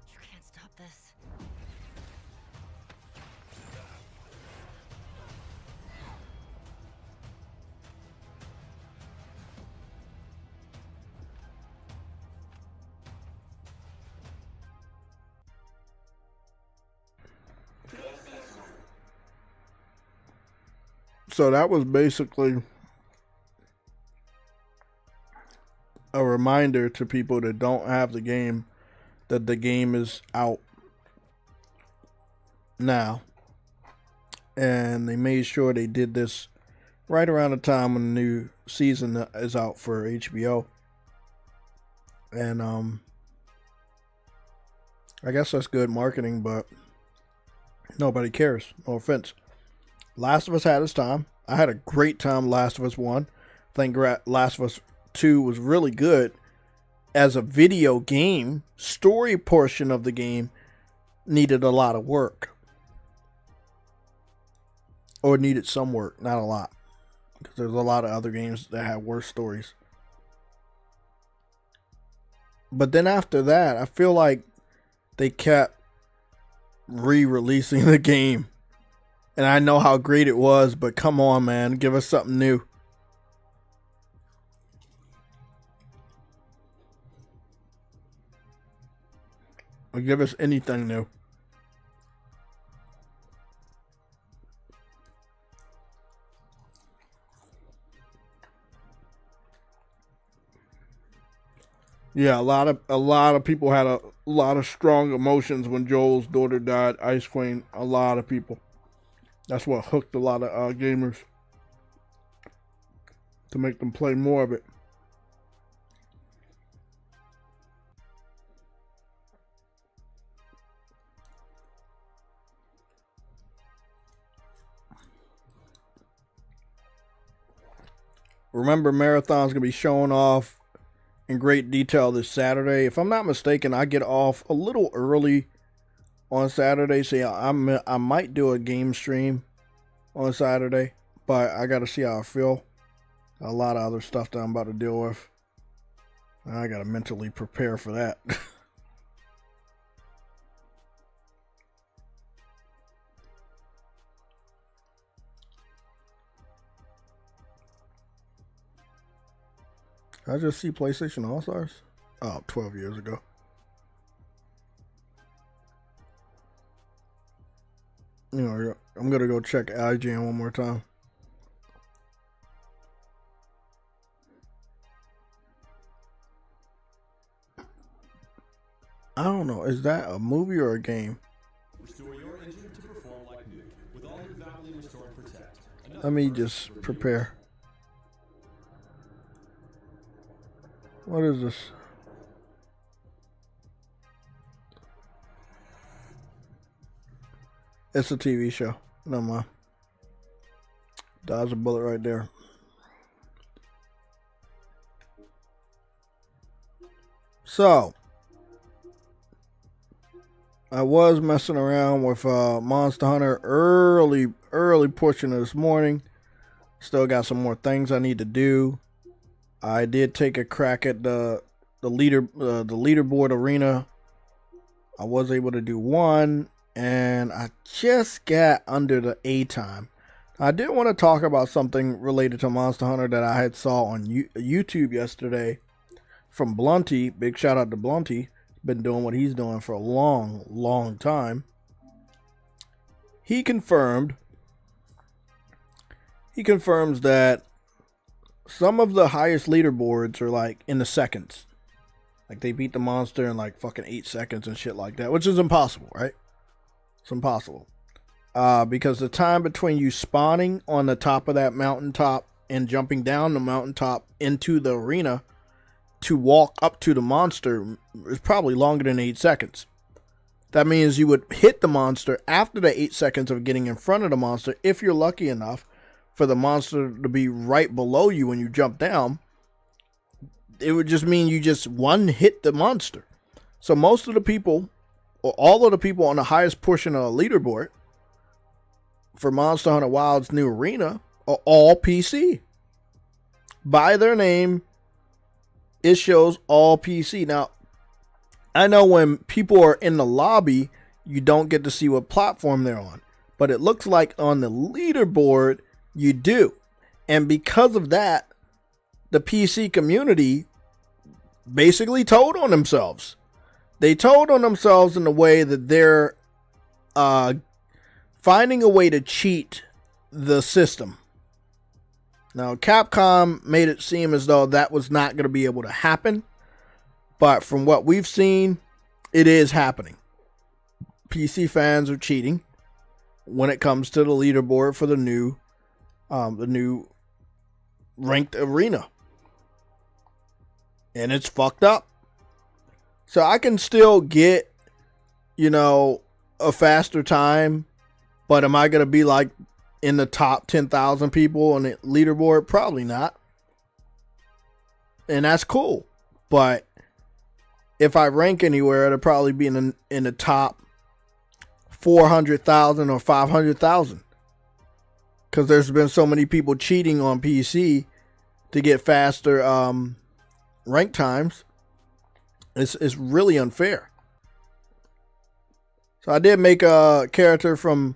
You can't stop this. So that was basically a reminder to people that don't have the game that the game is out now. And they made sure they did this right around the time when the new season is out for HBO. And I guess that's good marketing, but nobody cares. No offense. Last of Us had its time. I had a great time. Last of Us 1. I think Last of Us 2 was really good. As a video game, story portion of the game needed a lot of work. Or needed some work, not a lot. Because there's a lot of other games that had worse stories. But then after that, I feel like they kept re-releasing the game. And I know how great it was, but come on, man. Give us something new. Or give us anything new. Yeah, a lot of people had a lot of strong emotions when Joel's daughter died. Ice Queen, a lot of people. That's what hooked a lot of gamers to make them play more of it. Remember, Marathon's going to be showing off in great detail this Saturday. If I'm not mistaken, I get off a little early on Saturday. So yeah, I might do a game stream on Saturday, but I got to see how I feel. A lot of other stuff that I'm about to deal with. I got to mentally prepare for that. I just see PlayStation All-Stars? Oh, 12 years ago. You know, I'm going to go check IGN one more time. I don't know. Is that a movie or a game? Restore your engine to perform like new with all new Valvoline Restore and Protect. Let me just prepare. What is this? It's a TV show. No mind. Dodge a bullet right there. So, I was messing around with Monster Hunter early portion of this morning. Still got some more things I need to do. I did take a crack at the leaderboard arena. I was able to do one, and I just got under the A time. I did want to talk about something related to Monster Hunter that I had saw on YouTube yesterday from Blunty. Big shout out to Blunty. Been doing what he's doing for a long time. He confirms that some of the highest leaderboards are like in the seconds. Like they beat the monster in like fucking 8 seconds and shit like that, which is impossible, right? It's impossible. Because the time between you spawning on the top of that mountaintop and jumping down the mountaintop into the arena to walk up to the monster is probably longer than 8 seconds. That means you would hit the monster after the 8 seconds of getting in front of the monster, if you're lucky enough for the monster to be right below you when you jump down. It would just mean you just one hit the monster. So most of the people, or all of the people on the highest portion of the leaderboard for Monster Hunter Wild's new arena are all PC. By their name, it shows all PC. Now, I know when people are in the lobby, you don't get to see what platform they're on. But it looks like on the leaderboard, you do. And because of that, the PC community basically told on themselves. They told on themselves in the way that they're finding a way to cheat the system. Now, Capcom made it seem as though that was not going to be able to happen. But from what we've seen, it is happening. PC fans are cheating when it comes to the leaderboard for the new ranked arena. And it's fucked up. So I can still get, a faster time. But am I going to be like in the top 10,000 people on the leaderboard? Probably not. And that's cool. But if I rank anywhere, it'll probably be in the top 400,000 or 500,000. Because there's been so many people cheating on PC to get faster rank times. It's really unfair. So I did make a character from,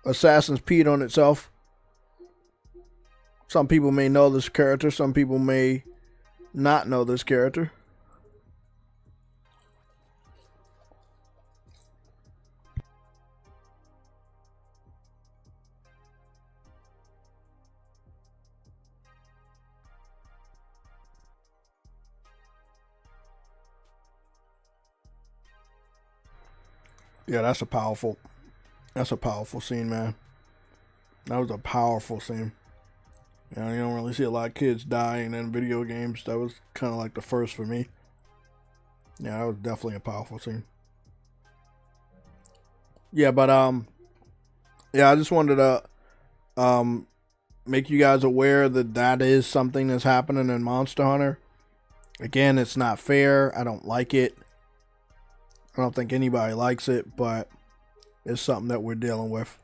Assassin's Creed on itself. Some people may know this character. Some people may not know this character. Yeah, that's a powerful scene, man. That was a powerful scene. You don't really see a lot of kids dying in video games. That was kind of like the first for me. Yeah, that was definitely a powerful scene. Yeah, but I just wanted to make you guys aware that is something that's happening in Monster Hunter. Again, it's not fair. I don't like it. I don't think anybody likes it, but it's something that we're dealing with.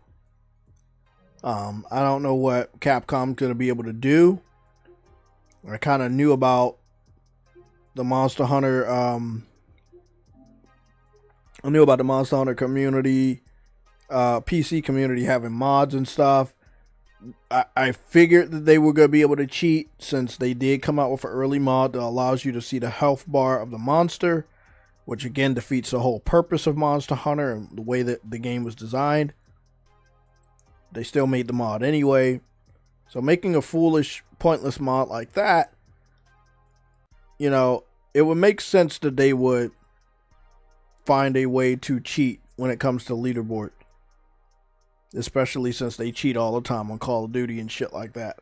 I don't know what Capcom's going to be able to do. I kind of knew about the Monster Hunter. I knew about the Monster Hunter community, PC community having mods and stuff. I figured that they were going to be able to cheat since they did come out with an early mod that allows you to see the health bar of the monster, which again defeats the whole purpose of Monster Hunter and the way that the game was designed. They still made the mod anyway. So making a foolish, pointless mod like that, it would make sense that they would find a way to cheat when it comes to leaderboard. Especially since they cheat all the time on Call of Duty and shit like that.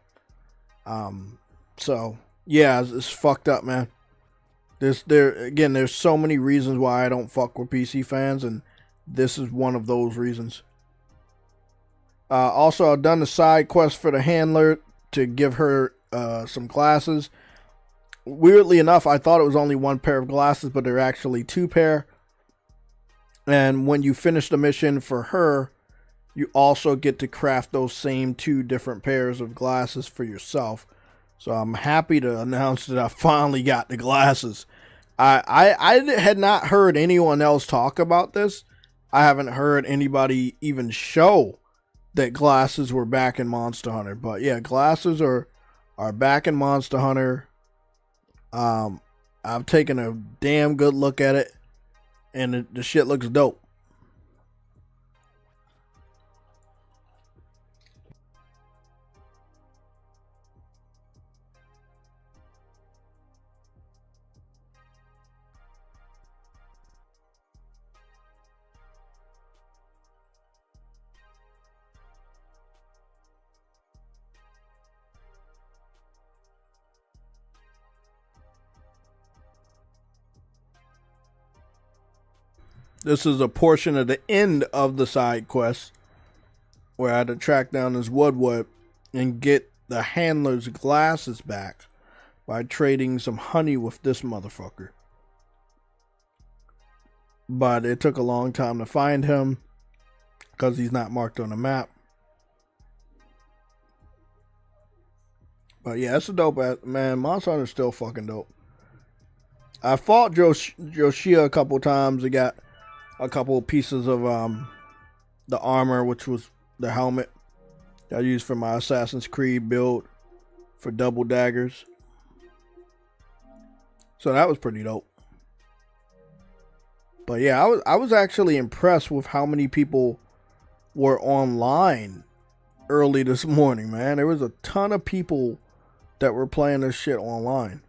So, yeah, it's fucked up, man. There's so many reasons why I don't fuck with PC fans, and this is one of those reasons. Also, I've done the side quest for the handler to give her some glasses. Weirdly enough, I thought it was only one pair of glasses, but they're actually two pair. And when you finish the mission for her, you also get to craft those same two different pairs of glasses for yourself. So I'm happy to announce that I finally got the glasses. I had not heard anyone else talk about this. I haven't heard anybody even show that glasses were back in Monster Hunter. But yeah, glasses are back in Monster Hunter. I've taken a damn good look at it, and the shit looks dope. This is a portion of the end of the side quest where I had to track down this Woodwood and get the handler's glasses back by trading some honey with this motherfucker. But it took a long time to find him because he's not marked on the map. But yeah, it's a dope ass, man. Monster Hunter's still fucking dope. I fought Joshia a couple times. I got a couple of pieces of the armor, which was the helmet that I used for my Assassin's Creed build for double daggers. So that was pretty dope. But yeah, I was actually impressed with how many people were online early this morning, man. There was a ton of people that were playing this shit online.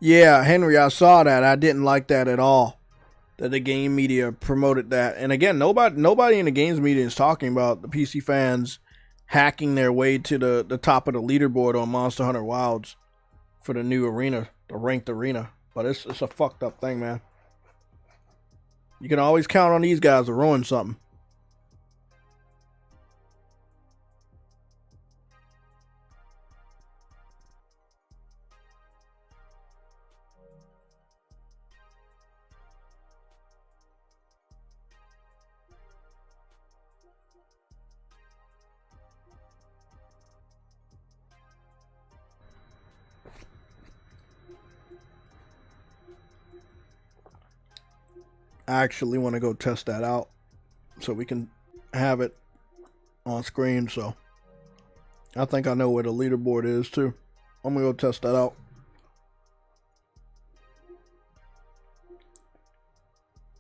Yeah, Henry, I saw that. I didn't like that at all. That the game media promoted that. And again, nobody in the games media is talking about the PC fans hacking their way to the top of the leaderboard on Monster Hunter Wilds for the new arena, the ranked arena. But it's a fucked up thing, man. You can always count on these guys to ruin something. I actually want to go test that out so we can have it on screen. So I think I know where the leaderboard is too. I'm gonna go test that out.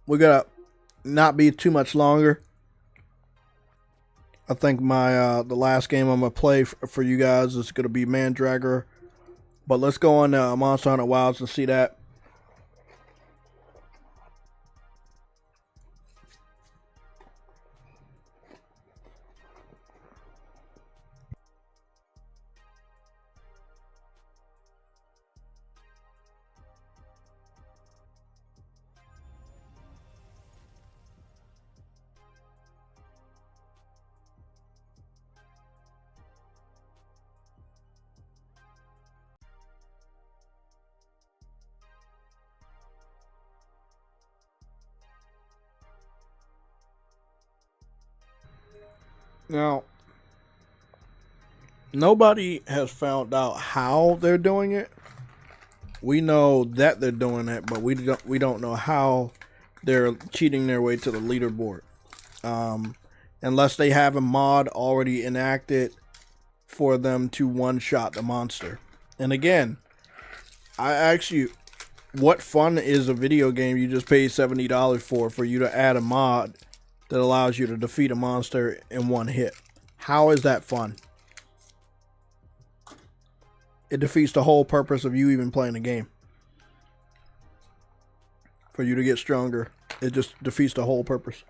We gotta not be too much longer. I think my the last game I'm gonna play for you guys is gonna be Mandragora. But let's go on Monster Hunter Wilds and see that. Now, nobody has found out how they're doing it. We know that they're doing it, but we don't know how they're cheating their way to the leaderboard. Unless they have a mod already enacted for them to one-shot the monster. And again, I ask you, what fun is a video game you just paid $70 for you to add a mod that allows you to defeat a monster in one hit? How is that fun? It defeats the whole purpose of you even playing the game. For you to get stronger, it just defeats the whole purpose.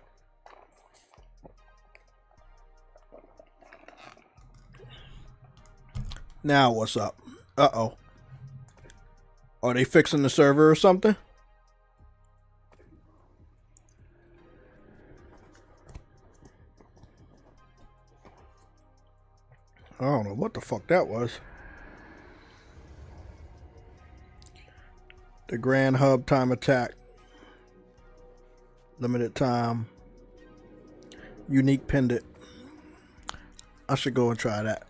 Now what's up? Uh-oh. Are they fixing the server or something? I don't know what the fuck that was. The Grand Hub Time Attack. Limited time. Unique pendant. I should go and try that.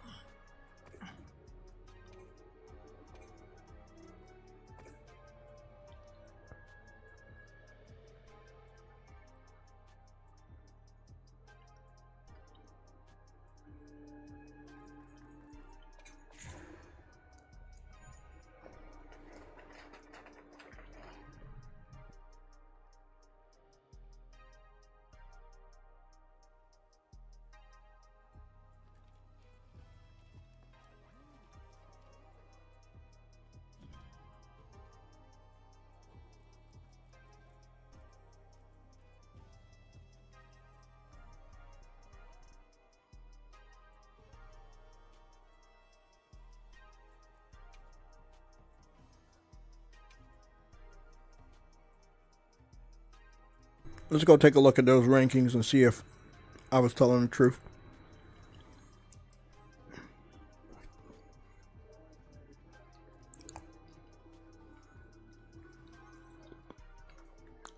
Let's go take a look at those rankings and see if I was telling the truth.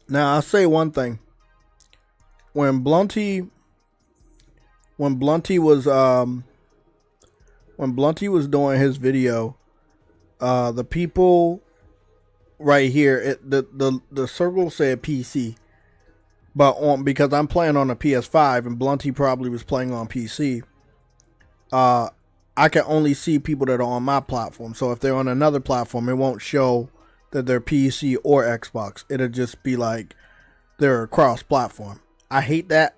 Now I'll say one thing. When Blunty was doing his video, the people right here, the circle said PC. But because I'm playing on a PS5 and Blunty probably was playing on PC, I can only see people that are on my platform. So if they're on another platform, it won't show that they're PC or Xbox. It'll just be like they're cross-platform. I hate that.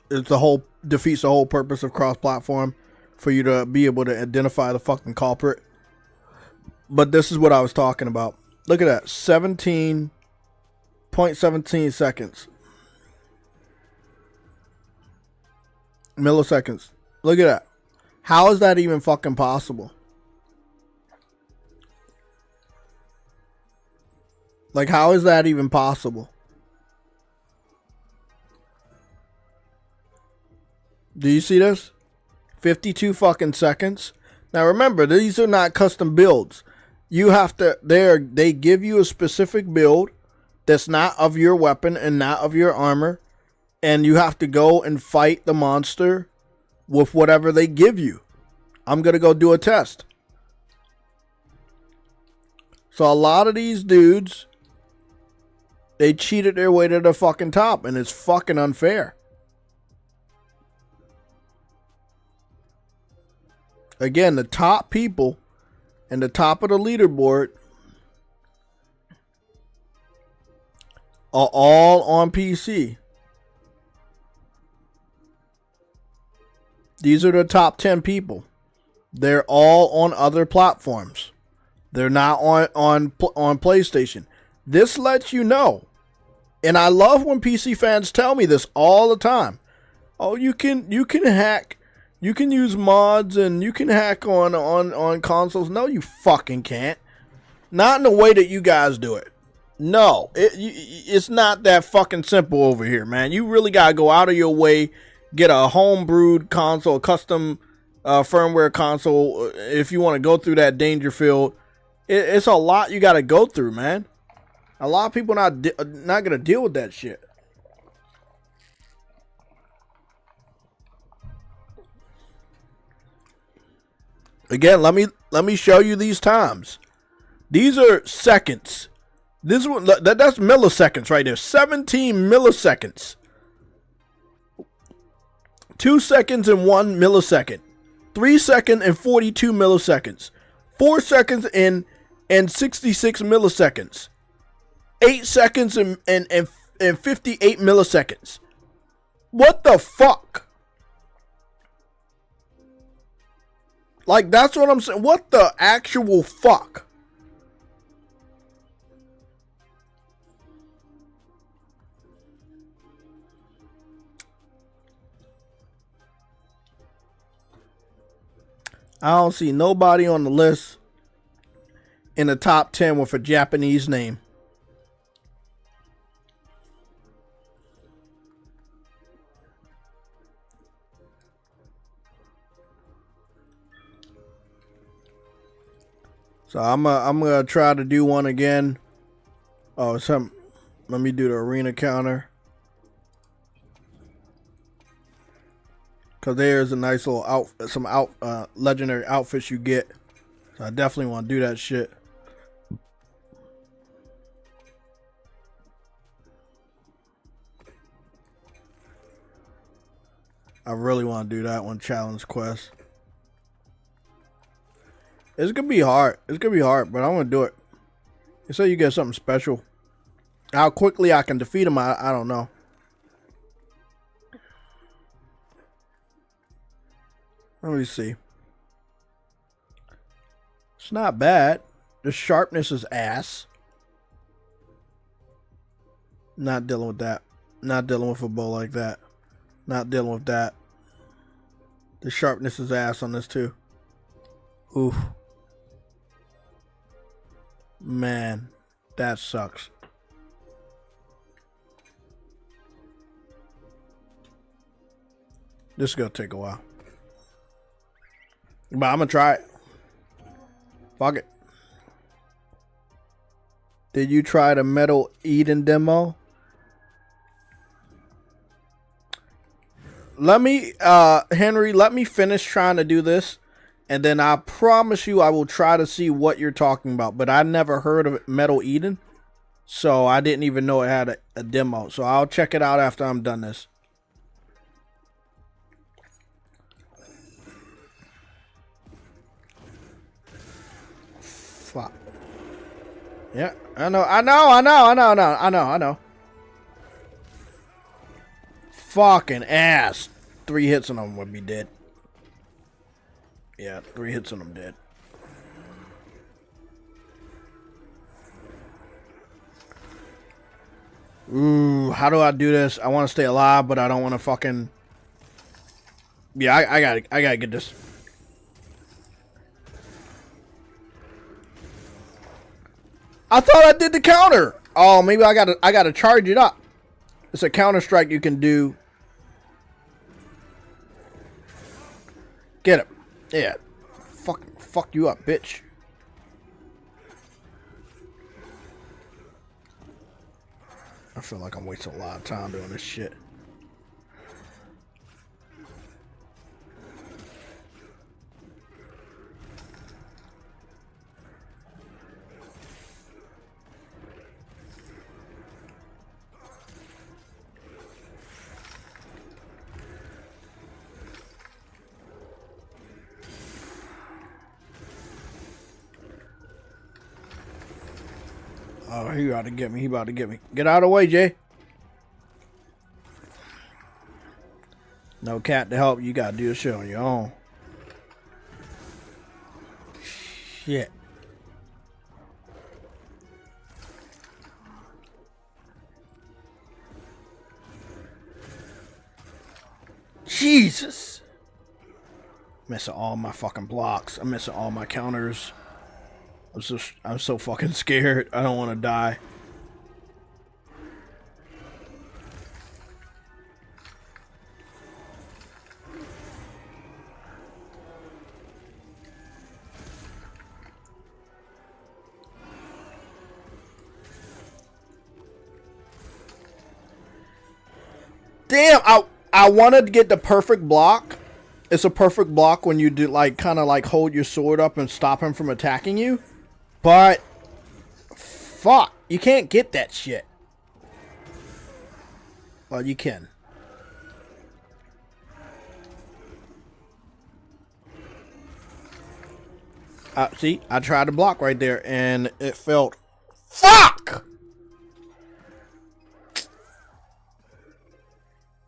Defeats the whole purpose of cross-platform, for you to be able to identify the fucking culprit. But this is what I was talking about. Look at that, 17.17 seconds. Milliseconds. Look at that. How is that even fucking possible? Like, how is that even possible? Do you see this? 52 fucking seconds. Now remember, these are not custom builds. You have to, they give you a specific build that's not of your weapon and not of your armor, and you have to go and fight the monster with whatever they give you. I'm gonna go do a test. So a lot of these dudes, they cheated their way to the fucking top, and it's fucking unfair. Again, the top people and the top of the leaderboard are all on PC. These are the top 10 people. They're all on other platforms. They're not on PlayStation. This lets you know. And I love when PC fans tell me this all the time. Oh, you can hack. You can use mods and you can hack on consoles. No, you fucking can't. Not in the way that you guys do it. No, it's not that fucking simple over here, man. You really got to go out of your way, get a homebrewed console, a custom firmware console, if you want to go through that danger field. It's a lot you got to go through, man. A lot of people not going to deal with that shit. Again, let me show you these times. These are seconds. This one, that's milliseconds right there. 17 milliseconds. 2 seconds and 1 millisecond. 3 seconds and 42 milliseconds. 4 seconds and 66 milliseconds. 8 seconds and 58 milliseconds. What the fuck? Like, that's what I'm saying. What the actual fuck? I don't see nobody on the list in the top 10 with a Japanese name. So I'm gonna try to do one again. Oh, let me do the arena counter. Cause there's a nice little legendary outfits you get. So I definitely want to do that shit. I really want to do that one, challenge quest. It's gonna be hard. It's gonna be hard, but I want to do it. You say you get something special. How quickly I can defeat him, I don't know. Let me see. It's not bad. The sharpness is ass. Not dealing with that. Not dealing with a bow like that. Not dealing with that. The sharpness is ass on this too. Oof. Man, that sucks. This is gonna take a while. But I'm gonna try it. Fuck it. Did you try the Metal Eden demo? Let me, Henry, let me finish trying to do this. And then I promise you I will try to see what you're talking about. But I never heard of Metal Eden. So I didn't even know it had a demo. So I'll check it out after I'm done this. Fuck. Yeah, I know. Fucking ass. 3 hits on them would be dead. Yeah, 3 hits on them dead. Ooh, how do I do this? I want to stay alive, but I don't want to fucking... Yeah, I gotta get this. I thought I did the counter. Oh, maybe I gotta charge it up. It's a counter strike you can do. Get him. Yeah. Fuck you up, bitch. I feel like I'm wasting a lot of time doing this shit. Oh, he about to get me. He about to get me. Get out of the way, Jay. No cat to help. You got to do the shit on your own. Shit. Jesus. Missing all my fucking blocks. I'm missing all my counters. I'm so fucking scared. I don't want to die. Damn, I wanted to get the perfect block. It's a perfect block when you do like kind of like hold your sword up and stop him from attacking you. But, fuck, you can't get that shit. Well, you can. See, I tried to block right there, and it failed. Fuck!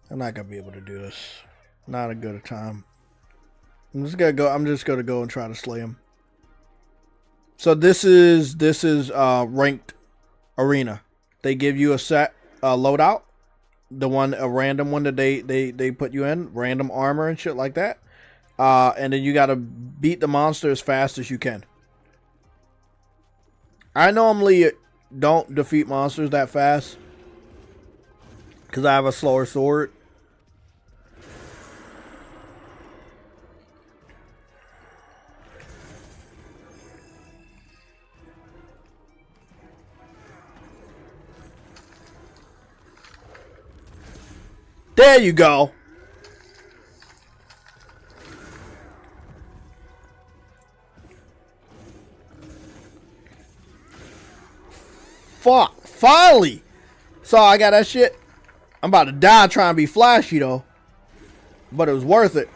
I'm not gonna be able to do this. Not a good time. I'm just gonna go and try to slay him. So this is ranked arena. They give you a set loadout, a random one that they put you in, random armor and shit like that, and then you gotta beat the monster as fast as you can. I normally don't defeat monsters that fast because I have a slower sword. There you go. Fuck. Finally. So I got that shit. I'm about to die trying to be flashy though. But it was worth it.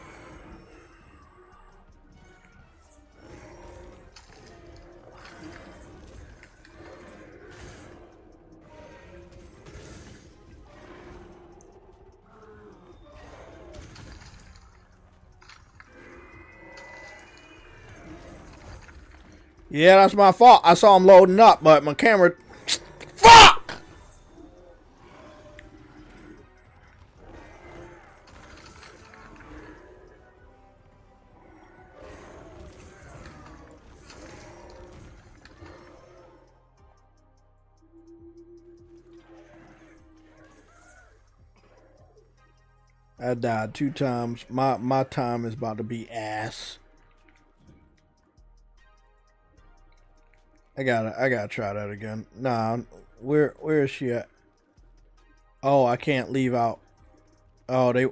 Yeah, that's my fault. I saw him loading up, but my camera... Fuck! I died 2 times. My time is about to be ass. I gotta try that again. Nah, where is she at? Oh, I can't leave out. Oh, they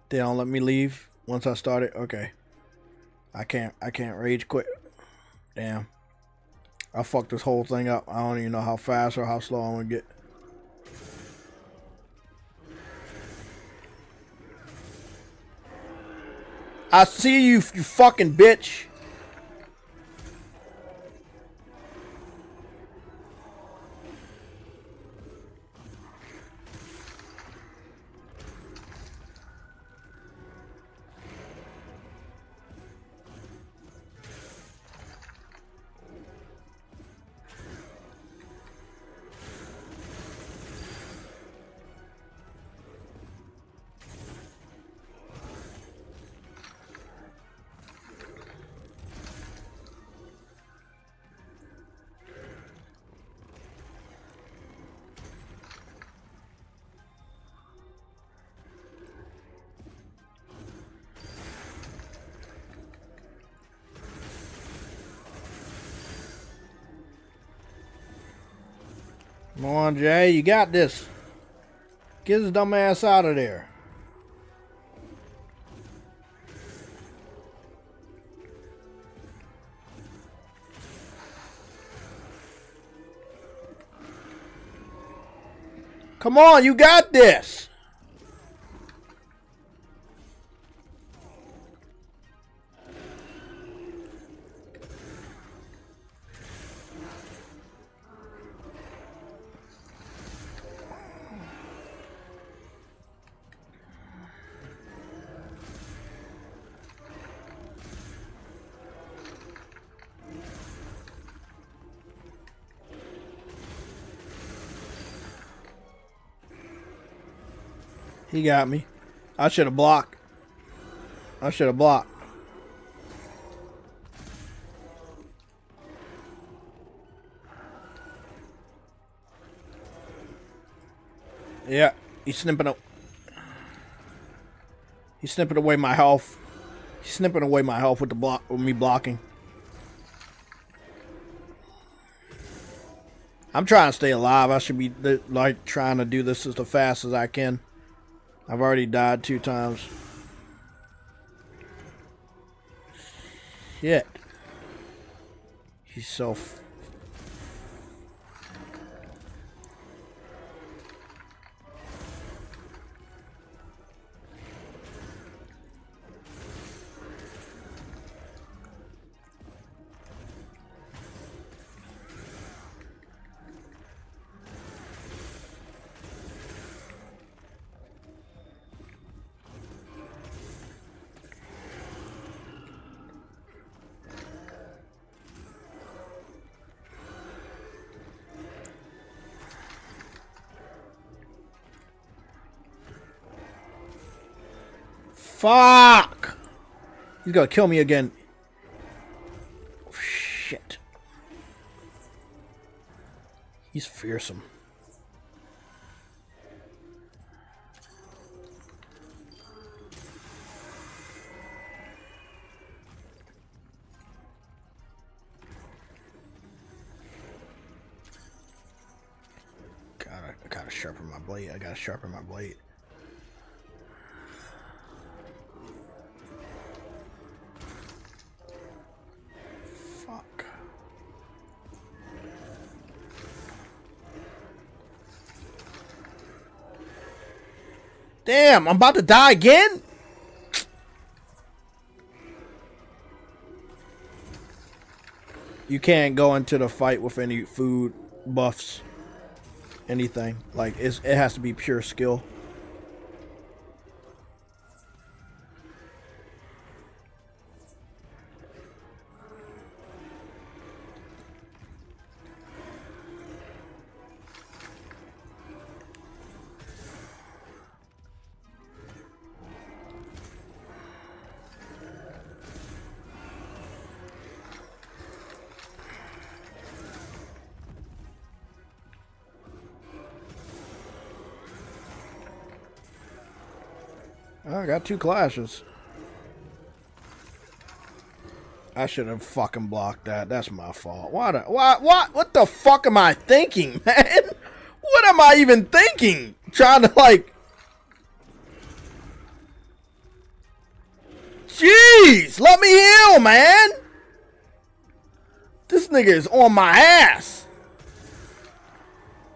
don't let me leave once I start it. Okay. I can't rage quit. Damn. I fucked this whole thing up. I don't even know how fast or how slow I'm gonna get. I see you, you fucking bitch. Come on, Jay, you got this. Get his dumb ass out of there. Come on, you got this. He got me. I should have blocked. I should have blocked. Yeah, he's snipping up. He's snipping away my health. He's snipping away my health with the block, with me blocking. I'm trying to stay alive. I should be like trying to do this as fast as I can. I've already died 2 times. Shit. He's so... Fuck! He's gonna kill me again. Shit. He's fearsome. I gotta sharpen my blade. I gotta sharpen my blade. Damn, I'm about to die again? You can't go into the fight with any food buffs. Anything. Like, it has to be pure skill. I got 2 clashes. I should have fucking blocked that. That's my fault. What the fuck am I thinking, man? What am I even thinking? Trying to like... Jeez, let me heal, man. This nigga is on my ass.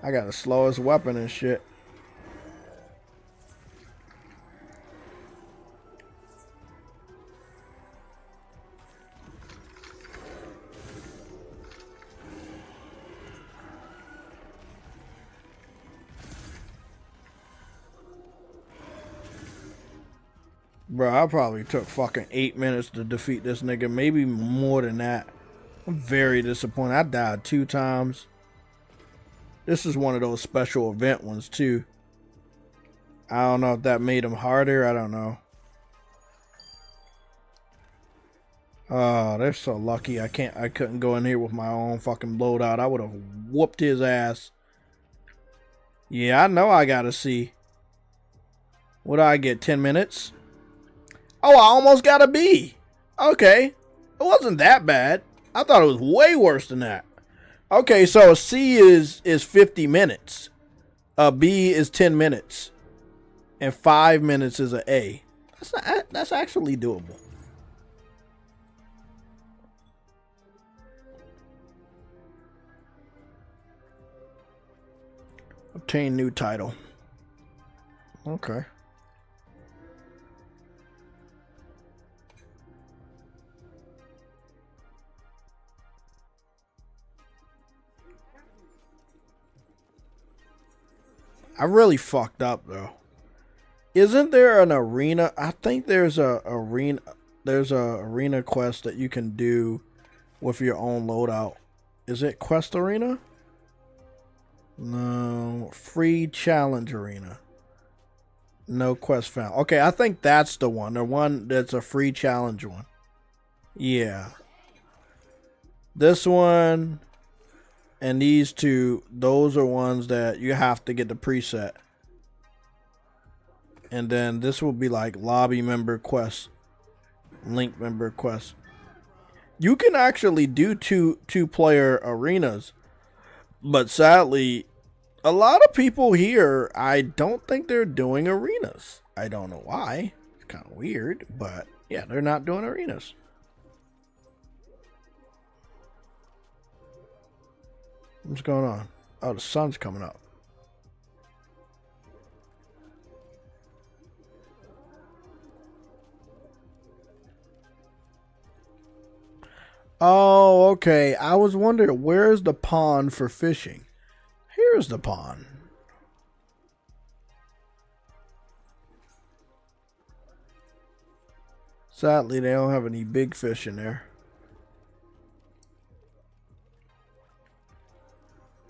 I got the slowest weapon and shit. Bro, I probably took fucking 8 minutes to defeat this nigga. Maybe more than that. I'm very disappointed. I died 2 times. This is one of those special event ones too. I don't know if that made him harder. I don't know. Oh, they're so lucky. I couldn't go in here with my own fucking loadout. I would have whooped his ass. Yeah, I know I gotta see. What do I get? 10 minutes? Oh, I almost got a B. Okay. It wasn't that bad. I thought it was way worse than that. Okay, so a C is 50 minutes. A B is 10 minutes. And 5 minutes is an A. That's actually doable. Obtain new title. Okay. I really fucked up though. Isn't there an arena? I think there's a arena. There's a arena quest that you can do with your own loadout. Is it Quest Arena? No, free challenge arena. No quest found. Okay, I think that's the one. The one that's a free challenge one. Yeah. This one. And these two, those are ones that you have to get the preset. And then this will be like lobby member quest, link member quest. You can actually do two player arenas, but sadly, a lot of people here, I don't think they're doing arenas. I don't know why. It's kind of weird, but yeah, they're not doing arenas. What's going on? Oh, the sun's coming up. Oh, okay. I was wondering, where's the pond for fishing? Here's the pond. Sadly, they don't have any big fish in there.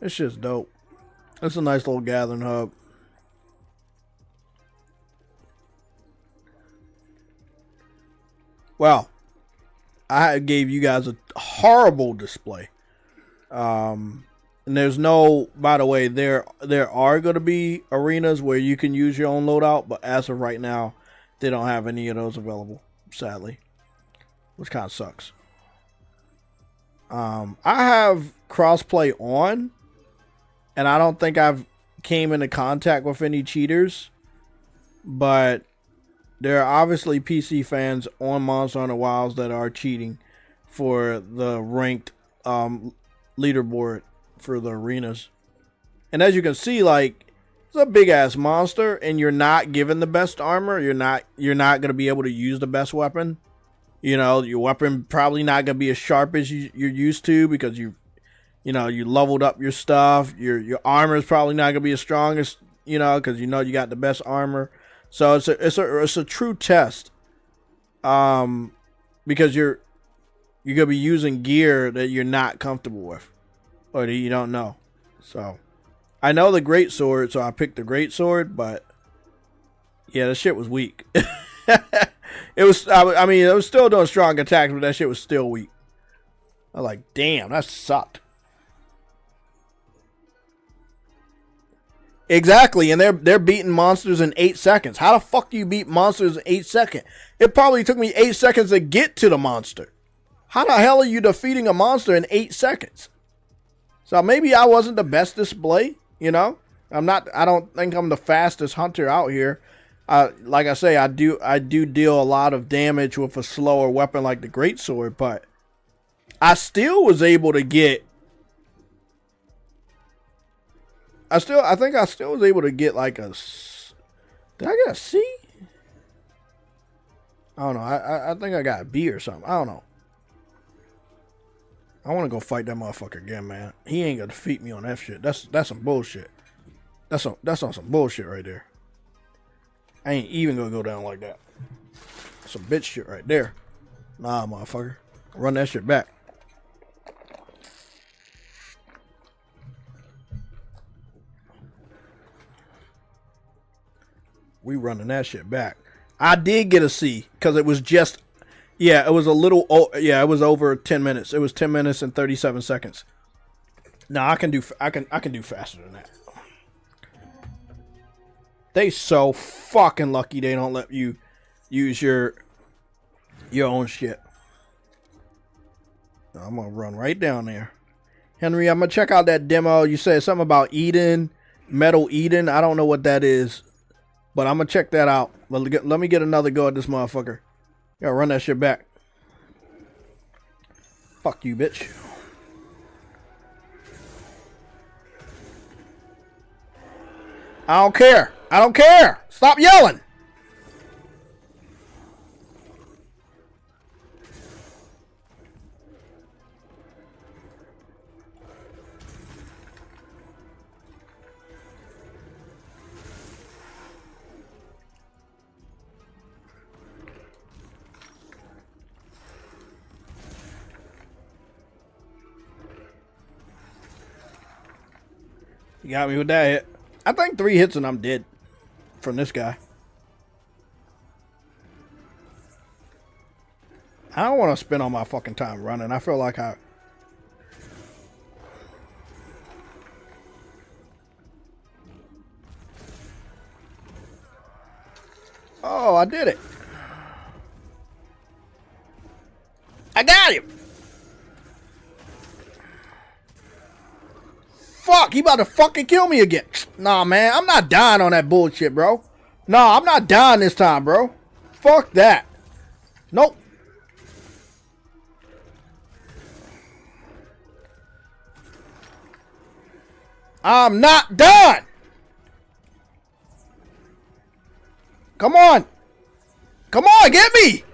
It's just dope. It's a nice little gathering hub. Well, I gave you guys a horrible display. And there's no, by the way, there are going to be arenas where you can use your own loadout, but as of right now, they don't have any of those available, sadly, which kind of sucks. I have crossplay on, and I don't think I've came into contact with any cheaters, but there are obviously PC fans on Monster Hunter Wilds that are cheating for the ranked leaderboard for the arenas. And as you can see, like, It's a big ass monster, and you're not given the best armor. You're not gonna be able to use the best weapon. You know, your weapon probably not gonna be as sharp as you're used to because you leveled up your stuff. Your armor is probably not gonna be as strong as because you got the best armor. So it's a true test. Because you're gonna be using gear that you're not comfortable with, or that you don't know. So. I know the great sword, so I picked the great sword, but yeah, that shit was weak. It was still doing strong attacks, but that shit was still weak. I was like, damn, that sucked. Exactly, and they're beating monsters in 8 seconds. How the fuck do you beat monsters in 8 seconds? It probably took me 8 seconds to get to the monster. How the hell are you defeating a monster in 8 seconds? So maybe I wasn't the best display. I don't think I'm the fastest hunter out here. Like I say, I do deal a lot of damage with a slower weapon like the greatsword, but I still was able to get. I think I still was able to get like a. Did I get a C? I don't know. I think I got a B or something. I don't know. I want to go fight that motherfucker again, man. He ain't gonna defeat me on that shit. That's some bullshit. That's on some bullshit right there. I ain't even gonna go down like that. Some bitch shit right there. Nah, motherfucker. Run that shit back. We running that shit back. I did get a C because it was just. Yeah, it was a little. Yeah, it was over 10 minutes. It was 10 minutes and 37 seconds. No, I can do faster than that. They so fucking lucky they don't let you use your own shit. I'm gonna run right down there, Henry. I'm gonna check out that demo. You said something about Eden, Metal Eden. I don't know what that is, but I'm gonna check that out. Let me get another go at this motherfucker. Yeah, run that shit back. Fuck you, bitch. I don't care. I don't care. Stop yelling. You got me with that hit. I think 3 hits and I'm dead from this guy. I don't want to spend all my fucking time running. I feel like Oh, I did it. I got him. Fuck, he about to fucking kill me again. Nah, man, I'm not dying on that bullshit, bro. Nah, I'm not dying this time, bro. Fuck that. Nope. I'm not done. Come on. Come on, get me.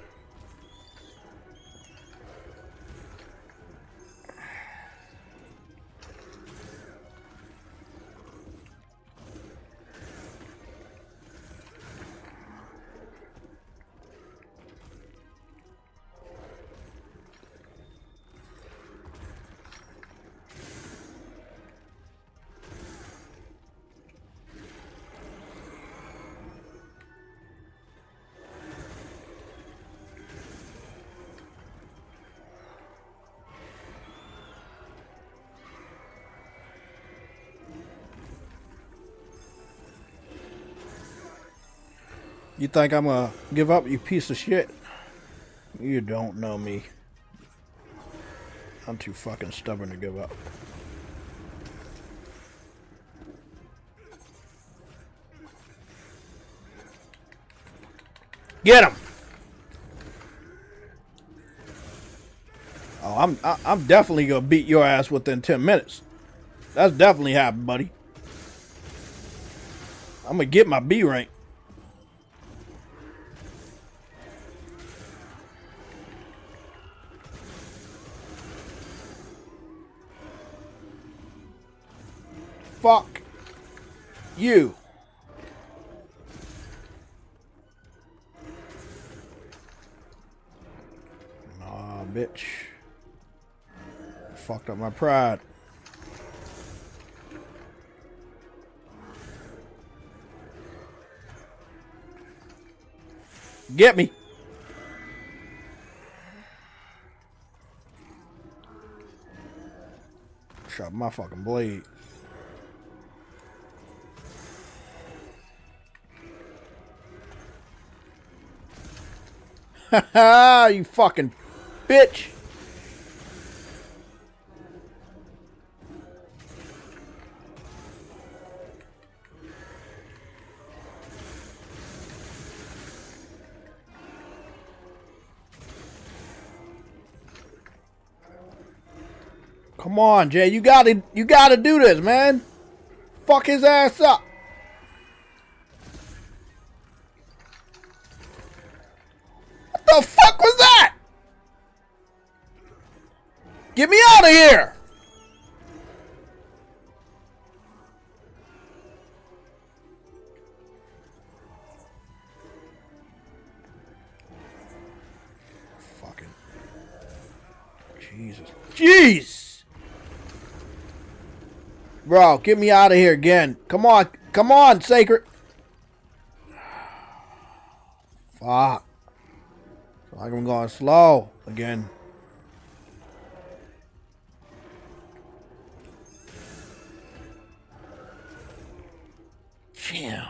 You think I'm gonna give up, you piece of shit? You don't know me. I'm too fucking stubborn to give up. Get him! Oh, I'm definitely gonna beat your ass within 10 minutes. That's definitely happened, buddy. I'm gonna get my B rank. Fuck you. Nah, bitch. Fucked up my pride. Get me. Shot my fucking blade. Haha, you fucking bitch. Come on, Jay, you gotta do this, man. Fuck his ass up. What the fuck was that? Get me out of here. Fucking Jesus. Jeez. Bro, get me out of here again. Come on, Sacred. Fuck. Like I'm going slow again. Damn.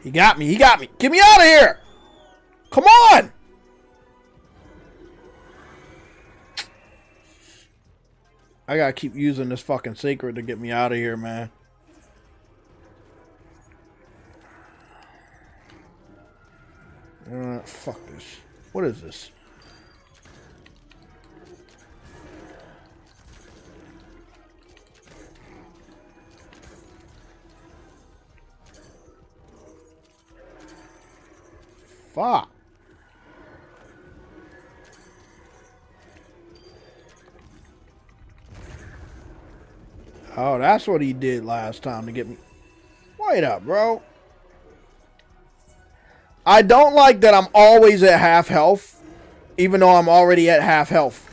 He got me. Get me out of here. Come on! I gotta keep using this fucking secret to get me out of here, man. Fuck this. What is this? Fuck. Oh, that's what he did last time to get me. Wait up, bro. I don't like that I'm always at half health, even though I'm already at half health.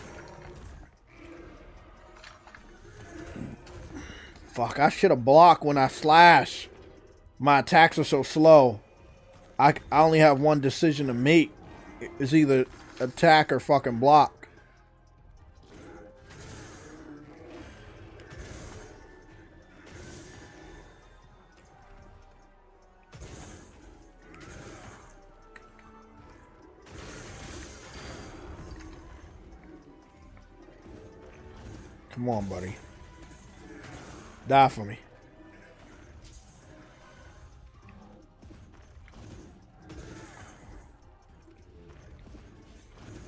Fuck, I should have blocked when I slash. My attacks are so slow. I only have one decision to make. It's either attack or fucking block. Come on, buddy. Die for me.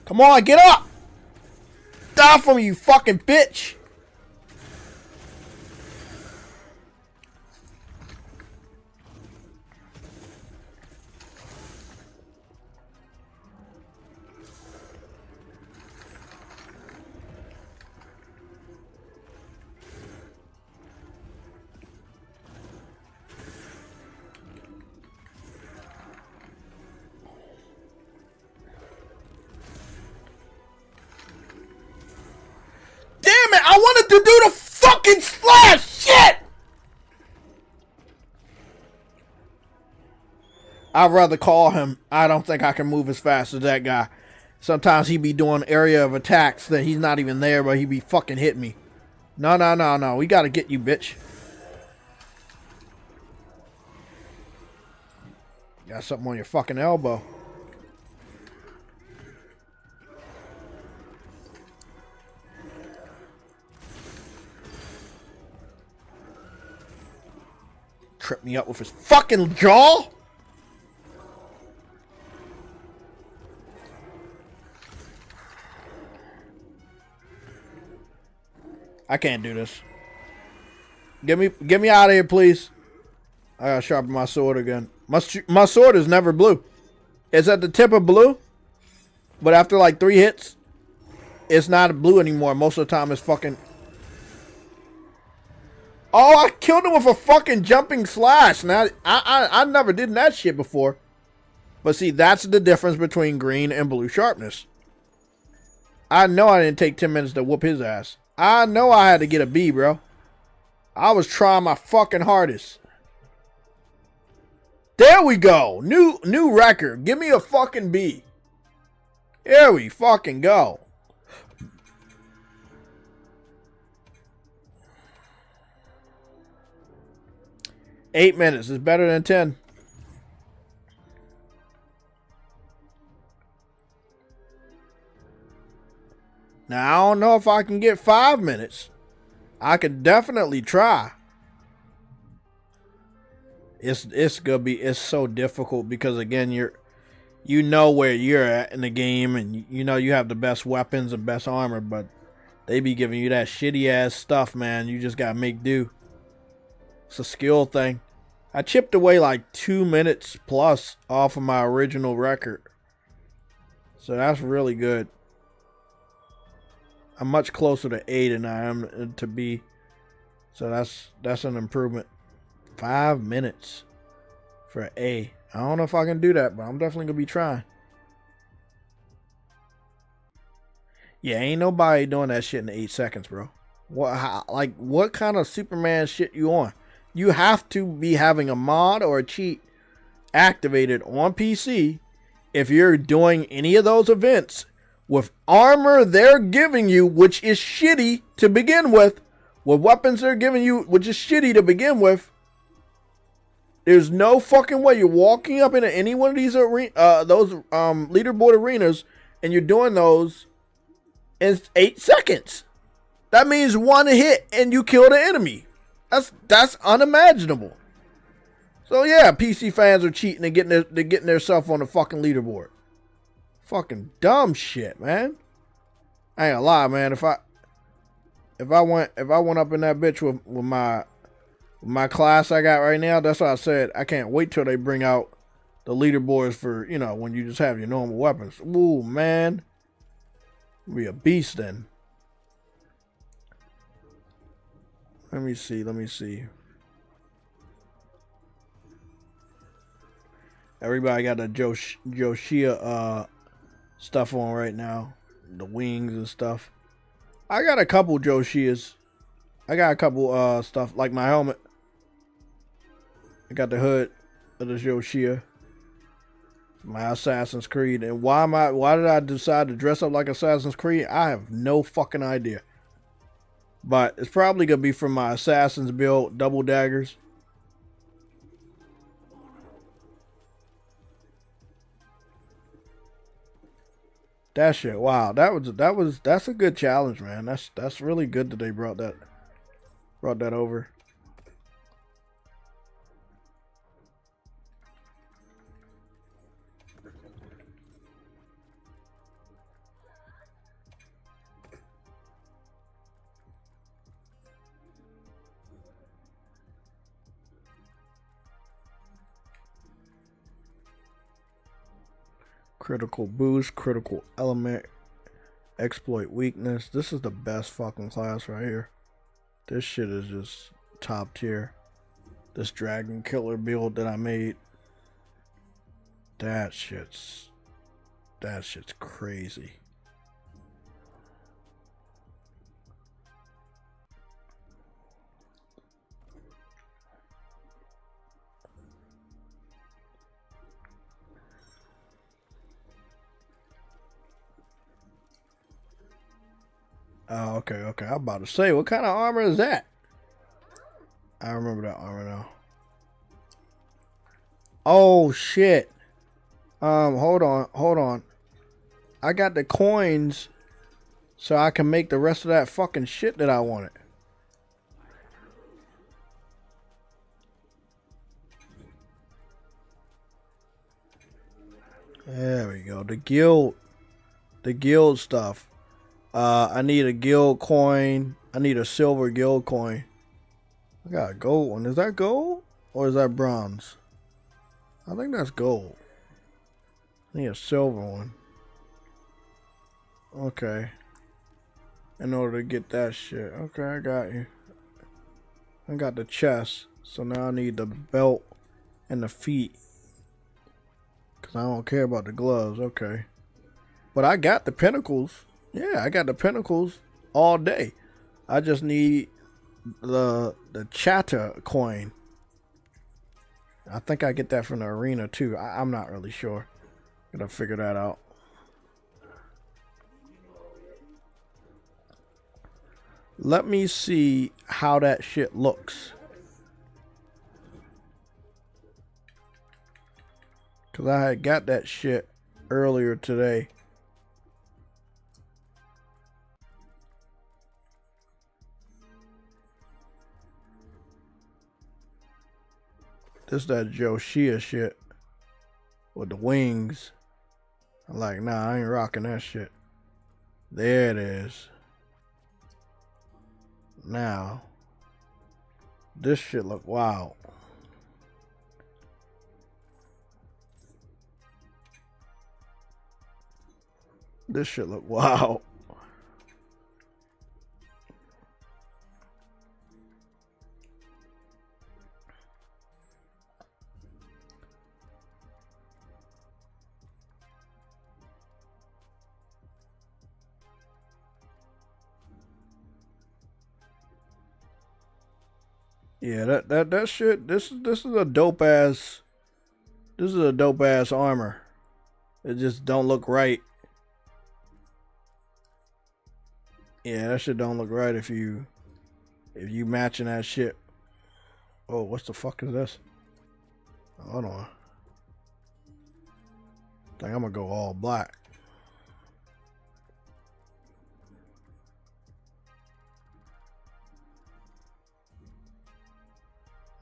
Come on, get up! Die for me, you fucking bitch! I wanted to do the fucking slash! Shit! I'd rather call him. I don't think I can move as fast as that guy. Sometimes he be doing area of attacks that he's not even there, but he be fucking hitting me. No. We gotta get you, bitch. Got something on your fucking elbow. Trip me up with his fucking jaw. I can't do this. Get me out of here, please. I gotta sharpen my sword again. My sword is never blue. It's at the tip of blue, but after like 3 hits, it's not blue anymore. Most of the time, it's fucking. Oh, I killed him with a fucking jumping slash. Now I never did that shit before. But see, that's the difference between green and blue sharpness. I know I didn't take 10 minutes to whoop his ass. I know I had to get a B, bro. I was trying my fucking hardest. There we go. New record. Give me a fucking B. Here we fucking go. Eight minutes is better than 10. Now, I don't know if I can get 5 minutes. I could definitely try. It's gonna be, it's so difficult because again, you know where you're at in the game, and you know you have the best weapons and best armor, but they be giving you that shitty ass stuff, man. You just gotta make do. It's a skill thing. I chipped away like 2 minutes plus off of my original record, so that's really good. I'm much closer to A than I am to B, so that's an improvement. 5 minutes for A. I don't know if I can do that, but I'm definitely gonna be trying. Yeah, ain't nobody doing that shit in 8 seconds, bro. What kind of Superman shit you on? You have to be having a mod or a cheat activated on PC if you're doing any of those events with armor they're giving you, which is shitty to begin with weapons they're giving you, which is shitty to begin with. There's no fucking way you're walking up into any one of these leaderboard arenas and you're doing those in 8 seconds. That means 1 hit and you kill the enemy. That's unimaginable. So yeah, PC fans are cheating and getting themselves on the fucking leaderboard. Fucking dumb shit, man. I ain't gonna lie, man. If I went up in that bitch with my class I got right now, that's what I said. I can't wait till they bring out the leaderboards for, you know, when you just have your normal weapons. Ooh, man. Be a beast then. Let me see. Everybody got the Joshia stuff on right now. The wings and stuff. I got a couple Joshias. I got a couple stuff like my helmet. I got the hood of the Joshia. My Assassin's Creed. And why did I decide to dress up like Assassin's Creed? I have no fucking idea. But it's probably gonna be from my Assassin's build, double daggers. That shit, wow, that's a good challenge, man. That's really good that they brought that over. Critical boost, critical element, exploit weakness. This is the best fucking class right here. This shit is just top tier. This dragon killer build that I made. That shit's crazy. Oh, okay. I'm about to say, what kind of armor is that? I remember that armor now. Oh, shit. Hold on. I got the coins so I can make the rest of that fucking shit that I wanted. There we go. The guild stuff. I need a guild coin I need a silver guild coin. I got a gold one. Is that gold? Or is that bronze? I think that's gold. I need a silver one. Okay. In order to get that shit. Okay, I got you. I got the chest. So now I need the belt and the feet. Because I don't care about the gloves. Okay. But I got the pinnacles. Yeah, I got the pinnacles all day. I just need the chatter coin. I think I get that from the arena too. I'm not really sure. Gotta figure that out. Let me see how that shit looks. Cause I had got that shit earlier today. This that Joshia shit with the wings. I'm like, nah, I ain't rocking that shit. There it is. Now, this shit look wild. This shit look wild. Yeah, that shit. This is a dope ass. This is a dope ass armor. It just don't look right. Yeah, that shit don't look right if you matching that shit. Oh, what's the fuck is this? Hold on. I think I'm gonna go all black.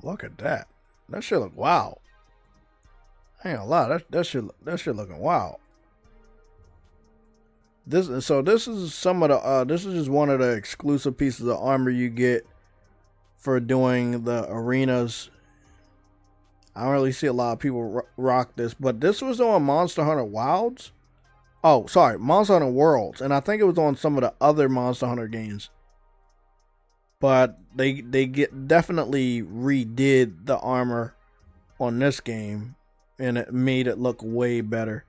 Look at that. That shit look wild. I ain't gonna lie, that shit looking wild. This is some of the this is just one of the exclusive pieces of armor you get for doing the arenas. I don't really see a lot of people rock this, but this was on Monster Hunter Wilds. Oh, sorry, Monster Hunter Worlds, and I think it was on some of the other Monster Hunter games. But they definitely redid the armor on this game, and it made it look way better.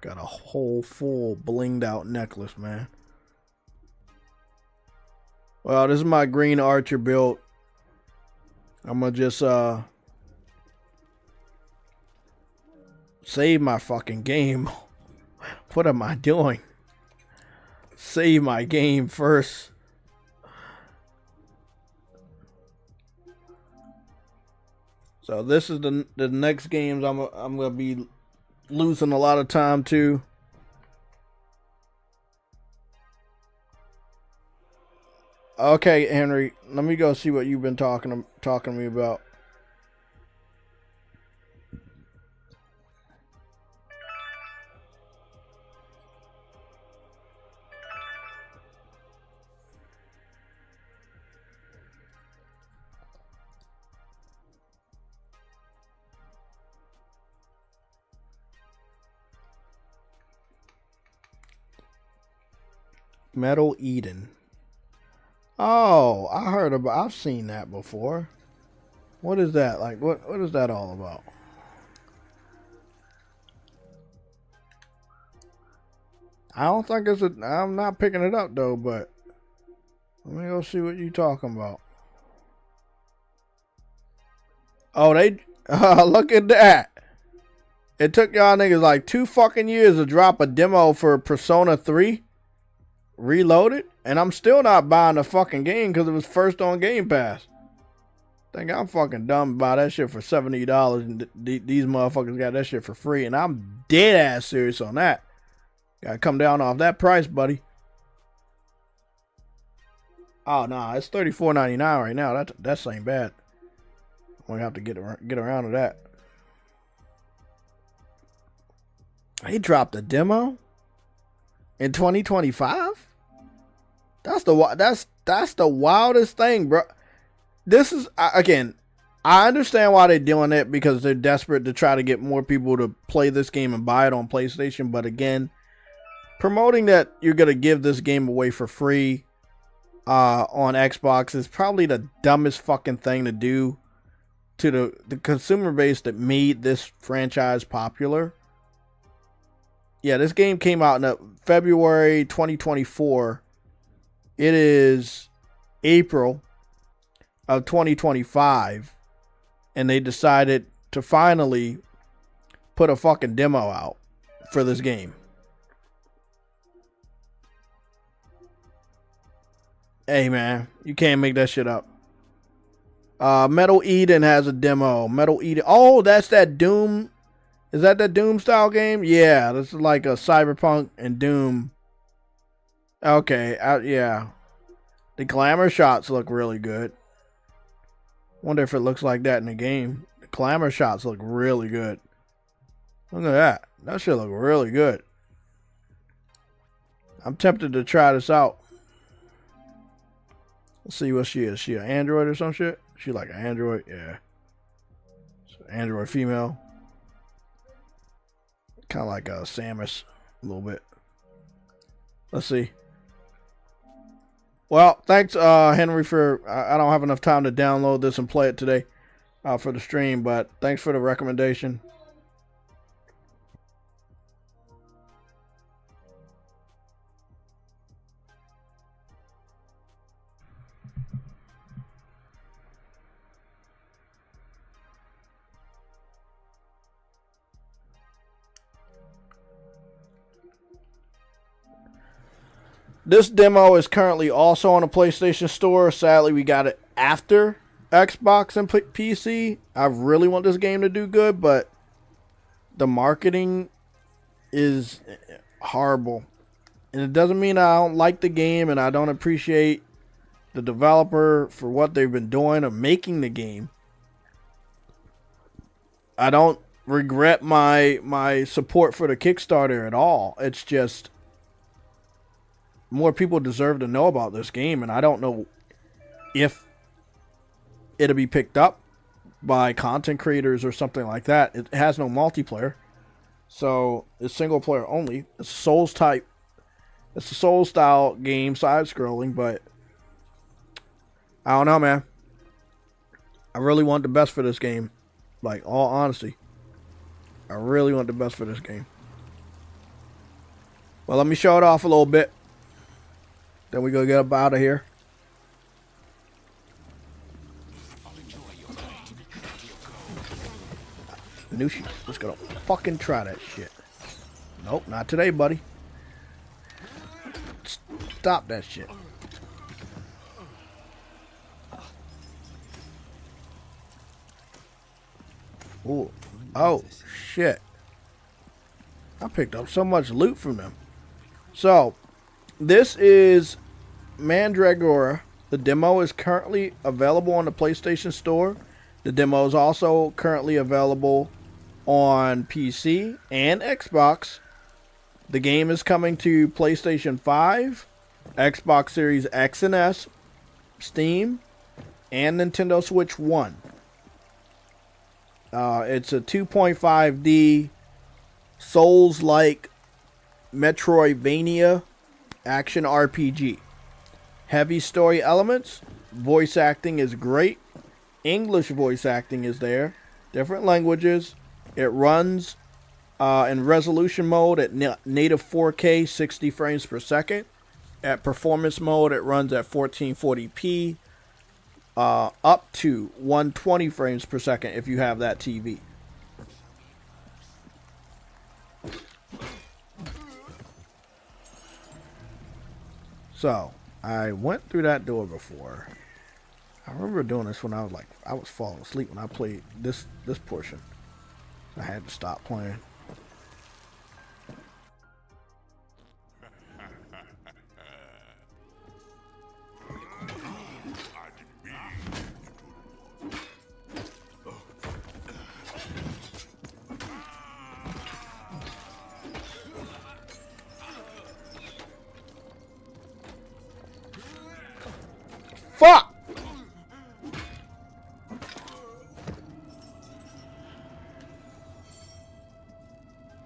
Got a whole full blinged out necklace, man. Well, this is my green archer build. I'm gonna just save my fucking game. What am I doing? Save my game first. So this is the next games I'm gonna be losing a lot of time to. Okay, Henry, let me go see what you've been talking to me about. Metal Eden. Oh, I've seen that before. What is that? Like, what is that all about? I don't think I'm not picking it up though, but let me go see what you talking about. Oh, they look at that. It took y'all niggas like 2 fucking years to drop a demo for Persona 3 Reloaded, and I'm still not buying the fucking game because it was first on Game Pass. Think I'm fucking dumb to buy that shit for $70, and these motherfuckers got that shit for free, and I'm dead ass serious on that. Gotta come down off that price, buddy. Oh no, it's $34.99 right now. That's ain't bad. We have to get around to that. He dropped a demo in 2025. That's the wildest thing, bro. This is again. I understand why they're doing it because they're desperate to try to get more people to play this game and buy it on PlayStation. But again, promoting that you're gonna give this game away for free on Xbox is probably the dumbest fucking thing to do to the consumer base that made this franchise popular. Yeah, this game came out in February 2024. It is April of 2025, and they decided to finally put a fucking demo out for this game. Hey man, you can't make that shit up. Metal Eden has a demo. Metal Eden. Oh, that's that Doom. Is that Doom style game? Yeah, this is like a Cyberpunk and Doom. Okay, yeah. The glamour shots look really good. Wonder if it looks like that in the game. The glamour shots look really good. Look at that. That shit look really good. I'm tempted to try this out. Let's see what she is. She an Android or some shit? She like an Android? Yeah. So Android female. Kind of like a Samus. A little bit. Let's see. Well, thanks, Henry, for... I don't have enough time to download this and play it today for the stream, but thanks for the recommendation. This demo is currently also on the PlayStation Store. Sadly, we got it after Xbox and PC. I really want this game to do good, but the marketing is horrible. And it doesn't mean I don't like the game and I don't appreciate the developer for what they've been doing of making the game. I don't regret my support for the Kickstarter at all. It's just... more people deserve to know about this game, and I don't know if it'll be picked up by content creators or something like that. It has no multiplayer, so it's single player only. It's a Souls type. It's a Souls style game, side scrolling, but I don't know, man. I really want the best for this game. Like, all honesty, I really want the best for this game. Well, let me show it off a little bit. Then we go get up out of here. I knew she was gonna fucking try that shit. Nope, not today, buddy. Stop that shit. Ooh. Oh, shit. I picked up so much loot from them. So, this is Mandragora. The demo is currently available on the PlayStation Store. The demo is also currently available on PC and Xbox. The game is coming to PlayStation 5, Xbox Series X and S, Steam, and Nintendo Switch 1. It's a 2.5D Souls-like Metroidvania action RPG. Heavy story elements. Voice acting is great. English voice acting is there. Different languages. It runs in resolution mode at native 4K 60 frames per second. At performance mode it runs at 1440p up to 120 frames per second if you have that TV. So, I went through that door before. I remember doing this when I was falling asleep when I played this portion. I had to stop playing.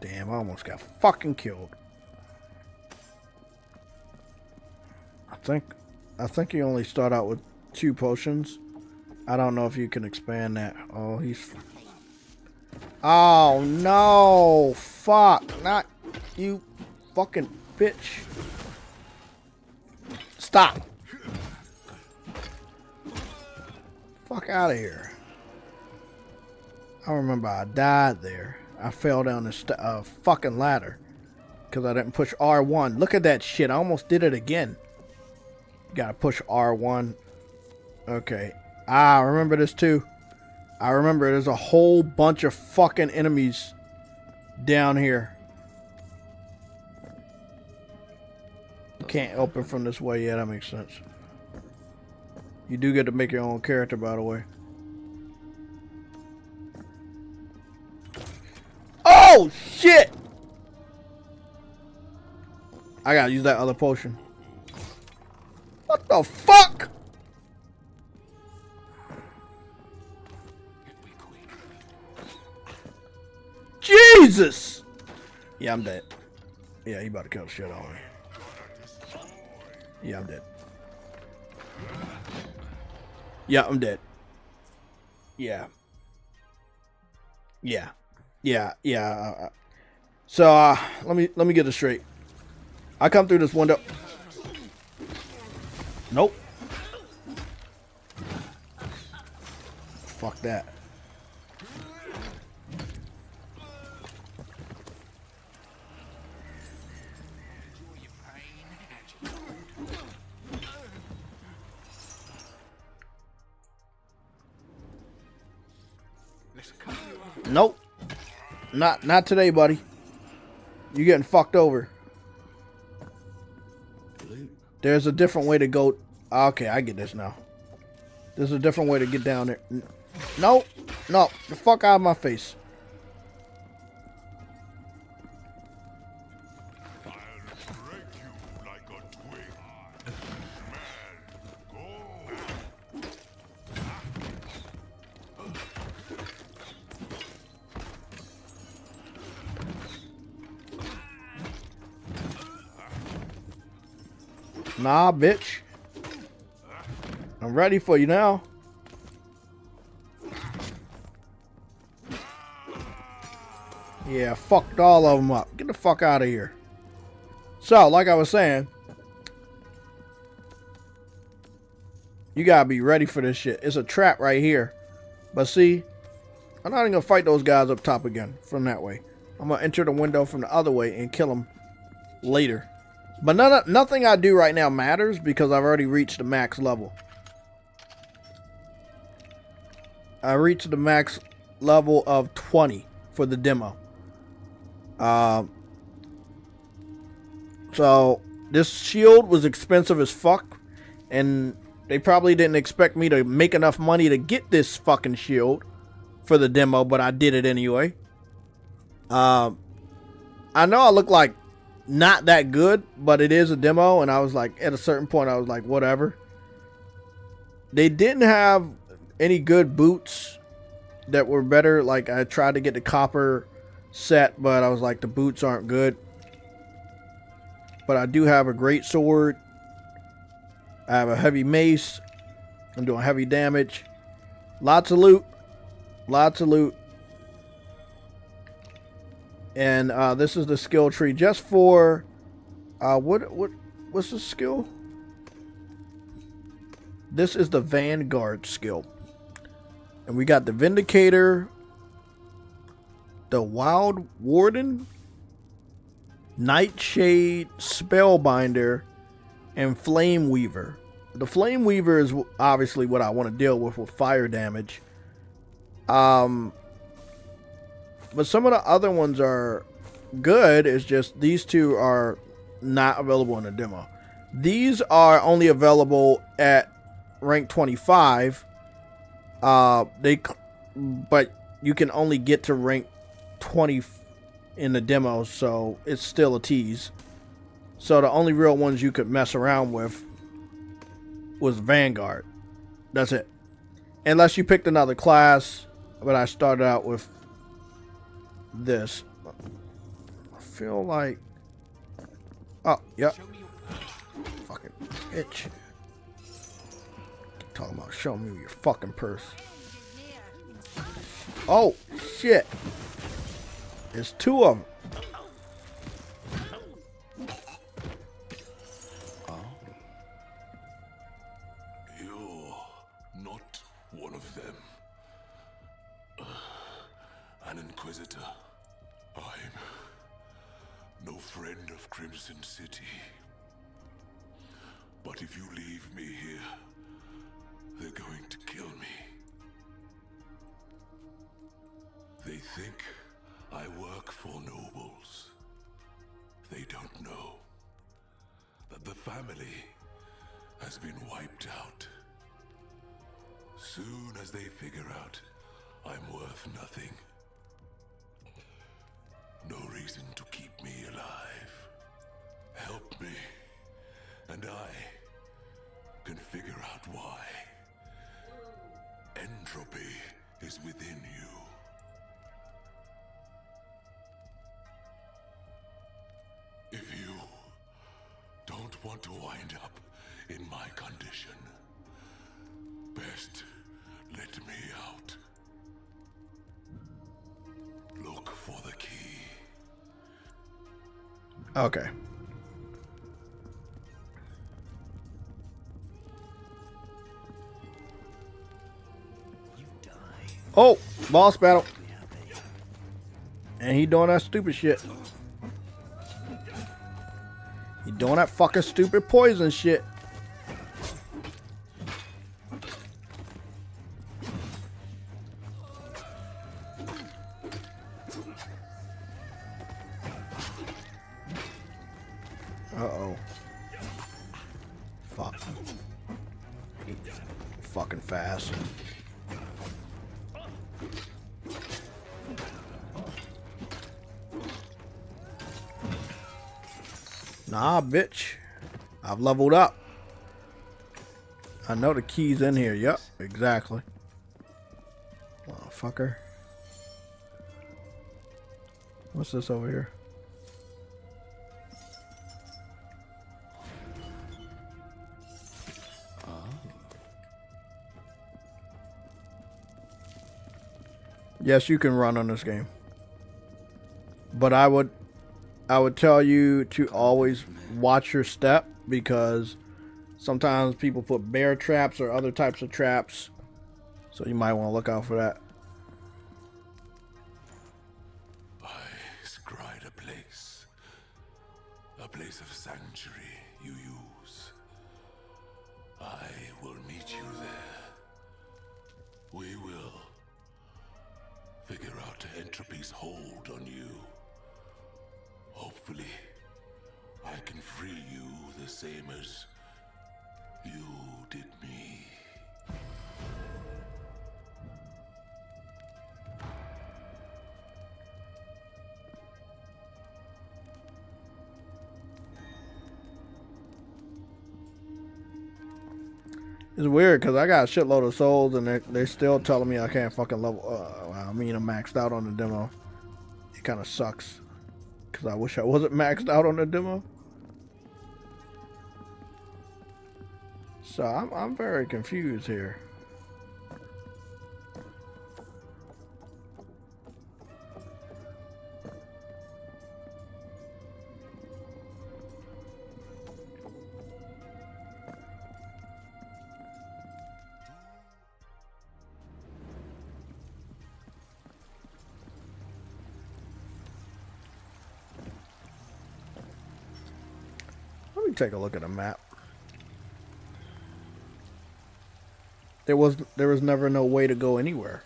Damn, I almost got fucking killed. I think you only start out with 2 potions. I don't know if you can expand that. Oh, he's... Oh, no! Fuck! Not you fucking bitch. Stop! Fuck out of here. I remember I died there. I fell down this fucking ladder because I didn't push R1. Look at that shit. I almost did it again. Gotta push R1. Okay. I remember this too. I remember there's a whole bunch of fucking enemies down here. You can't open from this way. Yeah, that makes sense. You do get to make your own character, by the way. Oh, shit! I gotta use that other potion. What the fuck? Jesus! Yeah, I'm dead. Yeah, he about to kill the shit out of me. Yeah, I'm dead. Yeah, I'm dead. Yeah. Yeah. Yeah. So, let me get this straight. I come through this window. Nope. Fuck that. Nope. Not today, buddy. You're getting fucked over. There's a different way to go. Okay, I get this now. There's a different way to get down there. No. No. The fuck out of my face. Nah, bitch. I'm ready for you now. Yeah, fucked all of them up. Get the fuck out of here. So, like I was saying, you gotta be ready for this shit. It's a trap right here. But see, I'm not even gonna fight those guys up top again from that way. I'm gonna enter the window from the other way and kill them later. But nothing I do right now matters because I've already reached the max level. I reached the max level of 20 for the demo. So this shield was expensive as fuck, and they probably didn't expect me to make enough money to get this fucking shield for the demo, but I did it anyway. I know I look like not that good, but it is a demo, and I was like, at a certain point I was like, whatever. They didn't have any good boots that were better. Like, I tried to get the copper set, but I was like, the boots aren't good. But I do have a great sword. I have a heavy mace. I'm doing heavy damage. Lots of loot. Lots of loot. And this is the skill tree just for what's the skill? This is the Vanguard skill. And we got the Vindicator, the Wild Warden, Nightshade, Spellbinder, and Flame Weaver. The Flame Weaver is obviously what I want to deal with fire damage. But some of the other ones are good. It's just these two are not available in the demo. These are only available at rank 25. But you can only get to rank 20 in the demo, so it's still a tease. So the only real ones you could mess around with was Vanguard. That's it. Unless you picked another class, but I started out with this. feel like... Oh, yep. Fucking bitch. Talking about show me your fucking purse. Oh, shit. There's two of them. You're not one of them. An Inquisitor. I'm no friend of Crimson City. But if you leave me here, they're going to kill me. They think I work for nobles. They don't know that the family has been wiped out. Soon as they figure out I'm worth nothing, no reason to keep me alive. Help me, and I can figure out why. Entropy is within you. If you don't want to wind up in my condition, best let me out. Look for the key. Okay. Oh, boss battle. And he doing that stupid shit. He doing that fucking stupid poison shit. Uh-oh. Fuck. Fucking fast. Nah, bitch. I've leveled up. I know the key's in here. Yep, exactly. Motherfucker. What's this over here? Yes, you can run on this game. But I would tell you to always watch your step, because sometimes people put bear traps or other types of traps. So you might want to look out for that. I scried a place of sanctuary you use. I will meet you there. We will figure out Entropy's hold on you. Hopefully, I can free you the same as you did me. It's weird because I got a shitload of souls and they're still telling me I can't fucking level. I mean, I'm maxed out on the demo. It kind of sucks because I wish I wasn't maxed out on the demo. So I'm very confused here. Let me take a look at a map. There was never no way to go anywhere.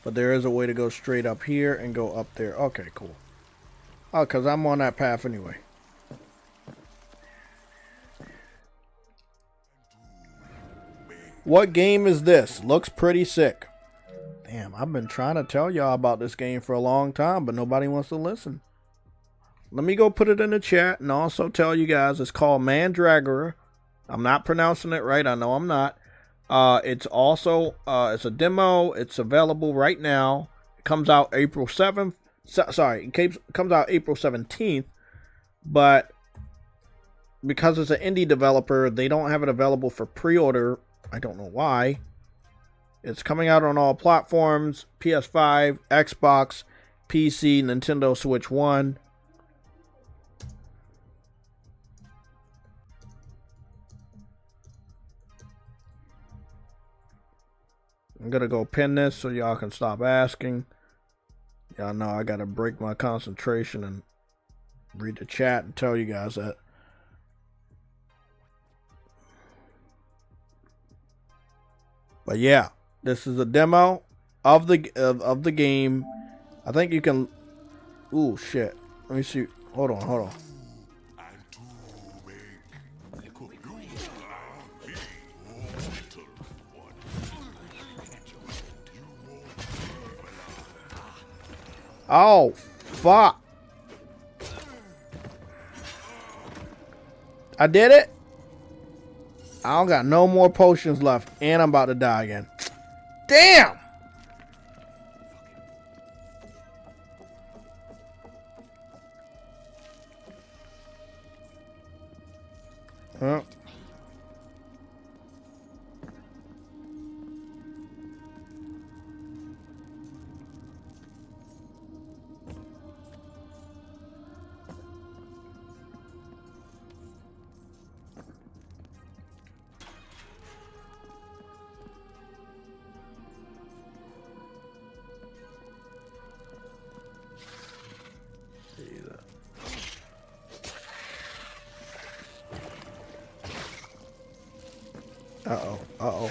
But there is a way to go straight up here and go up there. Okay, cool. Oh, because I'm on that path anyway. What game is this? Looks pretty sick. Damn, I've been trying to tell y'all about this game for a long time, but nobody wants to listen. Let me go put it in the chat and also tell you guys it's called Mandragora. I'm not pronouncing it right. I know I'm not. It's also it's a demo. It's available right now. It comes out April 7th. sorry, it comes out April 17th, but because it's an indie developer, they don't have it available for pre-order. I don't know why. It's coming out on all platforms: PS5, Xbox, PC, Nintendo Switch 1. I'm gonna go pin this so y'all can stop asking. Y'all know I gotta break my concentration and read the chat and tell you guys that. But yeah, this is a demo of the game. I think you can. Ooh, shit. Let me see. Hold on. Oh, fuck. I did it. I don't got no more potions left, and I'm about to die again. Damn! Huh? Uh-oh.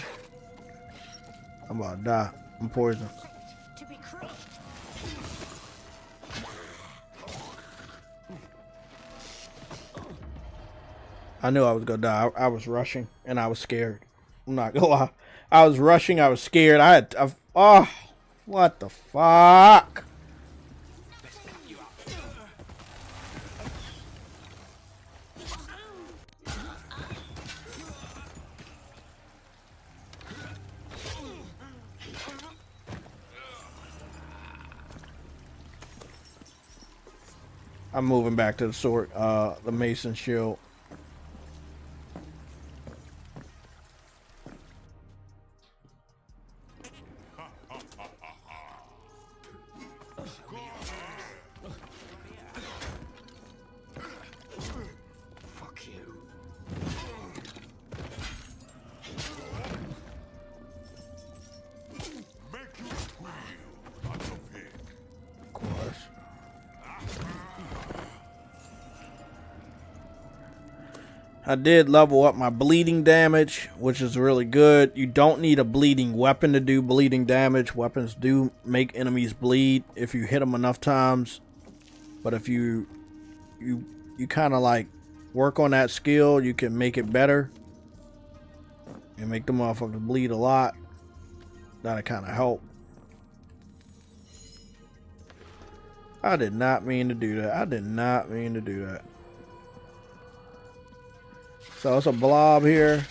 I'm about to die. I'm poisoned. I knew I was gonna die. I was rushing and I was scared. I'm not gonna lie. I was rushing. I was scared. Oh, what the fuck? I'm moving back to the sword, the mason shield. Fuck you. Make you squeal like a pig. Of course. I did level up my bleeding damage, which is really good. You don't need a bleeding weapon to do bleeding damage. Weapons do make enemies bleed if you hit them enough times. But if you kind of like work on that skill, you can make it better and make the motherfuckers bleed a lot. That'll kind of help. I did not mean to do that. So it's a blob here.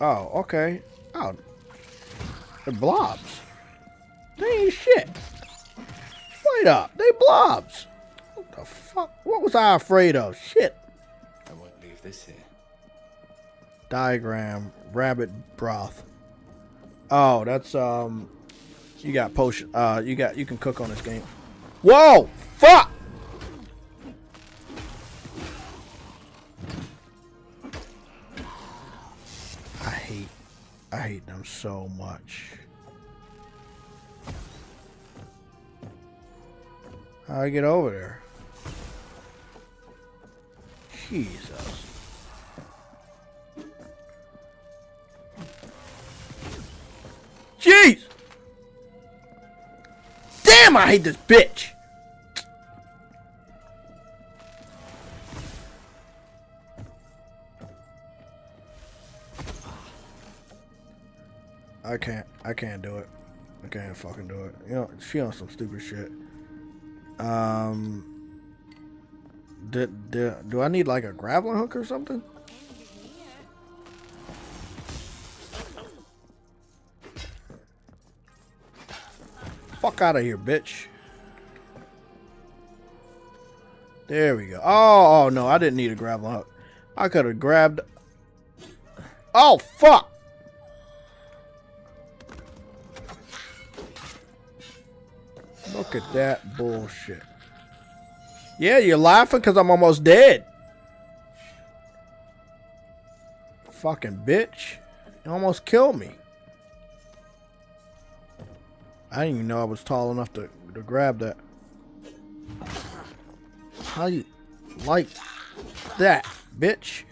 Oh, okay. Oh, they're blobs. They ain't shit. Straight up, they blobs. What the fuck? What was I afraid of? Shit. I won't leave this here. Diagram, rabbit broth. Oh, that's you got potion. You can cook on this game. Whoa! Fuck! I hate them so much. How do I get over there? Jesus. Jeez! Damn, I hate this bitch! I can't do it. I can't fucking do it. You know, she on some stupid shit. Do I need like a grappling hook or something? Fuck out of here, bitch. There we go. Oh no, I didn't need a grappling hook. I could have grabbed. Oh fuck! Look at that bullshit. Yeah, you're laughing because I'm almost dead. Fucking bitch. You almost killed me. I didn't even know I was tall enough to grab that. How you like that, bitch?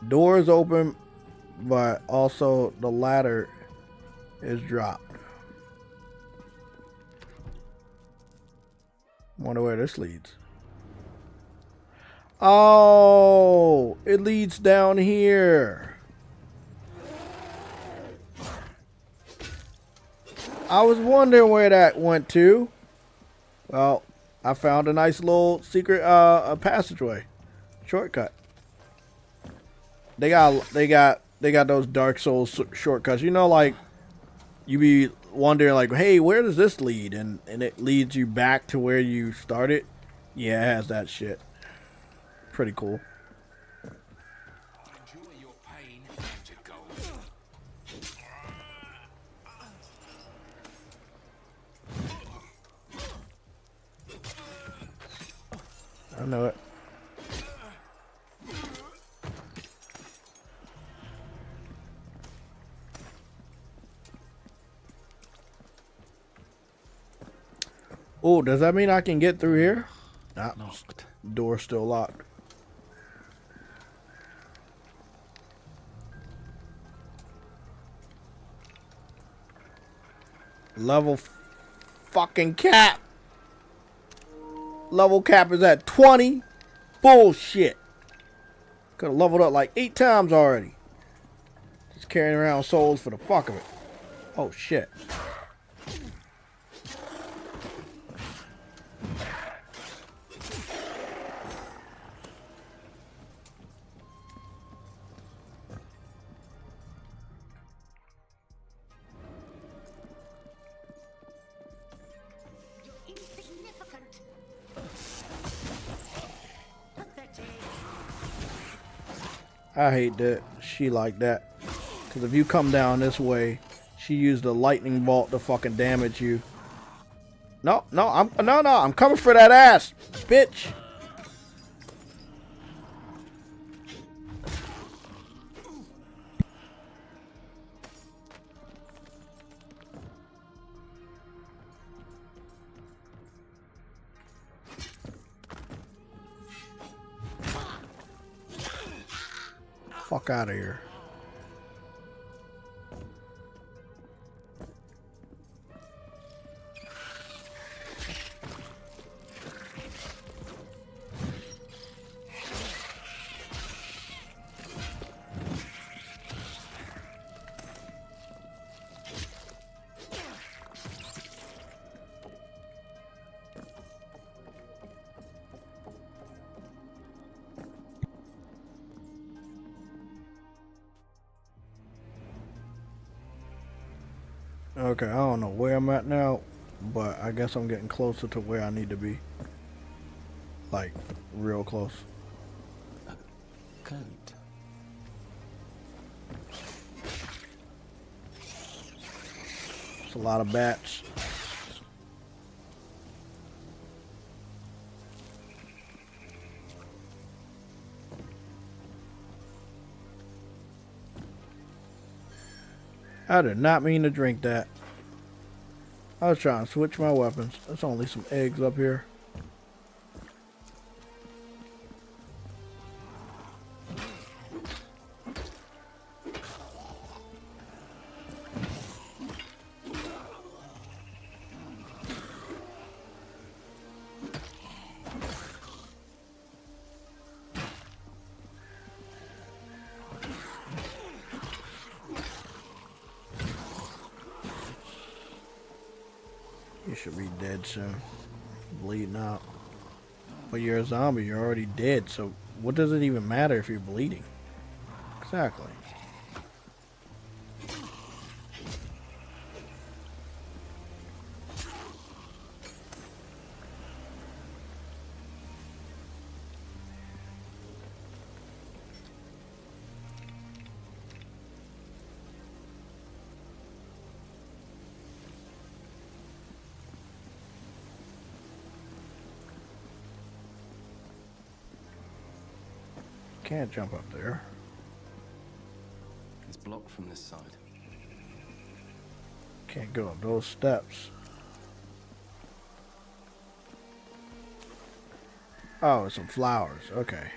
Doors open, but also the ladder is dropped. Wonder where this leads. Oh, it leads down here. I was wondering where that went to. Well, I found a nice little secret passageway, shortcut. They got those Dark Souls shortcuts. You know, like you be wondering, like, hey, where does this lead? And it leads you back to where you started. Yeah, it has that shit. Pretty cool. I know it. Oh, does that mean I can get through here? Nah, locked. Door's still locked. Level fucking cap. Level cap is at 20. Bullshit. Could have leveled up like 8 times already. Just carrying around souls for the fuck of it. Oh shit. I hate that she like that. Because if you come down this way, she used a lightning bolt to fucking damage you. No, I'm coming for that ass, bitch. Fuck out of here. Okay, I don't know where I'm at now, but I guess I'm getting closer to where I need to be. Like, real close. Code. It's a lot of bats. I did not mean to drink that. I was trying to switch my weapons. There's only some eggs up here. You should be dead soon. Bleeding out. But you're a zombie, you're already dead, so what does it even matter if you're bleeding? Exactly. Can't jump up there. It's blocked from this side. Can't go up those steps. Oh, some flowers. Okay.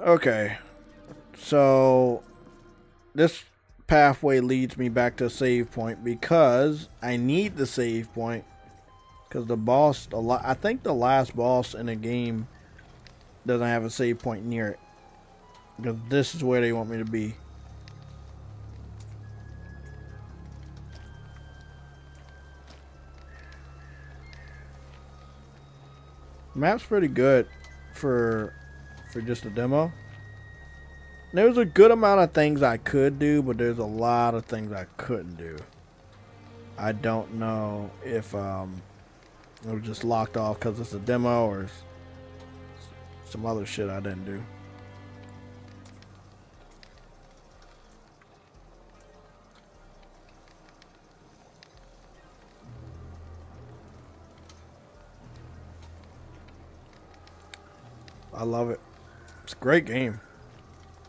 Okay, so this pathway leads me back to a save point because I need the save point because the boss, I think the last boss in the game doesn't have a save point near it because this is where they want me to be. Map's pretty good for just a demo. There's a good amount of things I could do, but there's a lot of things I couldn't do. I don't know if it was just locked off because it's a demo or some other shit I didn't do. I love it. It's a great game.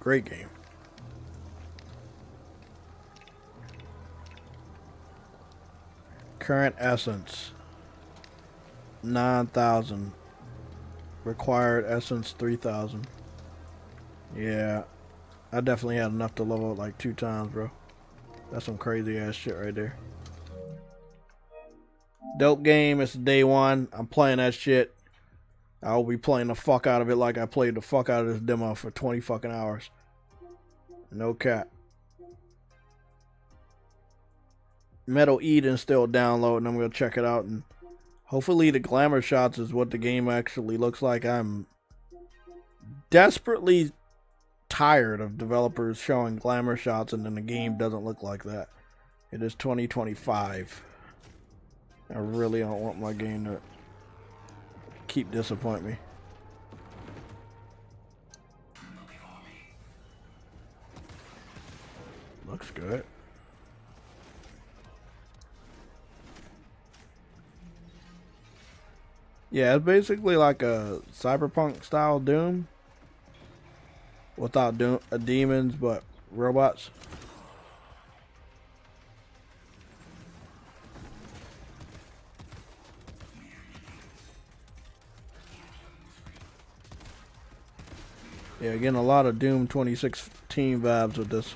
Great game. Current essence 9,000. Required essence 3,000. Yeah, I definitely had enough to level up like 2 times, bro. That's some crazy ass shit right there. Dope game. It's day 1. I'm playing that shit. I'll be playing the fuck out of it like I played the fuck out of this demo for 20 fucking hours. No cap. Metal Eden's still downloading. I'm going to check it out. And hopefully the glamour shots is what the game actually looks like. I'm desperately tired of developers showing glamour shots and then the game doesn't look like that. It is 2025. I really don't want my game to keep disappointing me. Looks good. Yeah, it's basically like a cyberpunk style Doom without demons but robots. Yeah, getting a lot of Doom 2016 vibes with this.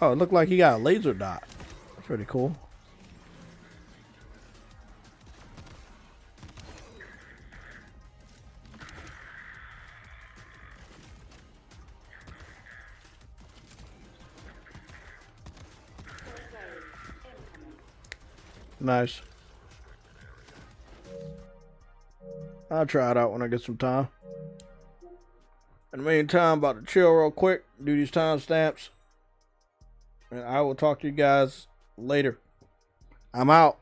Oh, it looked like he got a laser dot. That's pretty cool. Nice. I'll try it out when I get some time. In the meantime, about to chill real quick, do these timestamps. And I will talk to you guys later. I'm out.